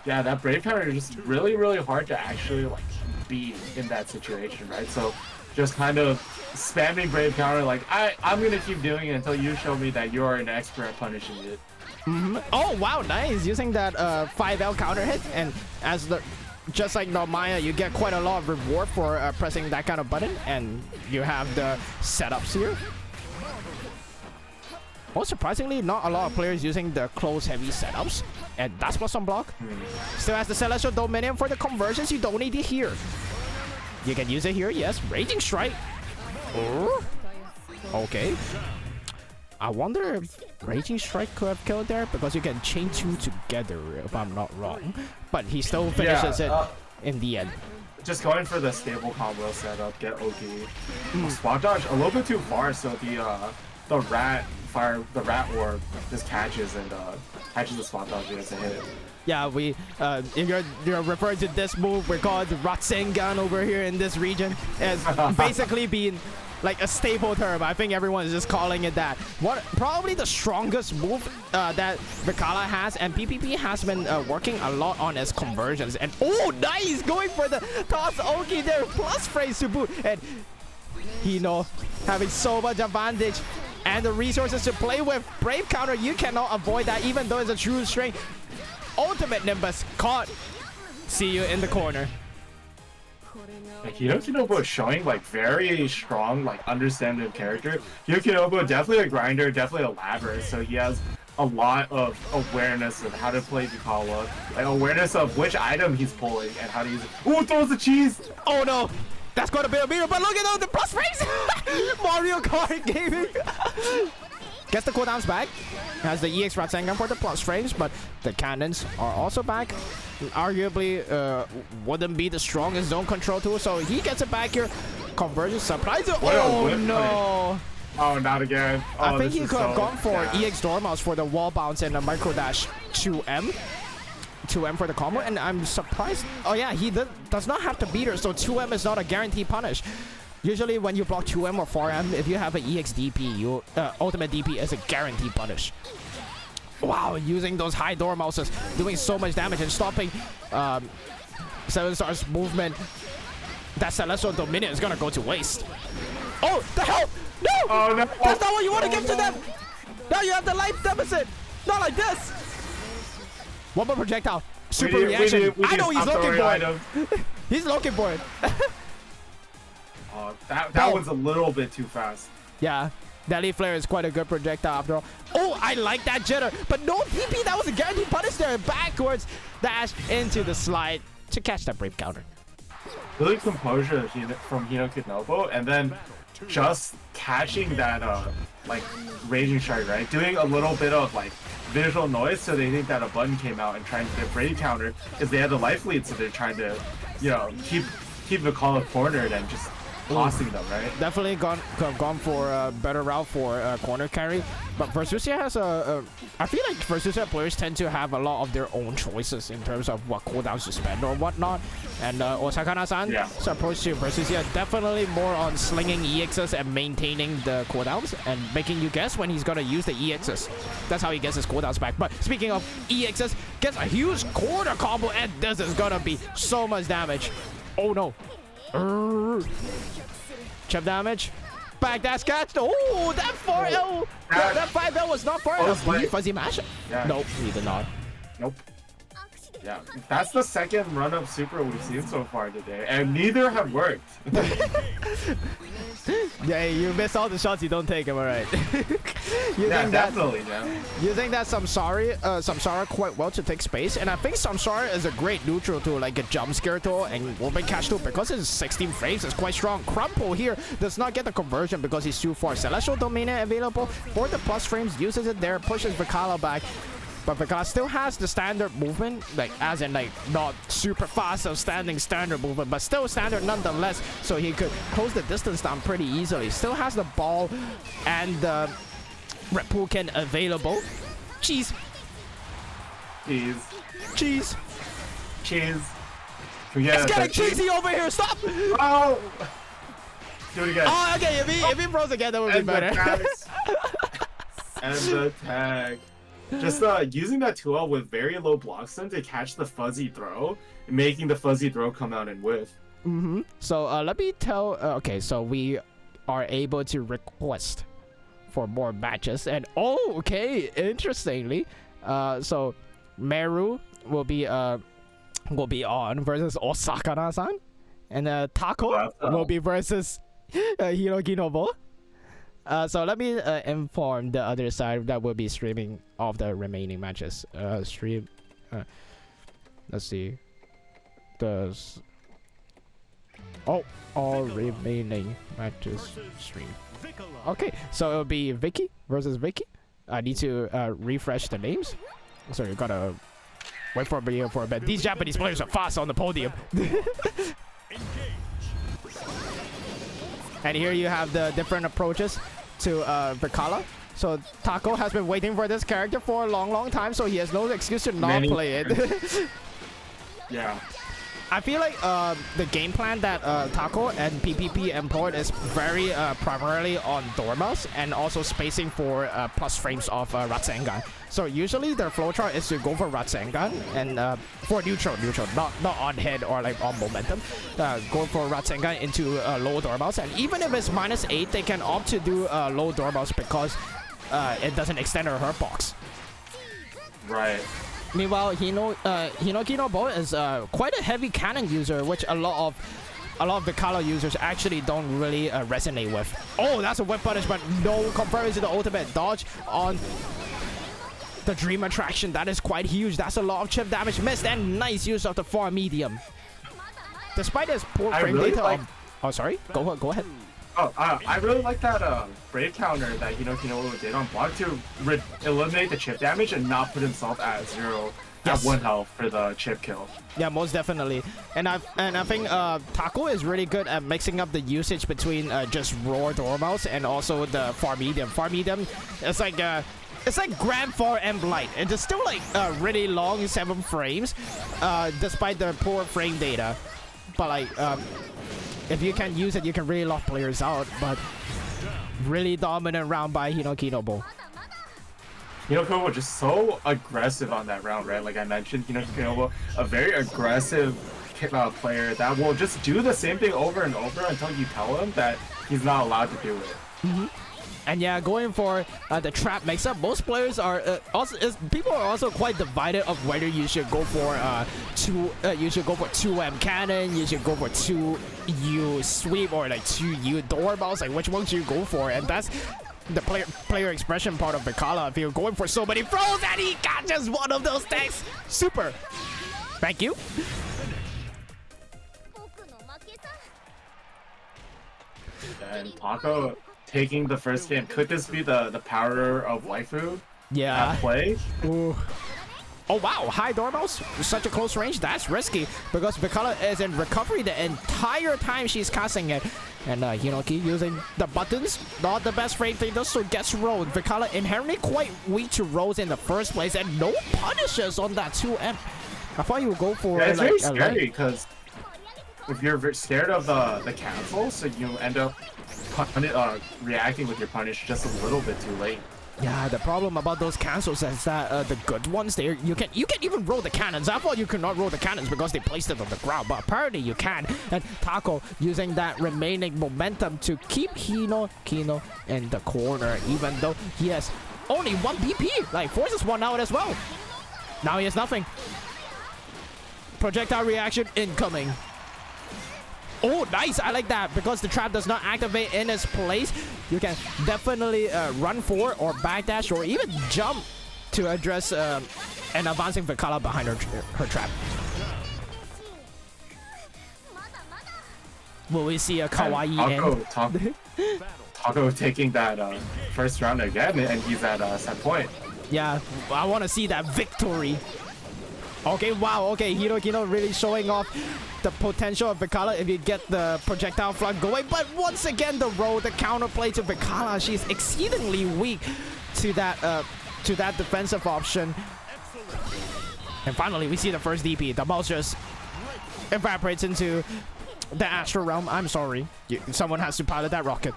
S4: Yeah, that Brave counter is just really, really hard to actually like beat in that situation, right? So just kind of spamming Brave counter like, I'm going to keep doing it until you show me that you're an expert at punishing it.
S3: Oh wow, nice, using that 5L counter hit, and just like Normaya, you get quite a lot of reward for pressing that kind of button, and you have the setups here. Well, surprisingly, not a lot of players using the close heavy setups, and that's what's on block. Still has the Celestial Dominion for the conversions. You don't need it here. You can use it here, yes. Raging Strike. Okay. I wonder if Raging Strike could have killed there, because you can chain 2 together if I'm not wrong. But he still finishes it in the end.
S4: Just going for the stable combo setup, get OP. Spot dodge a little bit too far, so the rat orb just catches and catches the spot dodge as a hit.
S3: Yeah, if you're referring to this move, we call it the Rasengan over here in this region, as basically being like a staple term. I think everyone is just calling it that. Probably the strongest move that Vakala has, and PPP has been working a lot on his conversions. And oh, nice, going for the toss Oki there, plus phrase to boot, and Hino having so much advantage and the resources to play with. Brave counter, you cannot avoid that, even though it's a true string. Ultimate Nimbus caught. See you in the corner.
S4: Like, Yukinobo is showing like very strong, like understanding character. Yukinobo definitely a grinder, definitely a labber, so he has a lot of awareness of how to play Vakala, like awareness of which item he's pulling and how to use it. Ooh, throws the cheese!
S3: Oh no! That's quite a bit of meter, but look at all the plus frames! Mario Kart Gaming! Gets the cooldowns back. Has the EX Rasengan for the plus frames, but the cannons are also back. Arguably wouldn't be the strongest zone control tool, so he gets it back here. Conversion surprise. Oh no!
S4: Oh, not again. Oh,
S3: I think he could have gone for EX Dormouse for the wall bounce and a micro dash 2M. 2M for the combo, and I'm surprised. Oh yeah, he does not have to beat her, so 2M is not a guaranteed punish. Usually when you block 2M or 4M, if you have an EX DP, ultimate DP is a guaranteed punish. Wow, using those high dormouses, doing so much damage and stopping 7-star's movement. That Celestial Dominion is gonna go to waste. Oh, the hell! No!
S4: Oh, no!
S3: That's not what you want to give to them! Now you have the life deficit! Not like this! One more projectile. Super reaction. I know he's looking for it. He's looking for it.
S4: That one's a little bit too fast.
S3: Yeah. Deadly Flare is quite a good projectile after all. Oh, I like that jitter. But no TP. That was a guaranteed punish there. Backwards dash into the slide to catch that Brave counter.
S4: Really composure from Hino Kinobo, and then just catching that like Raging Strike, right? Doing a little bit of like visual noise so they think that a button came out and trying to get Brave counter because they had the life lead, so they're trying to, you know, keep the caller cornered and just tossing them, right?
S3: Definitely gone for a better route for corner carry. But Versusia has I feel like Versusia players tend to have a lot of their own choices in terms of what cooldowns to spend or whatnot. And Osakana-san's approach to Versusia definitely more on slinging EXs and maintaining the cooldowns and making you guess when he's gonna use the EXs. That's how he gets his cooldowns back. But speaking of EXs, gets a huge corner combo, and this is gonna be so much damage. Oh no. Chip damage. Back dash catch. Oh, that 4L. That 5L was not far enough. Did he fuzzy mash?
S4: Yeah.
S3: Nope, he did not.
S4: Nope. Yeah, that's the second run-up super we've seen so far today, and neither have worked.
S3: Yeah, you miss all the shots you don't take, am I right?
S4: Yeah, definitely, yeah.
S3: You think that Samsara quite well to take space, and I think Samsara is a great neutral tool, like a jump scare tool and movement catch tool, because it's 16 frames, it's quite strong. Crumple here does not get the conversion because he's too far. Celestial Domain available for the plus frames, uses it there, pushes Vicala back. But Vicala still has the standard movement, like as in like not super fast outstanding standard movement, but still standard nonetheless, so he could close the distance down pretty easily. Still has the ball and the Repulcan available. Cheese.
S4: Cheese.
S3: Cheese.
S4: Cheese.
S3: It's getting cheesy over here, stop!
S4: Oh! Do it again.
S3: Oh, okay, if he froze again, that would be better.
S4: And the tag. Just using that 2L with very low block stun to catch the fuzzy throw, making the fuzzy throw come out and whiff.
S3: So let me tell. Okay, so we are able to request for more matches, and oh, okay, interestingly, so Meru will be on versus Osakana-san, and Taco will be versus Hiroki Nobu. So let me inform the other side that will be streaming of the remaining matches. Let's see. All remaining matches stream. Okay, so it'll be Vicky versus Vicky. I need to refresh the names. So you gotta wait for a video for a bit. These Japanese players are fast on the podium. And here you have the different approaches to Vicala. So Taco has been waiting for this character for a long time, so he has no excuse to not play it.
S4: Yeah.
S3: I feel like the game plan that Taco and PPP employed is very primarily on Dormouse and also spacing for plus frames of Rasengan. So usually their flowchart is to go for Rasengan and for neutral, not on head or like on momentum. Go for Rasengan into low Dormouse, and even if it's -8, they can opt to do low Dormouse because it doesn't extend her hurt box.
S4: Right.
S3: Meanwhile, Hinoki Nobu is quite a heavy cannon user, which a lot of Vicala users actually don't really resonate with. Oh, that's a whip punish, but no comparison to the ultimate dodge on the Dream Attraction. That is quite huge. That's a lot of chip damage missed, and nice use of the far medium. Despite his poor frame data. Oh, sorry. Go ahead.
S4: Oh, I really like that Brave counter that Hinoki Nobu did on block to eliminate the chip damage and not put himself at 0 at 1 health for the chip kill.
S3: Yeah, most definitely. And I think Taco is really good at mixing up the usage between just raw Dormouse and also the far medium. Far medium, it's like Grand Far and Blight. It is still like really long 7 frames, despite the poor frame data. But like if you can use it, you can really lock players out. But really dominant round by Hinoki Nobu.
S4: Hinoki Nobu was just so aggressive on that round, right? Like I mentioned, Hinoki Nobu, a very aggressive player that will just do the same thing over and over until you tell him that he's not allowed to do it.
S3: And yeah, going for the trap mix-up, most players are people are also quite divided of whether you should go for 2M cannon, you should go for 2U sweep, or like 2U doorbells. Like which one should you go for? And that's the player expression part of Vicala. If you're going for so many throws and he catches one of those tanks, super. Thank you.
S4: And Taco taking the first game. Could this be the power of waifu?
S3: Yeah.
S4: At play?
S3: Ooh. Oh wow, high doorbells, such a close range. That's risky because Vicala is in recovery the entire time she's casting it. And Hinoki using the buttons, not the best frame fingers, so gets rolled. Vikala inherently quite weak to rolls in the first place, and no punishes on that 2M. I thought you would go for
S4: it's
S3: like,
S4: very scary because if you're scared of the cancel, so you end up reacting with your punish just a little bit too late.
S3: Yeah, the problem about those cancels is that the good ones there, you can even roll the cannons. I thought you could not roll the cannons because they placed it on the ground, but apparently you can. And Taco using that remaining momentum to keep Kino in the corner, even though he has only 1 BP, like forces 1 out as well. Now he has nothing. Projectile reaction incoming. Oh, nice. I like that because the trap does not activate in its place. You can definitely run forward or backdash or even jump to address an advancing Vikala behind her trap. Will we see a kawaii end?
S4: Taco taking that first round again, and he's at set point.
S3: Yeah, I want to see that victory. Okay, wow, okay, Hirokino really showing off the potential of Vikala if you get the projectile flood going. But once again, the counterplay to Vikala, she's exceedingly weak to that defensive option. And finally, we see the first DP. The mouse just evaporates into the Astral Realm. I'm sorry. Someone has to pilot that rocket.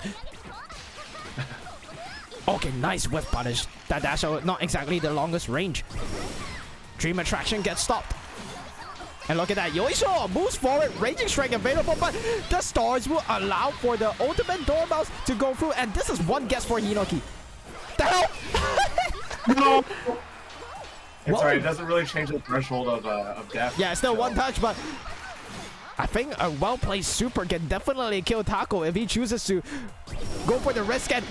S3: Okay, nice whiff punish. That dash out, not exactly the longest range. Dream Attraction gets stopped. And look at that. Yoisho moves forward. Raging Strike available, but the stars will allow for the ultimate Dormouse to go through. And this is one guess for Hinoki. The hell?
S4: No! It's alright. It doesn't really change the threshold of death.
S3: Yeah, it's still one touch, but I think a well-played super can definitely kill Taco if he chooses to go for the risk and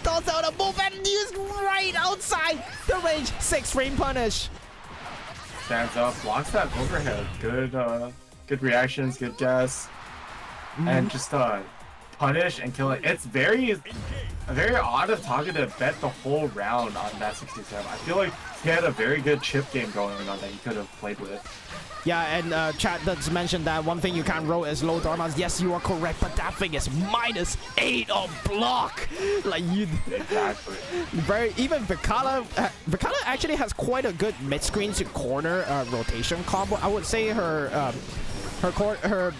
S3: toss out a move and use right outside the range. 6 frame punish.
S4: Stands up, blocks that overhead. Good reactions, good guess, and just punish and kill it. It's very odd of Taco to bet the whole round on that 67. I feel like he had a very good chip game going on that he could have played with.
S3: Yeah, and chat does mention that one thing you can't roll is low Dormouse. Yes, you are correct, but that thing is -8 on block. Like you,
S4: exactly.
S3: Even Vikala actually has quite a good mid screen to corner rotation combo. I would say her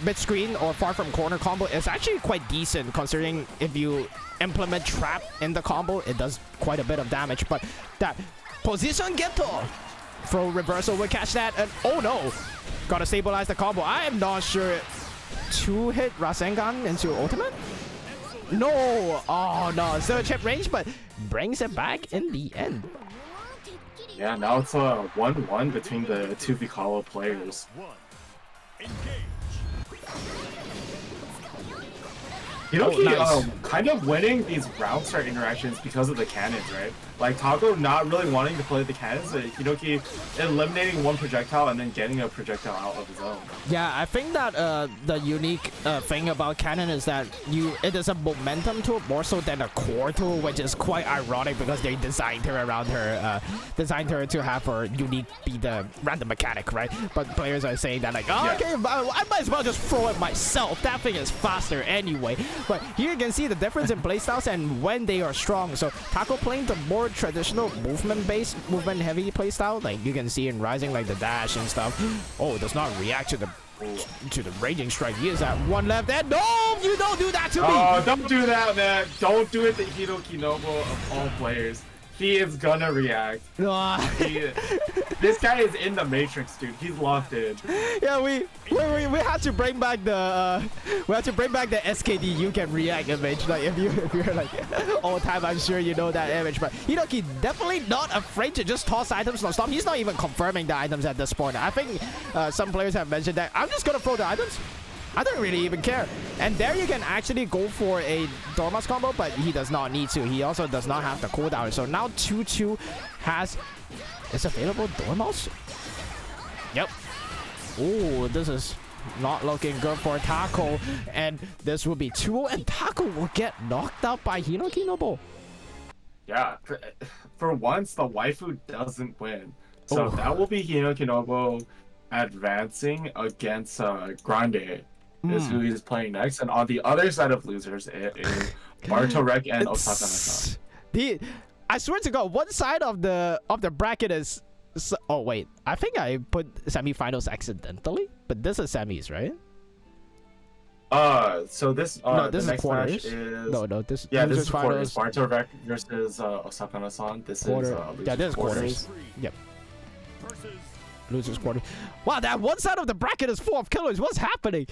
S3: mid screen or far from corner combo is actually quite decent considering if you implement trap in the combo, it does quite a bit of damage. But that position geto. Throw reversal will catch that, and oh no! Gotta stabilize the combo. I am not sure. 2-hit Rasengan into ultimate? No! Oh no, still a chip range, but brings it back in the end.
S4: Yeah, now it's a 1-1 between the two Vikala players. Nice. Kind of winning these round start interactions because of the cannons, right? Like Taco not really wanting to play the cannons, but Hinoki eliminating one projectile and then getting a projectile out of his own.
S3: Yeah, I think that the unique thing about cannon is that it is a momentum tool more so than a core tool, which is quite ironic because they designed her around her, designed her to have her unique be the random mechanic, right? But players are saying that like, oh, yeah. Okay, I might as well just throw it myself. That thing is faster anyway. But here you can see the difference in playstyles and when they are strong. So Taco playing the more traditional movement-based, movement-heavy playstyle, like you can see in Rising, like the dash and stuff. Oh, does not react to the Raging Strike. He is at 1 left, and no, you don't do that to me.
S4: Oh, don't do that, man. Don't do it to Hinoki Noble of all players. He is gonna react. This guy is in the Matrix, dude. He's locked in.
S3: Yeah, we had to bring back the SKD. You can react image. Like if you're like all time, I'm sure you know that image. But Hinoki definitely not afraid to just toss items non-stop. He's not even confirming the items at this point. I think some players have mentioned that I'm just gonna throw the items. I don't really even care. And there you can actually go for a Dormouse combo, but he does not need to. He also does not have the cooldown. So now 2-2 is available Dormouse? Yep. Oh, this is not looking good for Taco. And this will be 2-0, and Taco will get knocked out by Hinoki Noble.
S4: Yeah, for once, the waifu doesn't win. So that will be Hinoki Noble advancing against Grande. is who he's playing next. And on the other side of losers, it is Bartorek and Osaka Nasan.
S3: I swear to God, one side of the bracket is. Oh wait, I think I put semifinals accidentally, but this is semis, right?
S4: So this
S3: No, this
S4: the
S3: is
S4: next
S3: quarters.
S4: match is
S3: This
S4: this is
S3: finals.
S4: quarters. Bartorek versus Osaka Nasan. This
S3: Quarter.
S4: is
S3: Yeah, this is quarters. Yep. Losers quarter. Wow, that one side of the bracket is full of killers. What's happening?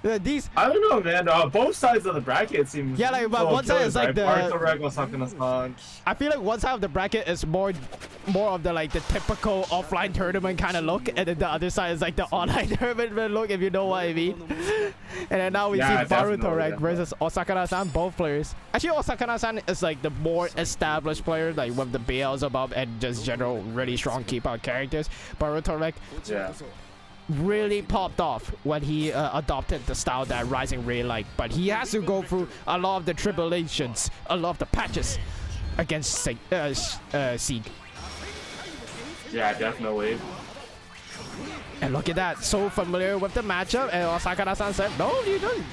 S3: These.
S4: I don't know, man. Both sides of the bracket seem.
S3: Yeah, like, but
S4: full of
S3: one side is
S4: killers,
S3: like the.
S4: right? Bartorek, Osaka Nasan.
S3: I feel like one side of the bracket is more of the like the typical offline tournament kind of look, and then the other side is like the online tournament look, if you know what I mean. And then now we see Bartorek versus Osaka-san, both players. Actually, Osaka-san is like the more established player, like with the Beelzebub and just general really strong keep out characters. Bartorek really popped off when he adopted the style that Rising really liked, but he has to go through a lot of the tribulations, a lot of the patches against Sieg.
S4: Yeah, definitely.
S3: And look at that, so familiar with the matchup, and Osaka-san said, no, you don't.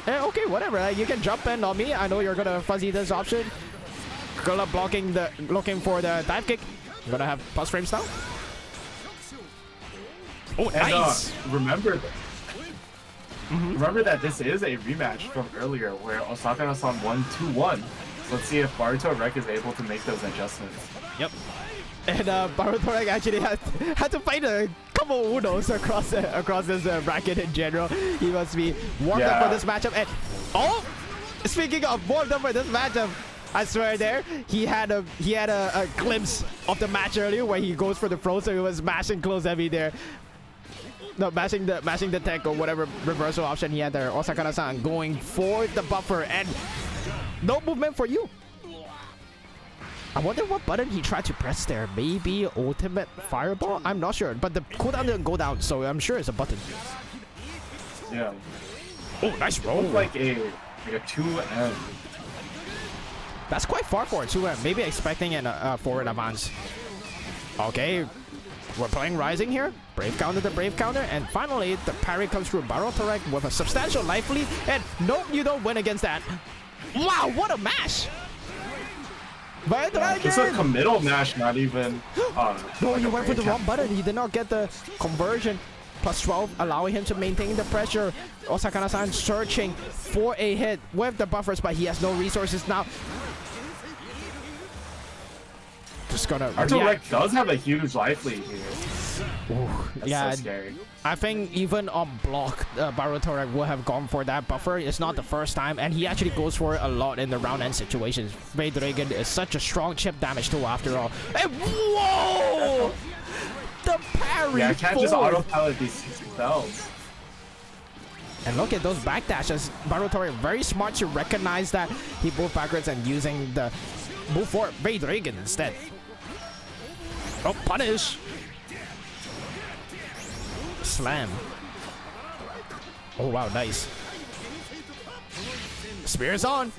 S3: Okay, whatever, you can jump in on me. I know you're gonna fuzzy this option. Gonna looking for the dive kick. I'm gonna have plus frames now. Oh,
S4: And
S3: nice.
S4: remember that this is a rematch from earlier where Osaka Nasan won 2-1. So let's see if Bartorek is able to make those adjustments.
S3: Yep. And Bartorek actually had to fight a couple Unos across this bracket in general. He must be warmed up for this matchup. And speaking of warmed up for this matchup, I swear he had a glimpse of the match earlier where he goes for the throw, so he was mashing close heavy there. No, mashing the tech or whatever reversal option he had there. Osaka-san going for the buffer and no movement for you. I wonder what button he tried to press there. Maybe ultimate fireball? I'm not sure, but the cooldown didn't go down, so I'm sure it's a button.
S4: Yeah.
S3: Oh, nice roll.
S4: Looked like a 2M.
S3: That's quite far for a 2M. Maybe expecting a forward advance. Okay, we're playing Rising here. Brave counter to Brave counter, and finally the parry comes through Bartorek with a substantial life lead, and nope, you don't win against that. Wow, what a mash!
S4: Just a committal mash, not even.
S3: No, he went for the wrong button. He did not get the conversion. Plus 12, allowing him to maintain the pressure. Osaka-san searching for a hit with the buffers, but he has no resources now. Just gonna.
S4: Bartorek does have a huge life lead here.
S3: Ooh,
S4: That's so scary.
S3: I think even on block, Bartorek would have gone for that buffer. It's not the first time, and he actually goes for it a lot in the round end situations. Dragon is such a strong chip damage tool after all. And whoa! The parry.
S4: Yeah, I can't just autopilot these spells.
S3: And look at those backdashes. Bartorek very smart to recognize that he moved backwards and using the move for Dragon instead. Oh, punish. Slam. Oh wow, nice. Spears on.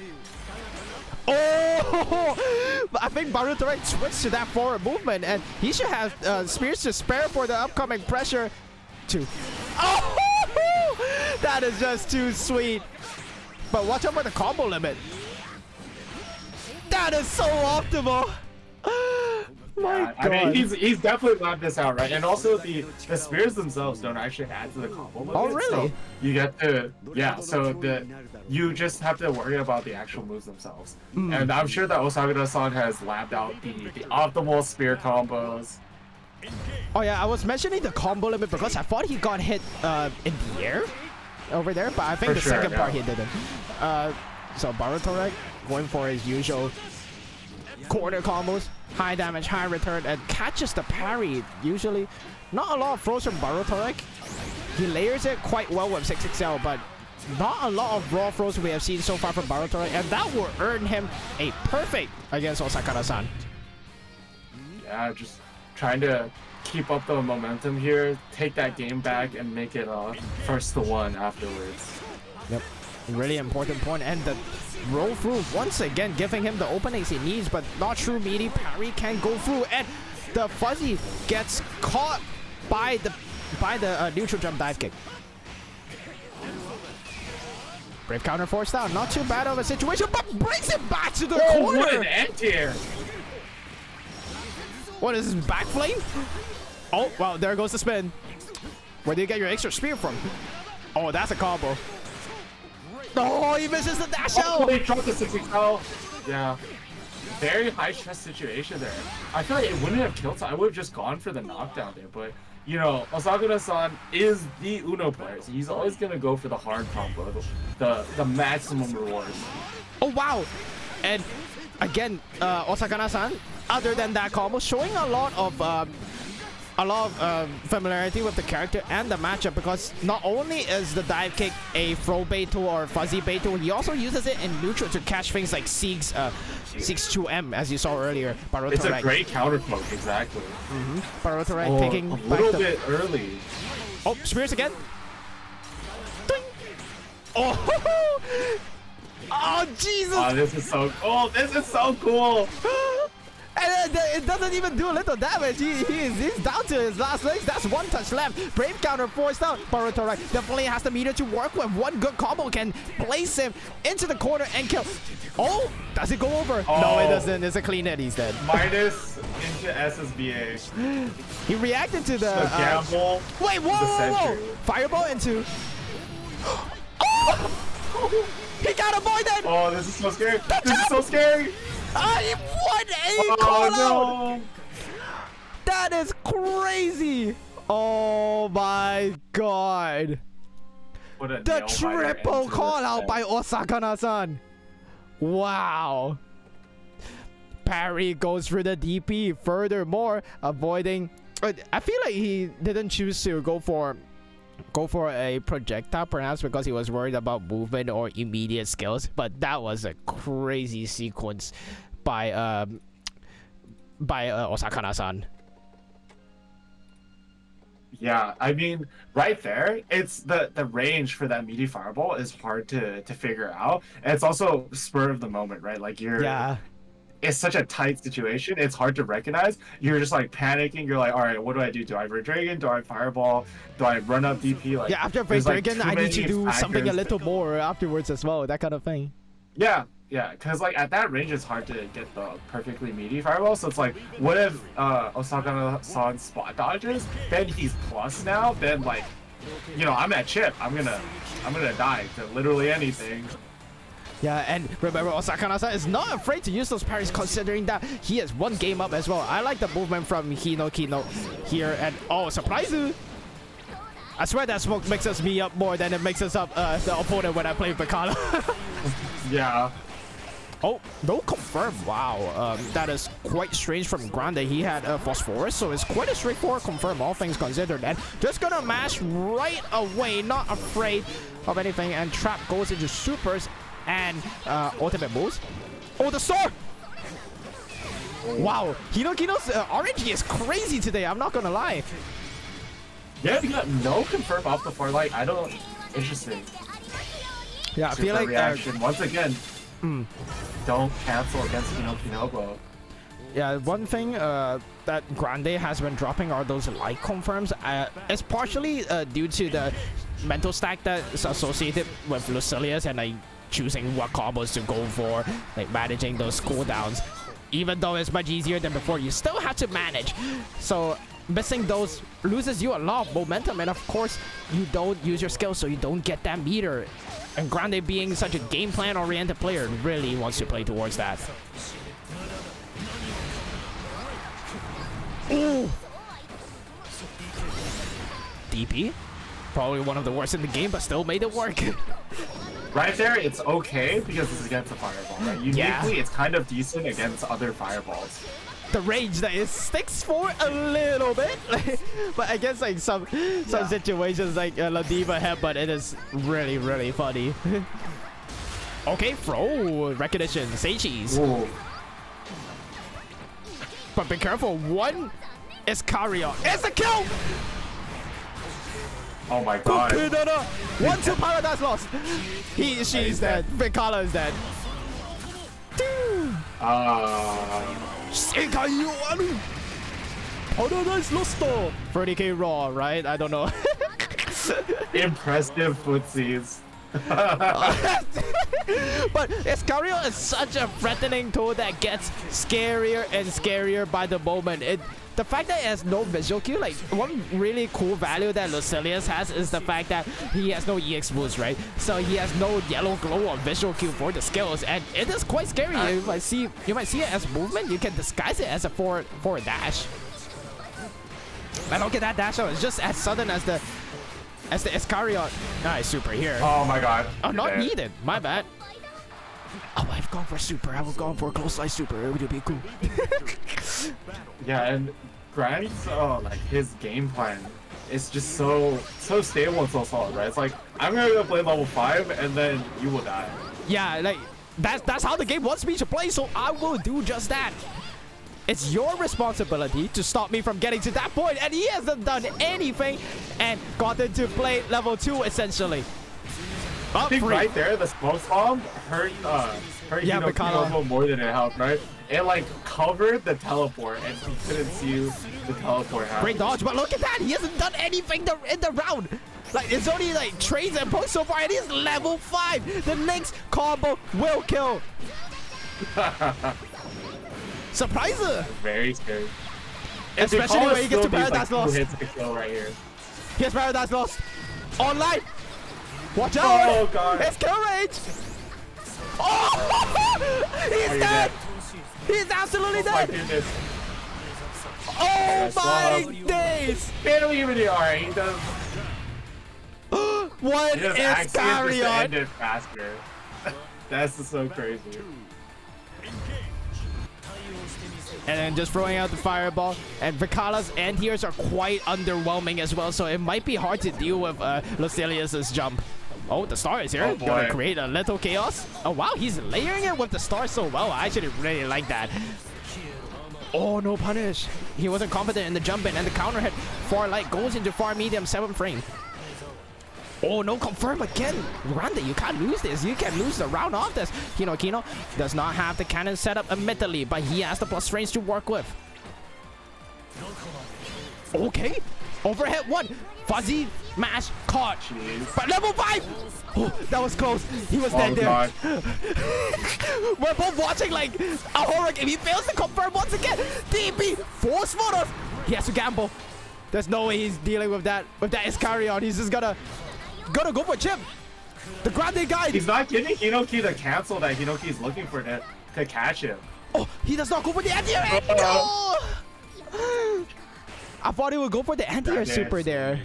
S3: Oh! I think Bartorek switched to that forward movement, and he should have spears to spare for the upcoming pressure. Too. Oh! That is just too sweet. But watch out for the combo limit. That is so optimal. My God.
S4: I mean, he's definitely left this out, right? And also the spears themselves don't actually add to the combo limit.
S3: Oh, really?
S4: So you get to so you just have to worry about the actual moves themselves. And I'm sure that Osaka-san has labbed out the optimal spear combos.
S3: Oh yeah, I was mentioning the combo limit because I thought he got hit in the air over there, but I think the second part he didn't. So Bartorek going for his usual corner combos, high damage, high return, and catches the parry. Usually, not a lot of throws from Bartorek. He layers it quite well with 6XL, but not a lot of raw throws we have seen so far from Bartorek, and that will earn him a perfect against Osaka-san.
S4: Yeah, just trying to keep up the momentum here, take that game back, and make it 1-1 afterwards.
S3: Yep, really important point, and the roll through once again, giving him the openings he needs, but not true meaty. Parry can go through, and the fuzzy gets caught by the neutral jump dive kick. Brave counter forced down. Not too bad of a situation, but brings it back to the
S4: Oh,
S3: corner.
S4: what an end here!
S3: What is this, back flame? Oh, wow, there goes the spin. Where do you get your extra spear from? Oh, that's a combo. Oh, he misses the dash
S4: Oh,
S3: out.
S4: they dropped the 60 Yeah. Very high stress situation there. I feel like it wouldn't have killed, so I would have just gone for the knockdown there, but you know, Osakura-san is the Uno player, so he's always gonna go for the hard combo, the maximum rewards.
S3: Oh, wow. And again, Osakura-san, other than that combo, showing a lot of familiarity with the character and the matchup, because not only is the dive kick a throw bait tool or fuzzy bait tool, he also uses it in neutral to catch things like Sieg's 2M, as you saw earlier.
S4: It's a great counter poke, exactly.
S3: Baroto taking
S4: a
S3: back
S4: little
S3: the...
S4: bit early.
S3: Oh, spears again. Ding. Oh, oh, Jesus.
S4: This is so cool.
S3: And it doesn't even do a little damage. He's down to his last legs. That's one touch left. Brave counter forced out. Baruto definitely has the meter to work with. One good combo can place him into the corner and kill. Oh, does it go over?
S4: Oh.
S3: No, it doesn't. It's a clean hit. He's dead.
S4: Minus into SSBA.
S3: He reacted to the
S4: gamble.
S3: Wait, whoa. Fireball into. Oh! He got avoided.
S4: Oh, this is so scary. This is so scary.
S3: I won a call out. That is crazy. Oh my god.
S4: What a
S3: The
S4: nail-biter
S3: triple
S4: end to
S3: call
S4: this
S3: out by
S4: match.
S3: Osakura-san. Wow. Parry goes through the DP. Furthermore, avoiding. I feel like he didn't choose to go for a projectile, perhaps because he was worried about movement or immediate skills, but that was a crazy sequence by Osakura-san.
S4: Yeah, I mean, right there, it's the range for that meaty fireball is hard to figure out. And it's also spur of the moment, right? Like it's such a tight situation. It's hard to recognize. You're just like panicking. You're like, all right, what do I do? Do I Red Dragon? Do I Fireball? Do I run up DP? Like,
S3: yeah, after
S4: there's,
S3: Red Dragon,
S4: too
S3: I need to
S4: many
S3: do something a
S4: factors.
S3: little more afterwards as well. That kind of thing.
S4: Yeah, because like at that range, it's hard to get the perfectly meaty fireball. So it's like, what if Osakura-san spot dodges? Then he's plus now. Then like, you know, I'm at chip. I'm gonna die to literally anything.
S3: Yeah, and remember, Osakura-san is not afraid to use those parries, considering that he has one game up as well. I like the movement from Kino here, and oh, surprise! I swear that smoke mixes me up more than it mixes up the opponent when I play Bacala.
S4: Yeah.
S3: Oh, no confirm. Wow, that is quite strange from Grande. He had Phosphorus, so it's quite a straightforward confirm, all things considered. And just gonna mash right away, not afraid of anything. And Trap goes into supers and ultimate moves. Oh, the star! Wow, Hinokino's RNG is crazy today, I'm not gonna lie.
S4: Yeah, we got no confirm off the far light. I don't. Interesting.
S3: Yeah, I feel like
S4: reaction once again. Don't cancel against Kinobo.
S3: yeah, one thing that Grande has been dropping are those light confirms. It's partially due to the mental stack that's associated with Lucilius and like choosing what combos to go for, like managing those cooldowns. Even though it's much easier than before, you still have to manage. So missing those loses you a lot of momentum, and of course you don't use your skills, so you don't get that meter. And Grande, being such a game plan oriented player, really wants to play towards that. Ooh. DP, probably one of the worst in the game, but still made it work.
S4: Right there, it's okay because it's against a fireball. Right? Uniquely, it's kind of decent against other fireballs.
S3: The range that it sticks for a little bit, but I guess like some situations like Ladiva headbutt, it is really, really funny. Okay, throw recognition, Seichi's.
S4: Ooh.
S3: But be careful, one is Kario. It's a kill!
S4: Oh my god.
S3: 1-2 Paradise lost. She's dead. Vikala is dead. Paradise lost. 30k raw, right? I don't know.
S4: Impressive footsies.
S3: But Escario is such a threatening tool that gets scarier and scarier by the moment. The fact that it has no visual cue, like one really cool value that Lucilius has is the fact that he has no EX boost, right? So he has no yellow glow or visual cue for the skills, and it is quite scary. You might see it as movement. You can disguise it as a forward dash. And look at that dash out. It's just as sudden as the Escarion. Nice super here.
S4: Oh my god.
S3: Oh, not needed. My bad. Oh, I've gone for super. I would gone for a close slice super. It would be cool.
S4: Yeah, and Grant's like his game plan is just so stable and so solid, right? It's like I'm gonna go play level 5 and then you will die.
S3: Yeah, like that's how the game wants me to play, so I will do just that. It's your responsibility to stop me from getting to that point, and he hasn't done anything and gotten to play level 2 essentially.
S4: I think right there, the smoke bomb hurt
S3: Yeah,
S4: Hinoki more than it helped, right? It like covered the teleport and he couldn't see the teleport happen.
S3: Great dodge, but look at that! He hasn't done anything in the round! Like, it's only like trades and posts so far, and he's level 5! The next combo will kill! Surpriser!
S4: Very scary.
S3: Especially when you get to Paradise Lost.
S4: Hits to kill right here.
S3: Here's Paradise Lost! Online! Watch out!
S4: Oh god!
S3: It's kill range! Oh! He's dead! He's absolutely
S4: Oh my
S3: dead!
S4: goodness.
S3: Oh my days!
S4: Barely even alright, he does.
S3: What
S4: He just
S3: is
S4: accidentally just to end
S3: Scarion?
S4: it faster. That's just so crazy.
S3: And then just throwing out the fireball. And Vicala's anti-airs are quite underwhelming as well, so it might be hard to deal with Lucilius's jump. Oh, the star is here.
S4: Oh, boy.
S3: Gonna create a little chaos. Oh, wow, he's layering it with the star so well. I actually really like that. Oh, no punish. He wasn't confident in the jump in, and the counter hit far light goes into far medium 7th frame. Oh, no confirm again. Grande, you can't lose this. You can lose the round off this. Kino does not have the cannon set up admittedly, but he has the plus range to work with. Okay. Overhead 1. Fuzzy mash caught.
S4: Jeez.
S3: But level 5. Oh, that was close. He was dead there.
S4: God.
S3: We're both watching like a horror game. He fails to confirm once again. DP force photos. He has to gamble. There's no way he's dealing with that Iscarion. He's just gonna go for chip. The Grande guy.
S4: He's not getting Hinoki to cancel that Hinoki's looking for to catch him.
S3: Oh, he does not go for the anti-air. No! I thought he would go for the anti-air super there.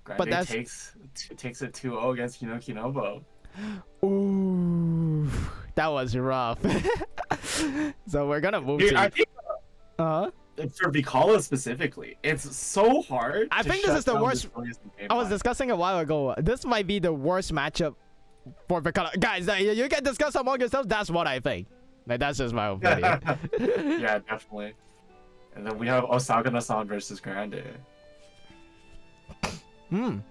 S4: Grande
S3: But that's
S4: takes it 2-0 against Hinoki Nobo.
S3: ooh, that was rough. So we're gonna move
S4: Dude,
S3: to.
S4: I think
S3: Uh-huh.
S4: for Vicala specifically, it's so hard.
S3: I
S4: to
S3: think this
S4: shut
S3: is the
S4: down
S3: worst.
S4: Victoria's game
S3: I was
S4: plan.
S3: discussing a while ago. This might be the worst matchup for Vicala. Guys, you can discuss among yourselves. That's what I think. Like, that's just my opinion.
S4: Yeah, definitely. And then we have Osaka-san versus Grande.
S3: And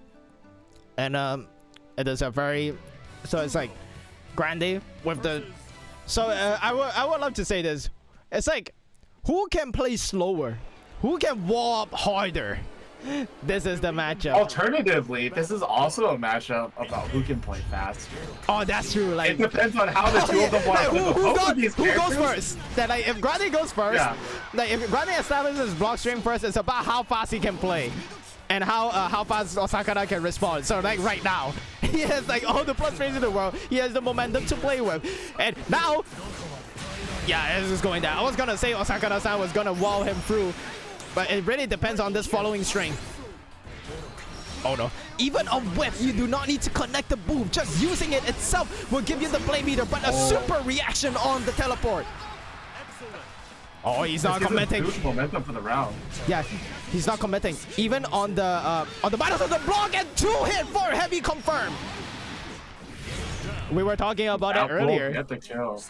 S3: it is a very, so it's like Grande with the. So I would love to say this. It's like, who can play slower? Who can wall up harder? This is the matchup.
S4: Alternatively, this is also a matchup about who can play faster.
S3: Oh, that's true. Like,
S4: It depends on how the two of them want to play.
S3: Who
S4: Both of these
S3: goes
S4: characters-
S3: first? That like, if Grande goes first,
S4: Yeah.
S3: like if Grande establishes block string first, it's about how fast he can play, and how fast Osakana can respond. So like right now, he has like all the plus range in the world. He has the momentum to play with, and now, yeah, it's just going down. I was gonna say Osakana-san was gonna wall him through, but it really depends on this following string. Oh no. Even on whip, you do not need to connect the boom. Just using it itself will give you the play meter, but a super reaction on the teleport. Oh, he's not
S4: This gives us
S3: commenting.
S4: boost momentum for the round.
S3: Yeah, he's not commenting. Even on the battles of the block, and 2-hit for heavy confirm. We were talking about it earlier.
S4: Get the kill.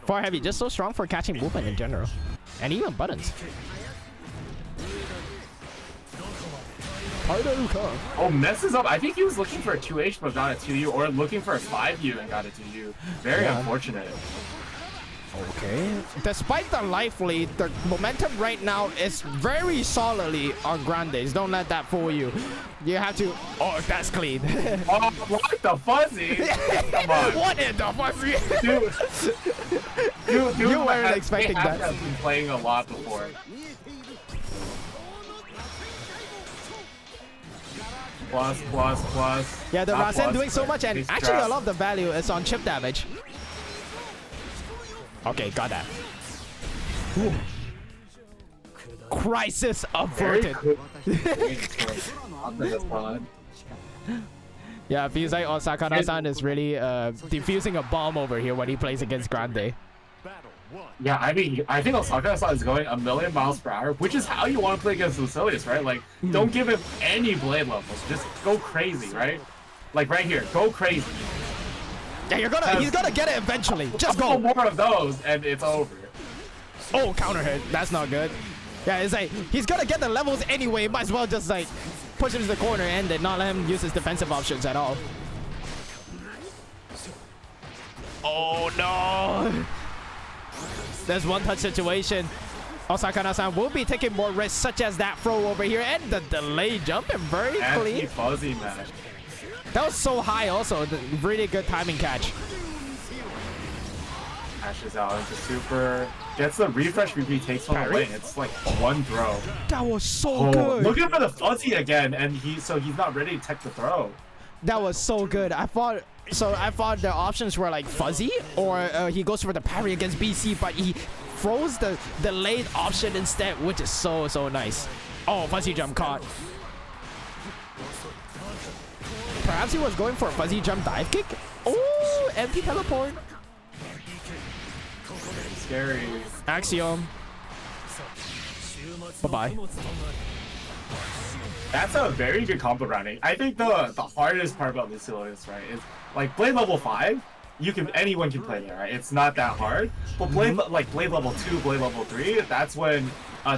S3: For heavy, just so strong for catching movement in general, and even buttons.
S4: Oh, messes up. I think he was looking for a 2H but got a 2U, or looking for a 5U and got a 2U. Very unfortunate.
S3: Okay. Despite the life lead, the momentum right now is very solidly on Grandes. Don't let that fool you. You have to. Oh, that's clean.
S4: Oh, what the fuzzy? Come on.
S3: What in the fuzzy?
S4: Dude,
S3: You weren't expecting that.
S4: I've been playing a lot before. Plus.
S3: Yeah, the
S4: Not
S3: Rasen
S4: plus,
S3: doing so
S4: but
S3: much, and
S4: he's
S3: actually a
S4: trapped.
S3: lot of the value is on chip damage. Okay, got that. Ooh. Crisis averted. Yeah, feels like Osakana-san is really defusing a bomb over here when he plays against Grande.
S4: Yeah, I mean, I think Osaka-san is going 1,000,000 miles per hour, which is how you want to play against Lucilius, right? Like, don't give him any blade levels. Just go crazy, right? Like right here, go crazy.
S3: Yeah, he's gonna get it eventually. Just
S4: A couple
S3: go.
S4: more of those, and it's over.
S3: Oh, counter hit. That's not good. Yeah, it's like he's gonna get the levels anyway. Might as well just like push him to the corner and then not let him use his defensive options at all. Oh no! There's one touch situation. Osakana-san will be taking more risks, such as that throw over here and the delay jump, and very clean.
S4: Anti-fuzzy match.
S3: That was so high also. Really good timing catch.
S4: Ashes out into super. Gets the refresh BP, takes one away. It's like one throw.
S3: That was so good.
S4: Looking for the fuzzy again, and he's not ready to tech the throw.
S3: That was so good. I thought the options were like fuzzy, or he goes for the parry against BC, but he throws the delayed option instead, which is so nice. Oh, fuzzy jump caught. Perhaps he was going for a fuzzy jump dive kick. Oh, empty teleport.
S4: Scary.
S3: Axiom. Bye-bye.
S4: That's a very good combo rounding. I think the hardest part about Lucilius, right, is like blade level 5, anyone can play there, right? It's not that hard. But blade level 2, blade level 3, that's when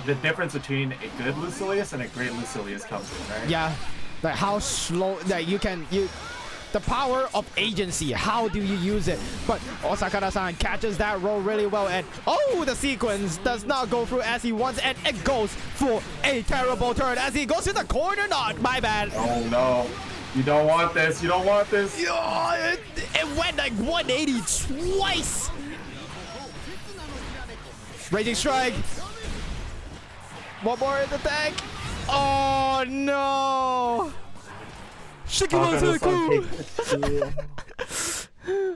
S4: the difference between a good Lucilius and a great Lucilius comes in, right?
S3: Yeah, like how slow that the power of agency. How do you use it? But Osakana-san catches that roll really well, and oh, the sequence does not go through as he wants, and it goes for a terrible turn as he goes to the corner. Not my bad.
S4: Oh no, you don't want this. You don't want this.
S3: It went like 180 twice. Raging strike. One more in the tank. Oh no.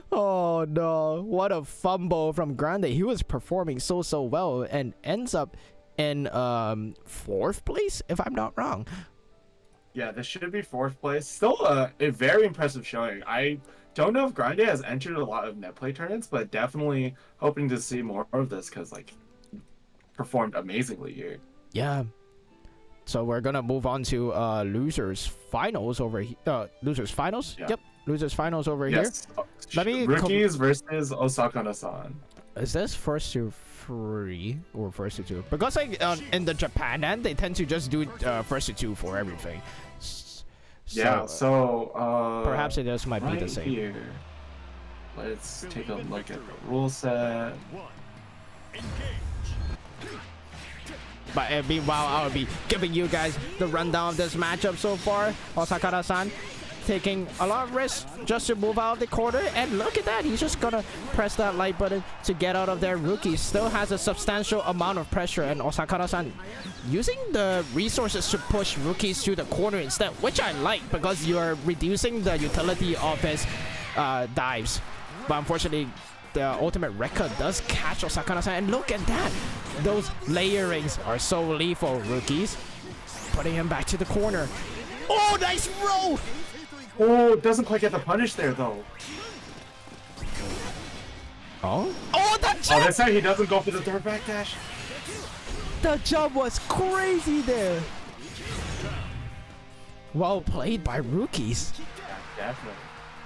S3: Oh no, what a fumble from Grande. He was performing so well and ends up in 4th place, if I'm not wrong.
S4: Yeah, this should be 4th place. Still a very impressive showing. I don't know if Grande has entered a lot of net play tournaments, but definitely hoping to see more of this because like performed amazingly here.
S3: Yeah. So we're gonna move on to losers finals over here. Losers finals.
S4: Yeah.
S3: Yep. Losers finals over
S4: Yes.
S3: here. Let me
S4: Rookies versus Osakana-san.
S3: Is this first to 3 or first to 2? Because like in the Japan end, they tend to just do first to 2 for everything.
S4: So
S3: perhaps it just might be the same.
S4: Here, let's take a look at the rule set.
S3: But meanwhile, I'll be giving you guys the rundown of this matchup so far. Osakana-san taking a lot of risks just to move out of the corner, and look at that, he's just gonna press that light button to get out of there. Rookie still has a substantial amount of pressure, and Osakana-san using the resources to push rookies to the corner instead, which I like because you are reducing the utility of his dives. But unfortunately, the ultimate record does catch Osakana-san, and look at that, those layerings are so lethal. Rookies putting him back to the corner. Oh, nice roll.
S4: Oh, doesn't quite get the punish there though.
S3: Oh, that
S4: Oh,
S3: jump!
S4: this time he doesn't go for the third backdash.
S3: The jump was crazy there. Well played by rookies.
S4: Yeah, definitely.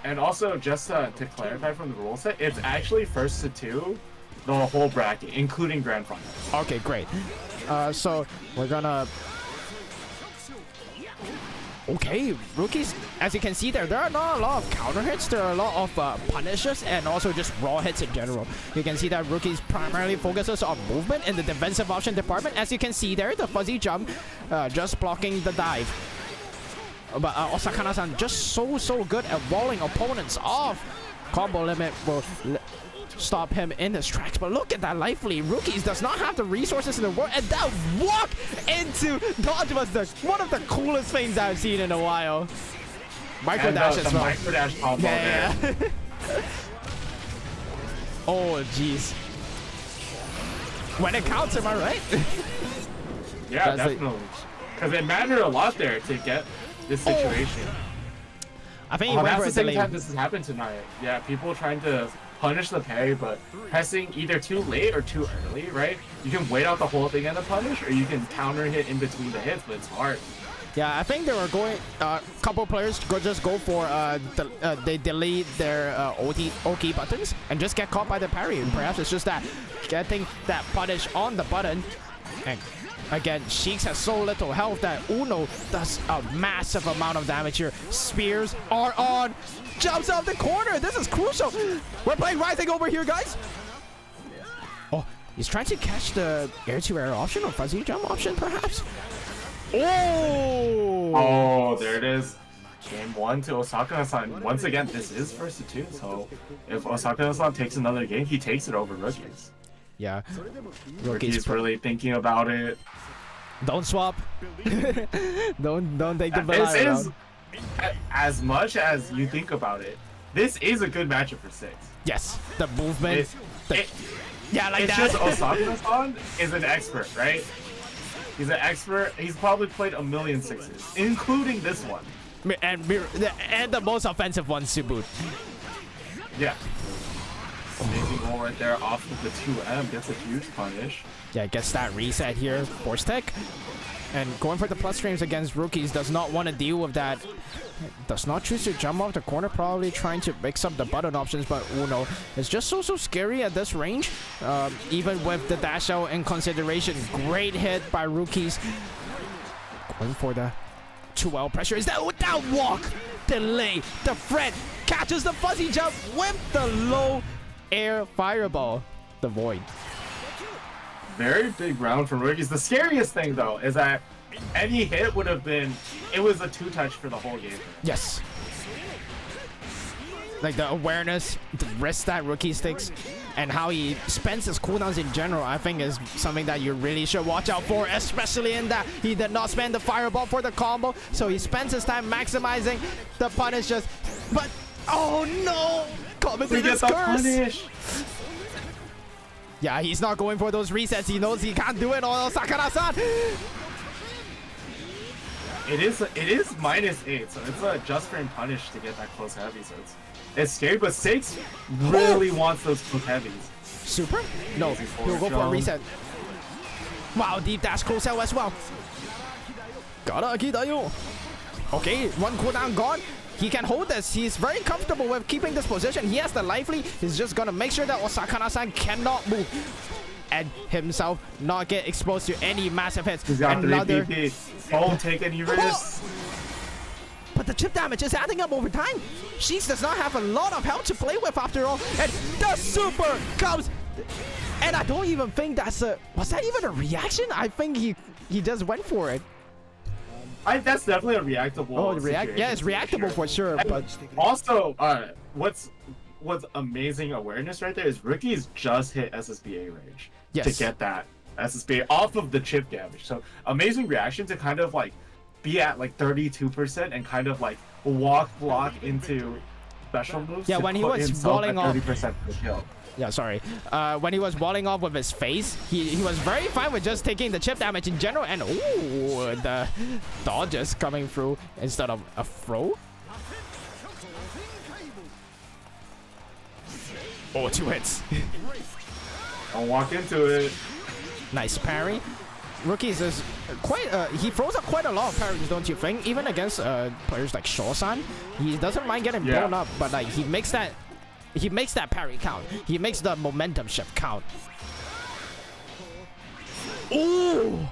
S4: And also, just to clarify from the rule set, it's actually first to 2, the whole bracket, including grand finals.
S3: Okay, great. So we're gonna. Okay, rookies, as you can see there are not a lot of counter hits, there are a lot of punishes and also just raw hits in general. You can see that rookies primarily focuses on movement in the defensive option department. As you can see there, the fuzzy jump just blocking the dive. But Osakana-san just so good at walling opponents off. Combo limit will stop him in his tracks. But look at that lively. Rookies does not have the resources in the world, and that walk into dodge was one of the coolest things I've seen in a while. Micro dash as well.
S4: Micro dash combo
S3: yeah. Oh jeez. When it counts, am I right?
S4: Yeah, definitely. Because it mattered a lot there to get this situation.
S3: I think
S4: that's the same time this has happened tonight. Yeah, people trying to punish the parry, but pressing either too late or too early, right? You can wait out the whole thing and the punish, or you can counter hit in between the hits, but it's hard.
S3: Yeah, I think they were going. Couple players just go for they delete their OK buttons and just get caught by the parry. And perhaps it's just that getting that punish on the button. And again, Sheik's has so little health that Uno does a massive amount of damage here. Spears are on. Jumps off the corner. This is crucial. We're playing Rising over here, guys. Oh, he's trying to catch the air-to-air option or fuzzy jump option, perhaps. Oh,
S4: there it is. Game 1 to Osakana-san. Once again, this is first to 2, so if Osakana-san takes another game, he takes it over rookies.
S3: Yeah.
S4: Rookies really thinking about it.
S3: Don't swap. don't take the
S4: This is, as much as you think about it, this is a good matchup for 6.
S3: Yes, the movement. Yeah, like
S4: it's
S3: that.
S4: It's just Osakana-san is an expert, right? He's an expert. He's probably played a million 6s, including this one.
S3: And the most offensive ones to boot.
S4: Yeah. Amazing roll right there off of the 2M. Gets a huge punish.
S3: Yeah, gets that reset here. Force tech. And going for the plus frames against rookies does not want to deal with that. Does not choose to jump off the corner, probably trying to mix up the button options, but Uno is just so scary at this range. Even with the dash out in consideration. Great hit by rookies. Going for the 2L pressure. Is that walk? Delay. The Fred catches the fuzzy jump with the low air fireball. The void.
S4: Very big round from rookies. The scariest thing, though, is that any hit would have been... It was a 2-touch for the whole game.
S3: Yes. Like the awareness, the risk that rookie takes, and how he spends his cooldowns in general, I think is something that you really should watch out for, especially in that he did not spend the fireball for the combo, so he spends his time maximizing the punishes. But, oh no! Commented his curse! Punish. Yeah, he's not going for those resets. He knows he can't do it on Osakana-san.
S4: It is -8, so it's a just frame punish to get that close heavy. So it's scary, but 6 really wants those close heavies.
S3: Super? No, he'll go for a reset. Wow, deep dash close out as well. Okay, one cooldown gone. He can hold this. He's very comfortable with keeping this position. He has the lively. He's just gonna make sure that Osakana-san cannot move and himself not get exposed to any massive hits.
S4: He's got 3 PP. Don't take any risks.
S3: But the chip damage is adding up over time. Sheets does not have a lot of health to play with after all. And the super comes. And I don't even think that's a... Was that even a reaction? I think he just went for it.
S4: That's definitely a reactable.
S3: Oh, yeah, it's reactable for sure. But
S4: also, what's amazing awareness right there is rookies just hit SSBA range to get that SSBA off of the chip damage. So amazing reaction to kind of like be at like 32% and kind of like block into special moves.
S3: Yeah, when he was walling off
S4: 30% for the kill.
S3: Yeah, sorry. When he was walling off with his face, he was very fine with just taking the chip damage in general. And ooh, the dodges coming through instead of a throw. Oh, 2 hits.
S4: Don't walk into it.
S3: Nice parry. Rookies is quite... he throws up quite a lot of parries, don't you think? Even against players like Shaw-san, he doesn't mind getting blown up, but like he makes that parry count. He makes the momentum shift count. Ooh!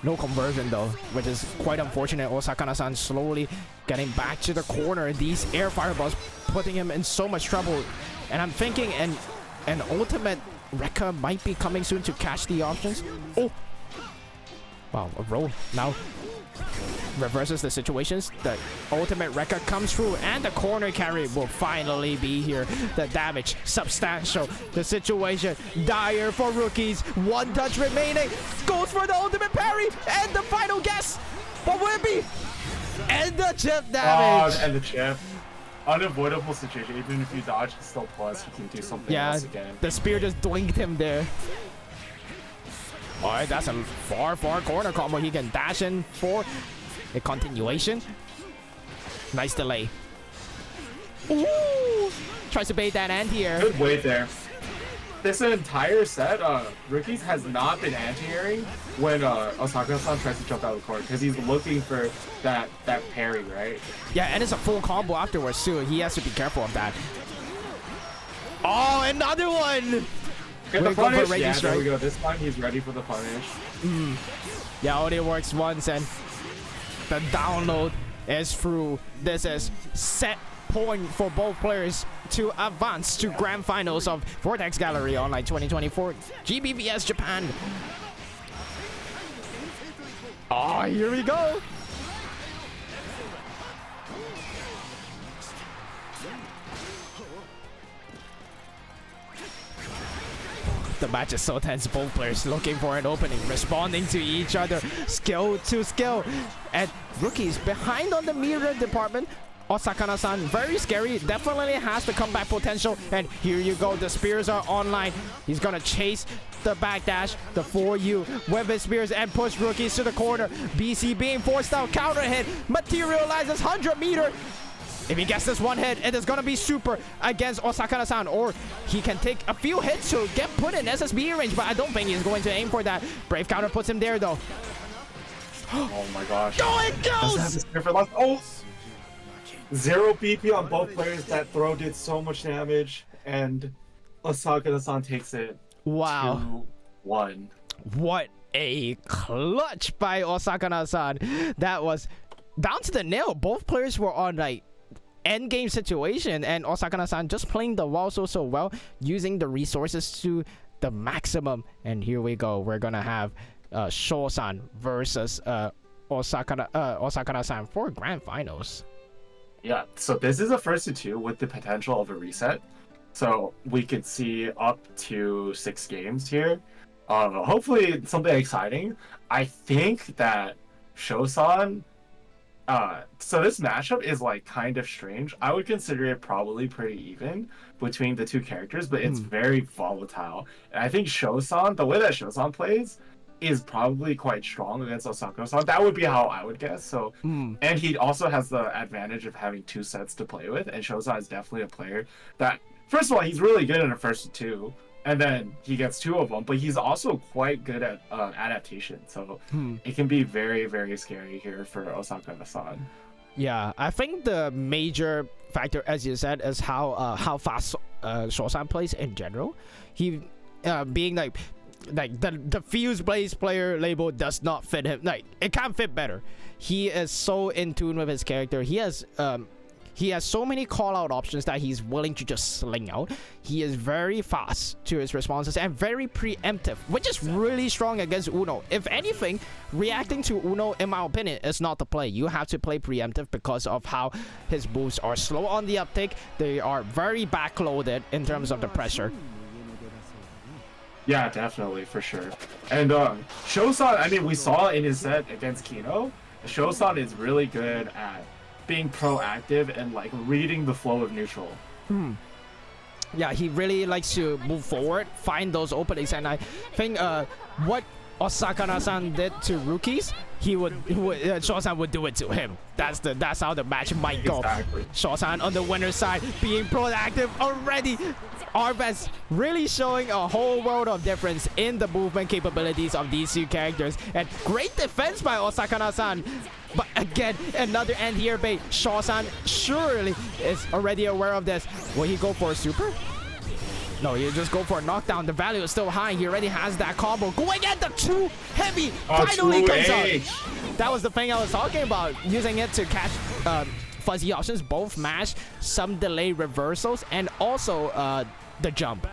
S3: No conversion though, which is quite unfortunate. Osakana-san slowly getting back to the corner. These air fireballs putting him in so much trouble. And I'm thinking an ultimate Rekka might be coming soon to catch the options. Oh! Wow, a roll now reverses the situations. The ultimate Rekka comes through and the corner carry will finally be here. The damage substantial. The situation dire for Rookies. One touch remaining. Goes for the ultimate parry and the final guess. What will it be? And the chip damage.
S4: And the chip. Unavoidable situation. Even if you dodge, it's still plus. You can do something else again.
S3: The spear just blinked him there. Alright, that's a far corner combo. He can dash in for a continuation. Nice delay. Ooh! Tries to bait that anti-air.
S4: Good wait there. This entire set, Rookies has not been anti-airing when Osaka-san tries to jump out of the court because he's looking for that parry, right?
S3: Yeah, and it's a full combo afterwards too. He has to be careful of that. Oh, another one!
S4: Get the punish. Yeah, there we go. This time he's ready for the punish.
S3: Yeah, only works once and the download is through. This is set point for both players to advance to grand finals of Vortex Gallery Online 2024 GBVS Japan. Oh, here we go. The match is so tense. Both players looking for an opening, responding to each other, skill to skill. And Rookies behind on the mirror department. Osakana-san, very scary. Definitely has the comeback potential. And here you go. The spears are online. He's going to chase the backdash, the 4U with his spears and push Rookies to the corner. BC being forced out. Counter hit materializes 100 meter. If he gets this one hit, it is going to be super against Osakana-san, or he can take a few hits to get put in SSB range, but I don't think he's going to aim for that. Brave counter puts him there, though.
S4: Oh my gosh.
S3: Oh, it goes!
S4: Oh! 0 BP on both players. That throw did so much damage, and Osakana-san takes it.
S3: Wow.
S4: 2-1.
S3: What a clutch by Osakana-san. That was down to the nail. Both players were on, like, end game situation, and Osakana-san just playing the wall so well, using the resources to the maximum. And here we go. We're gonna have Sho-san versus Osakana-san for grand finals.
S4: Yeah, so this is a first to 2 with the potential of a reset. So we could see up to 6 games here. Hopefully something exciting. I think that Sho-san. So this matchup is like kind of strange. I would consider it probably pretty even between the two characters, but it's very volatile. And I think Sho-san, the way that Sho-san plays, is probably quite strong against Osaka-san. That would be how I would guess. So, and he also has the advantage of having 2 sets to play with. And Sho-san is definitely a player that, first of all, he's really good in a first to 2. And then he gets 2 of them, but he's also quite good at adaptation. So it can be very, very scary here for Osaka-san.
S3: Yeah, I think the major factor, as you said, is how fast Sho-san plays in general. He being like the Fuse Blaze player label does not fit him. Like, it can't fit better. He is so in tune with his character. He has so many call-out options that he's willing to just sling out. He is very fast to his responses and very preemptive, which is really strong against Uno. If anything, reacting to Uno, in my opinion, is not the play. You have to play preemptive because of how his moves are slow on the uptake. They are very backloaded in terms of the pressure.
S4: Yeah, definitely, for sure. And Sho-san, I mean, we saw in his set against Kino, Sho-san is really good at being proactive and like reading the flow of neutral.
S3: Yeah, he really likes to move forward, find those openings, and I think what Osakana-san did to Rookies, Sho-san would do it to him. That's how the match might go.
S4: Exactly.
S3: Sho-san on the winner's side, being proactive already. Arvez really showing a whole world of difference in the movement capabilities of these 2 characters. And great defense by Osakana-san. But again, another anti-air bait. Sho-san surely is already aware of this. Will he go for a super? No, you just go for a knockdown. The value is still high. He already has that combo. Going at the too heavy. Finally comes out. That was the thing I was talking about. Using it to catch fuzzy options, both mash, some delay reversals, and also the jump.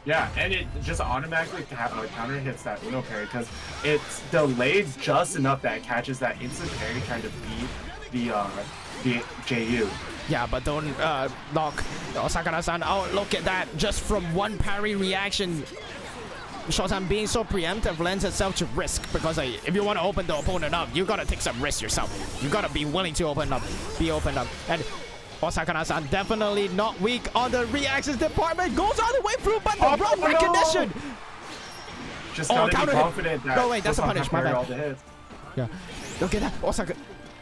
S4: Yeah, and it just automatically counter hits that Uno parry because it's delayed just enough that it catches that instant parry, kind of beat the JU.
S3: Yeah, but don't knock Osakana-san out. Look at that. Just from one parry reaction, Shosan being so preemptive lends itself to risk because if you want to open the opponent up, you gotta take some risk yourself. You gotta be willing to be opened up. And Osakana-san definitely not weak on the reactions department. Goes all the way through, but the wrong recognition.
S4: Just gotta be confident that.
S3: No, wait, that's a punish. My
S4: all
S3: bad.
S4: the hits.
S3: Yeah. Look at that. Osaka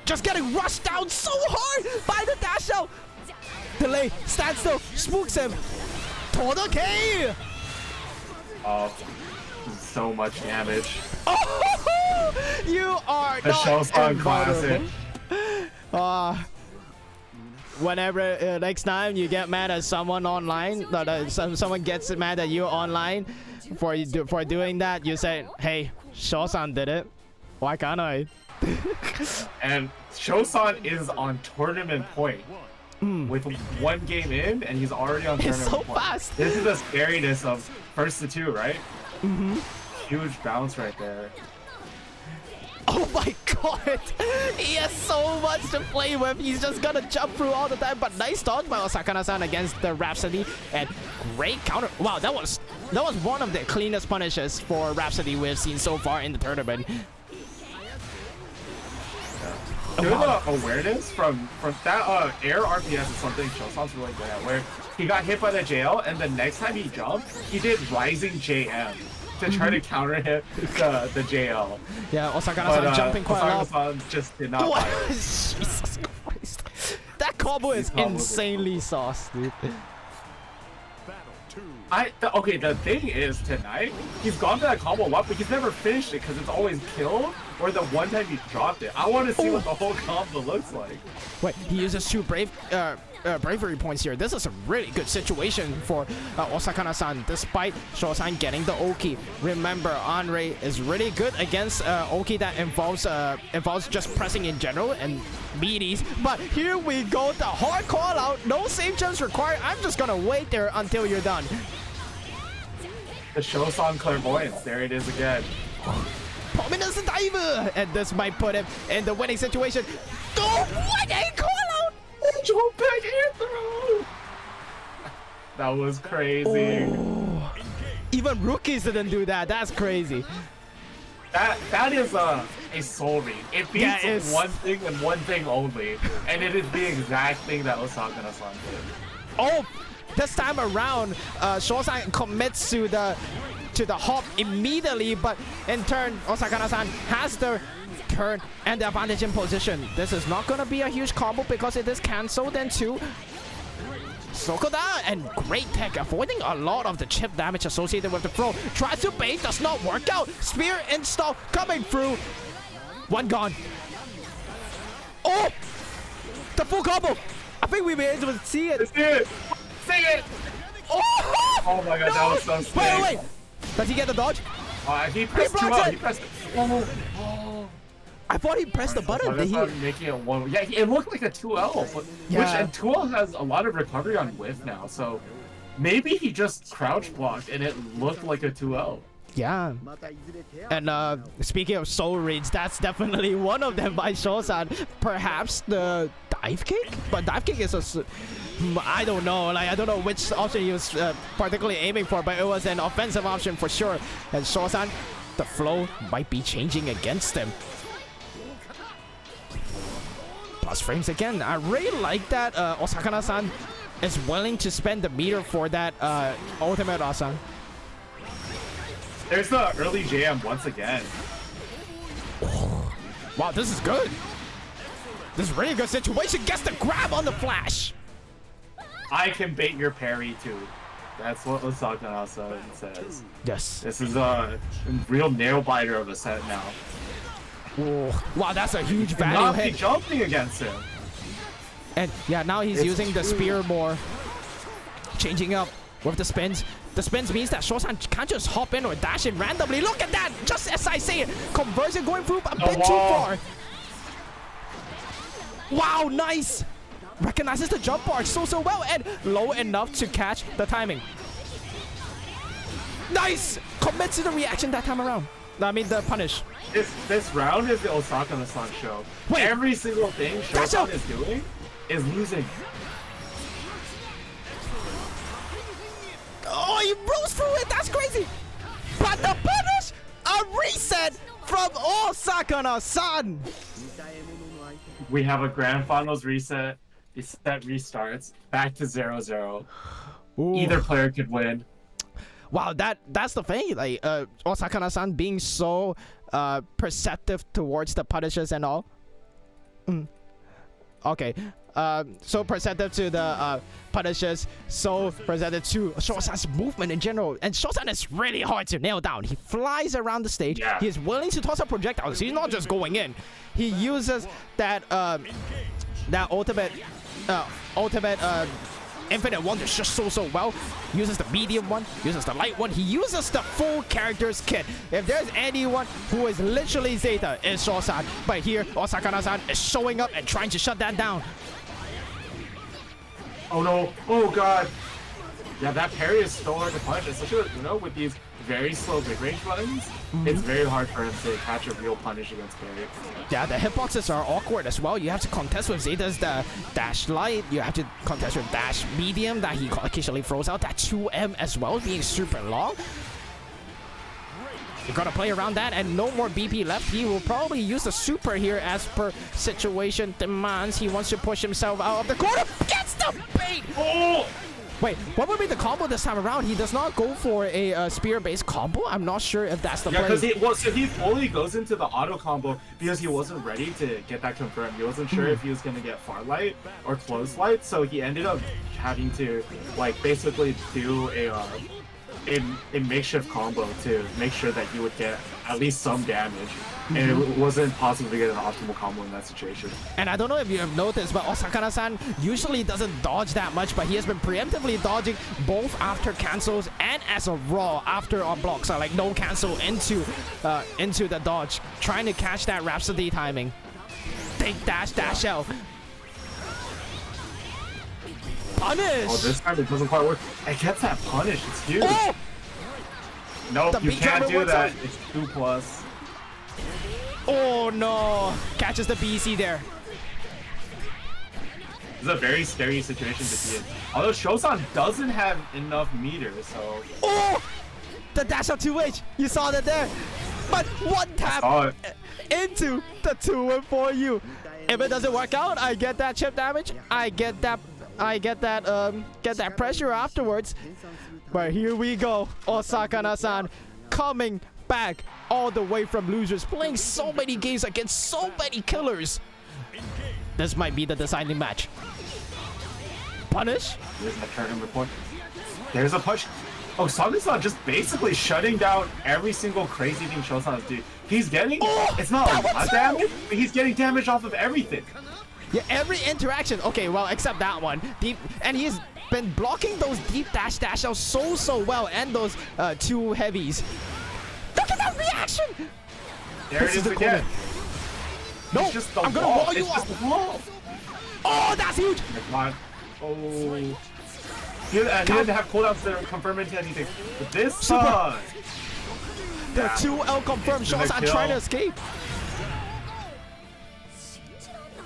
S3: just getting rushed down so hard by the dash out. Delay, standstill, spooks him. Total K.
S4: Oh, so much damage.
S3: Oh, you are
S4: the Shosan classic.
S3: Whenever next time you get mad at someone online, someone gets mad at you online for doing that, you say, "Hey, Shosan did it. Why can't I?"
S4: And Shosan is on tournament point with one game in, and he's already on tournament point.
S3: It's so fast.
S4: This is the scariness of first to two, right? Huge bounce right there.
S3: Oh my god! He has so much to play with. He's just gonna jump through all the time. But nice dodge by Osakana-san against the Rhapsody, and great counter. Wow, that was one of the cleanest punishes for Rhapsody we've seen so far in the tournament.
S4: There's awareness from that air RPS is something Shosan's really good at, where he got hit by the JL, and the next time he jumped, he did rising JM to try to counter hit the JL.
S3: Yeah, Osakana-san jumping quite a lot.
S4: Osakana-san just did not fire.
S3: Jesus Christ. That combo is insanely sauced, dude.
S4: Okay, the thing is, tonight, he's gone for that combo a lot, but he's never finished it because it's always killed, or the one time he dropped it. I want to see what the whole combo looks like.
S3: Wait, he uses two bravery points here. This is a really good situation for Osakana-san, despite Shosan getting the Oki. Remember, Andre is really good against Oki that involves just pressing in general and meaties. But here we go, the hard call out. No save jumps required. I'm just gonna wait there until you're done.
S4: The Shosan clairvoyance. There it is again.
S3: Prominence diver, and this might put him in the winning situation. Oh, what a call out!
S4: Jump back air throw. That was crazy.
S3: Oh. Even rookies didn't do that. That's crazy.
S4: That is a soul read. It beats one thing and one thing only, and it is the exact thing that Osakana-san did.
S3: Oh, this time around, Shosan commits to the hop immediately, but in turn, Osakana-san has the turn and the advantage in position. This is not gonna be a huge combo because it is cancelled in two. Sokoda, and great tech, avoiding a lot of the chip damage associated with the throw. Tries to bait, does not work out. Spear install coming through. One gone. Oh! The full combo! I think we may be able to see it.
S4: See it! See it! Oh my god, that was so sick.
S3: Wait. Does he get the dodge?
S4: He pressed 2L. He pressed.
S3: I thought he pressed the button.
S4: Did he? Making it one. Yeah, it looked like a 2L. And 2L has a lot of recovery on whiff now, so maybe he just crouch blocked and it looked like a 2L.
S3: Yeah. And speaking of soul reads, that's definitely one of them by Shosan. Perhaps the dive kick? But dive kick is I don't know. I don't know which option he was particularly aiming for, but it was an offensive option for sure. And Shosan, the flow might be changing against him. Plus frames again. I really like that Osakana-san is willing to spend the meter for that ultimate Asan.
S4: There's the early JM once again.
S3: Wow, this is good. This is a really good situation. Gets the grab on the flash.
S4: I can bait your parry too. That's what Osakana-san says.
S3: Yes.
S4: This is a real nail biter of a set now.
S3: Oh, wow, that's a huge value
S4: not
S3: hit.
S4: Be jumping against him.
S3: And yeah, now he's using the spear more. Changing up with the spins. The spins means that Shosan can't just hop in or dash in randomly. Look at that! Just as I say it, conversion going through a bit too far. Wow, nice! Recognizes the jump bar so well and low enough to catch the timing. Nice! Commits to the reaction that time around. I mean the punish.
S4: This round is the Osaka-no-san show.
S3: Wait.
S4: Every single thing Shosan is doing is losing.
S3: Oh, he rose through it! That's crazy! But the punish! A reset from Osaka-no-san!
S4: We have a grand finals reset. The set restarts. Back to 0-0. Either player could win.
S3: Wow, that's the thing. Like Osaka-no-san being so perceptive towards the punishes and all. Okay. So perceptive to the punishes, so perceptive to Shosan's movement in general. And Shosan is really hard to nail down. He flies around the stage.
S4: Yeah.
S3: He is willing to toss a projectile. He's not just going in. He uses that that ultimate infinite wonder just so well. Uses the medium one, uses the light one. He uses the full character's kit. If there's anyone who is literally Zeta, it's Shosan. But here, Osaka-no-san is showing up and trying to shut that down.
S4: Oh no! Oh god! Yeah, that parry is so hard to punch, especially with these very slow mid-range buttons. It's very hard for him to catch a real punish against parry.
S3: Yeah, the hitboxes are awkward as well. You have to contest with Zeta's the dash light. You have to contest with dash medium that he occasionally throws out. That 2M as well, being super long. You gotta play around that, and no more BP left. He will probably use the super here as per situation demands. He wants to push himself out of the corner. Gets the bait!
S4: Oh!
S3: Wait, what would be the combo this time around? He does not go for a spear-based combo. I'm not sure if that's the play.
S4: Yeah, because he only goes into the auto combo because he wasn't ready to get that confirmed. He wasn't sure if he was gonna get far light or close light, so he ended up having to like basically do a makeshift combo to make sure that he would get at least some damage. And it wasn't possible to get an optimal combo in that situation.
S3: And I don't know if you have noticed, but Osaka-no-san usually doesn't dodge that much, but he has been preemptively dodging both after cancels and as a raw after on blocks. So like no cancel into the dodge, trying to catch that Rhapsody timing. Big dash out. Punish!
S4: Oh, this time it doesn't quite work. It gets that punish. It's huge.
S3: Oh!
S4: Nope, you can't do that.
S3: Out.
S4: It's 2+.
S3: Oh no! Catches the BC there.
S4: This is a very scary situation to be in. Although Shosan doesn't have enough meter, so...
S3: Oh! The dash out 2H! You saw that there! But one tap into the 2-1-4U. If it doesn't work out, I get that chip damage. I get that pressure afterwards. But here we go. Osaka-no-san coming back all the way from losers, playing so many games against so many killers. This might be the deciding match. Punish.
S4: There's a turn number 4. There's a push. Oh, Osaka-san just basically shutting down every single crazy thing Shosan is doing. He's getting, it's not a lot of damage, but he's getting damage off of everything.
S3: Yeah, every interaction. Okay, well, except that one. Deep, and he's been blocking those deep dash outs so well, and those 2 heavies. Look at that reaction!
S4: There it is again.
S3: No,
S4: just the
S3: I'm gonna wall you off. Oh, that's huge!
S4: Oh. He didn't have cooldowns to confirm into anything. But this
S3: super. The 2L confirmed. Shosan trying to escape.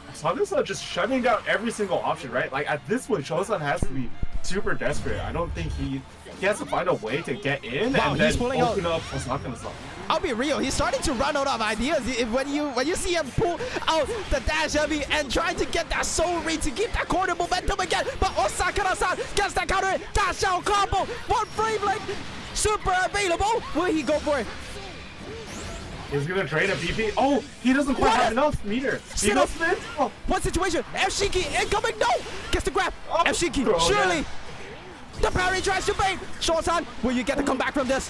S4: Osaka-san just shutting down every single option, right? Like at this point, Shosan has to be super desperate. I don't think he has to find a way to get in and then open up Osaka-san.
S3: I'll be real, he's starting to run out of ideas. When you see him pull out the dash heavy and trying to get that soul read to keep that corner momentum again, but Osaka-san gets that counter dash out combo. 1 frame like super available. Will he go for it?
S4: He's gonna drain a BP. Oh, he doesn't quite have enough meter. He goes spin. Oh.
S3: What situation? F-Shinki incoming. No! Gets the grab.
S4: Oh,
S3: F-Shinki, surely. The parry tries to bait. Shosan, will you get the comeback from this?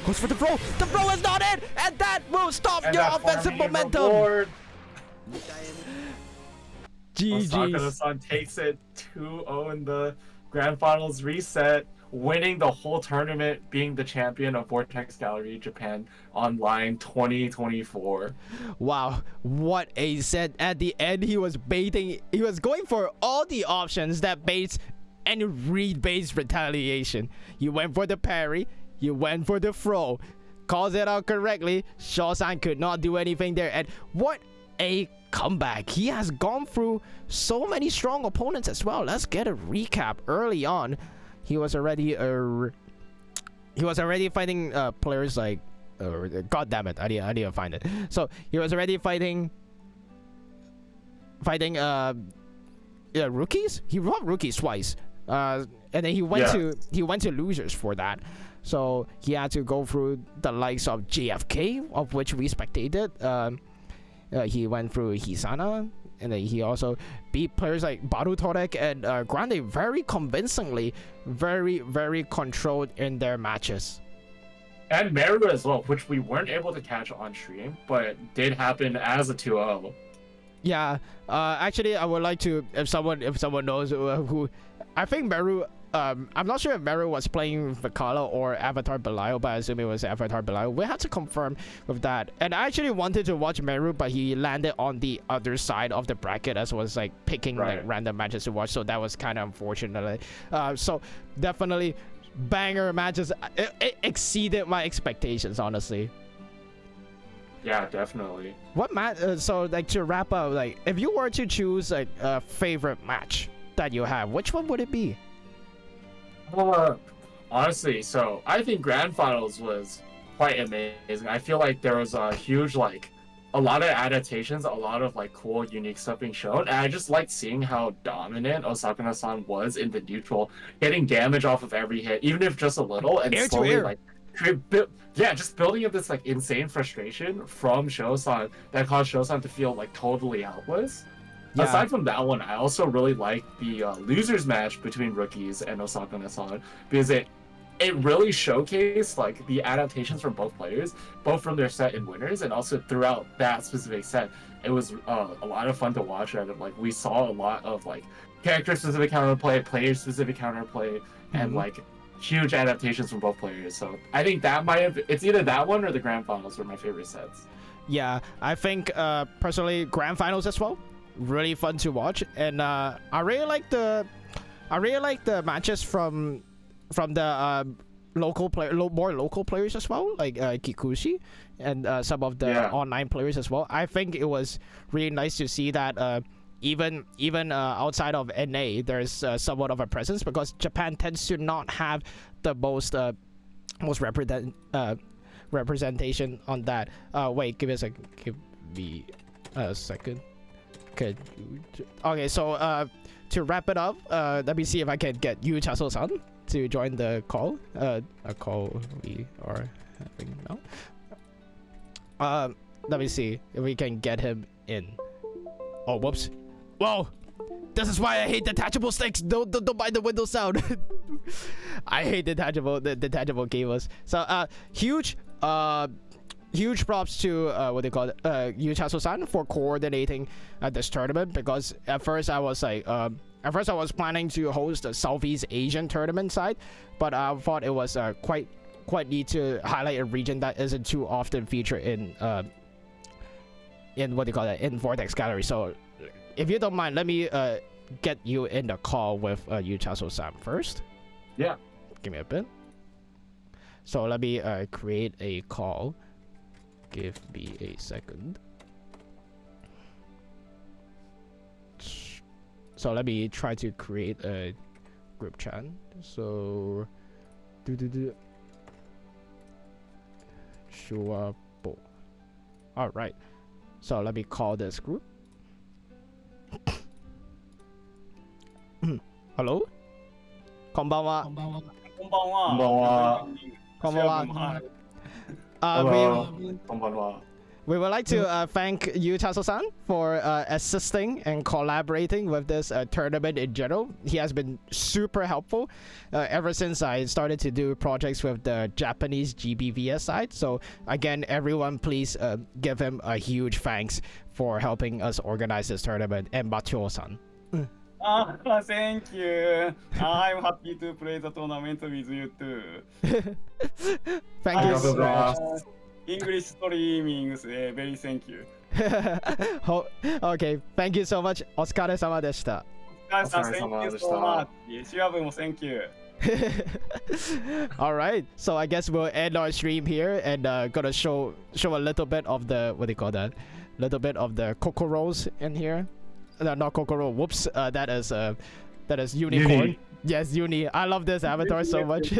S3: Goes for the throw. The throw is not in, and that will stop your offensive momentum. GG.
S4: Osaka-san takes it 2-0 in the Grand Finals reset. winning the whole tournament, being the champion of Vortex Gallery Japan Online 2024.
S3: Wow, what a set. At the end, he was going for all the options that baits any read-based retaliation. You went for the parry, you went for the throw, calls it out correctly. Shaw-san could not do anything there, and what a comeback. He has gone through so many strong opponents as well. Let's get a recap. Early on, he was already fighting players like god damn it, I need to find it. So he was already fighting rookies. He fought rookies twice, and then he went to losers for that. So he had to go through the likes of JFK, of which we spectated. He went through Hisana, and then he also beat players like Barutorek and Grande very convincingly, very, very controlled in their matches.
S4: And Meru as well, which we weren't able to catch on stream, but did happen as a 2-0.
S3: Yeah, actually, I would like to, if someone knows who, I think Meru. I'm not sure if Meru was playing Vicala or Avatar Belial, but I assume it was Avatar Belial. We had to confirm with that. And I actually wanted to watch Meru, but he landed on the other side of the bracket as was like picking like random matches to watch. So that was kind of unfortunate. So definitely banger matches. It exceeded my expectations, honestly.
S4: Yeah, definitely.
S3: What match? So like to wrap up, like if you were to choose like a favorite match that you have, which one would it be?
S4: Honestly, so I think Grand Finals was quite amazing. I feel like there was a huge, like, a lot of adaptations, a lot of, like, cool, unique stuff being shown. And I just liked seeing how dominant Osakuna-san was in the neutral, getting damage off of every hit, even if just a little, and
S3: air
S4: slowly,
S3: to air.
S4: like, just building up this, like, insane frustration from Sho-san that caused Sho-san to feel, like, totally helpless. Yeah. Aside from that one, I also really like the losers match between rookies and Osakuna-san because it really showcased like the adaptations from both players, both from their set and winners, and also throughout that specific set. It was a lot of fun to watch. And like we saw a lot of like character-specific counterplay, player-specific counterplay, and like huge adaptations from both players. So I think that it's either that one or the Grand Finals were my favorite sets.
S3: Yeah, I think personally Grand Finals as well. Really fun to watch, and I really like the matches from the more local players as well, like Kikuchi and some of the online players as well. I think it was really nice to see that even outside of NA, there's somewhat of a presence because Japan tends to not have the most representation on that. Wait, give me a second. Okay, so to wrap it up, let me see if I can get Yu Chaso-san to join the call. A call we are having now. Let me see if we can get him in. Oh, whoops! Whoa! This is why I hate detachable sticks. Don't mind the window sound. I hate detachable cables. So huge props to what they call it, Yu Chaso-san for coordinating this tournament, because at first I was planning to host a Southeast Asian tournament side, but I thought it was quite neat to highlight a region that isn't too often featured in what they call it, in Vortex Gallery. So if you don't mind, let me get you in the call with Yu Chaso-san first.
S4: Yeah.
S3: Give me a bit. So let me create a call. Give me a second. So let me try to create a group chat. So Sure. All right. So let me call this group. Hello? こんばんは。
S5: こんばんは。
S3: こんばんは。We would like to thank Yu Chaso-san for assisting and collaborating with this tournament in general. He has been super helpful ever since I started to do projects with the Japanese GBVS side. So again, everyone please give him a huge thanks for helping us organize this tournament. And Mateo-san.
S5: Thank you. I'm happy to play the tournament with you too.
S3: Thank you.
S4: ありがとうございます。
S5: English streaming, very thank you.
S3: Okay, thank you so much. お疲れ様でした。
S5: お疲れさん、
S4: お疲れ
S5: thank
S4: 様
S5: you
S4: でした。
S5: so much. シュワブも thank you.
S3: All right, so I guess we'll end our stream here and gonna show a little bit of the what do you call that? Little bit of the Kokoros in here. No, not Kokoro. Whoops. That is unicorn.
S4: Uni.
S3: Yes, Uni. I love this avatar so much.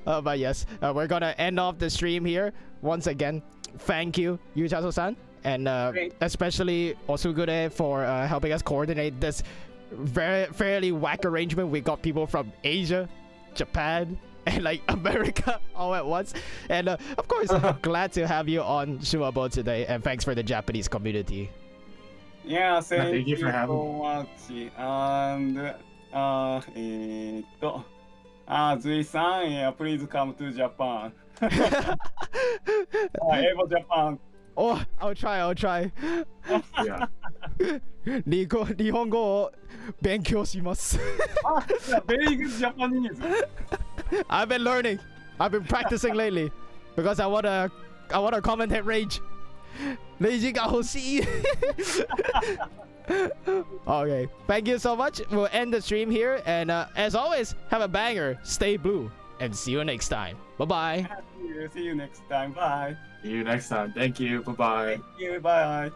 S3: But yes, we're gonna end off the stream here. Once again, thank you, Yuchaso-san, and especially Osugure for helping us coordinate this fairly whack arrangement. We got people from Asia, Japan, and like America all at once. And of course, glad to have you on Shuabo today. And thanks for the Japanese community.
S5: Yeah, thank
S4: Thank you
S5: you
S4: for having
S5: so much. And Zui-san, please come to Japan. Evo Japan.
S3: Oh, I'll try.
S4: Yeah.
S3: 日本語を勉強します。
S5: Very good Japanese.
S3: I've been learning. I've been practicing lately because I wanna commentate Rage. Rage が欲しい。Okay, thank you so much. We'll end the stream here, and as always, have a banger. Stay blue, and see you next time. Bye bye.
S5: See you next time. Bye.
S4: See you next time. Thank you. Bye bye.
S5: Thank you. Bye.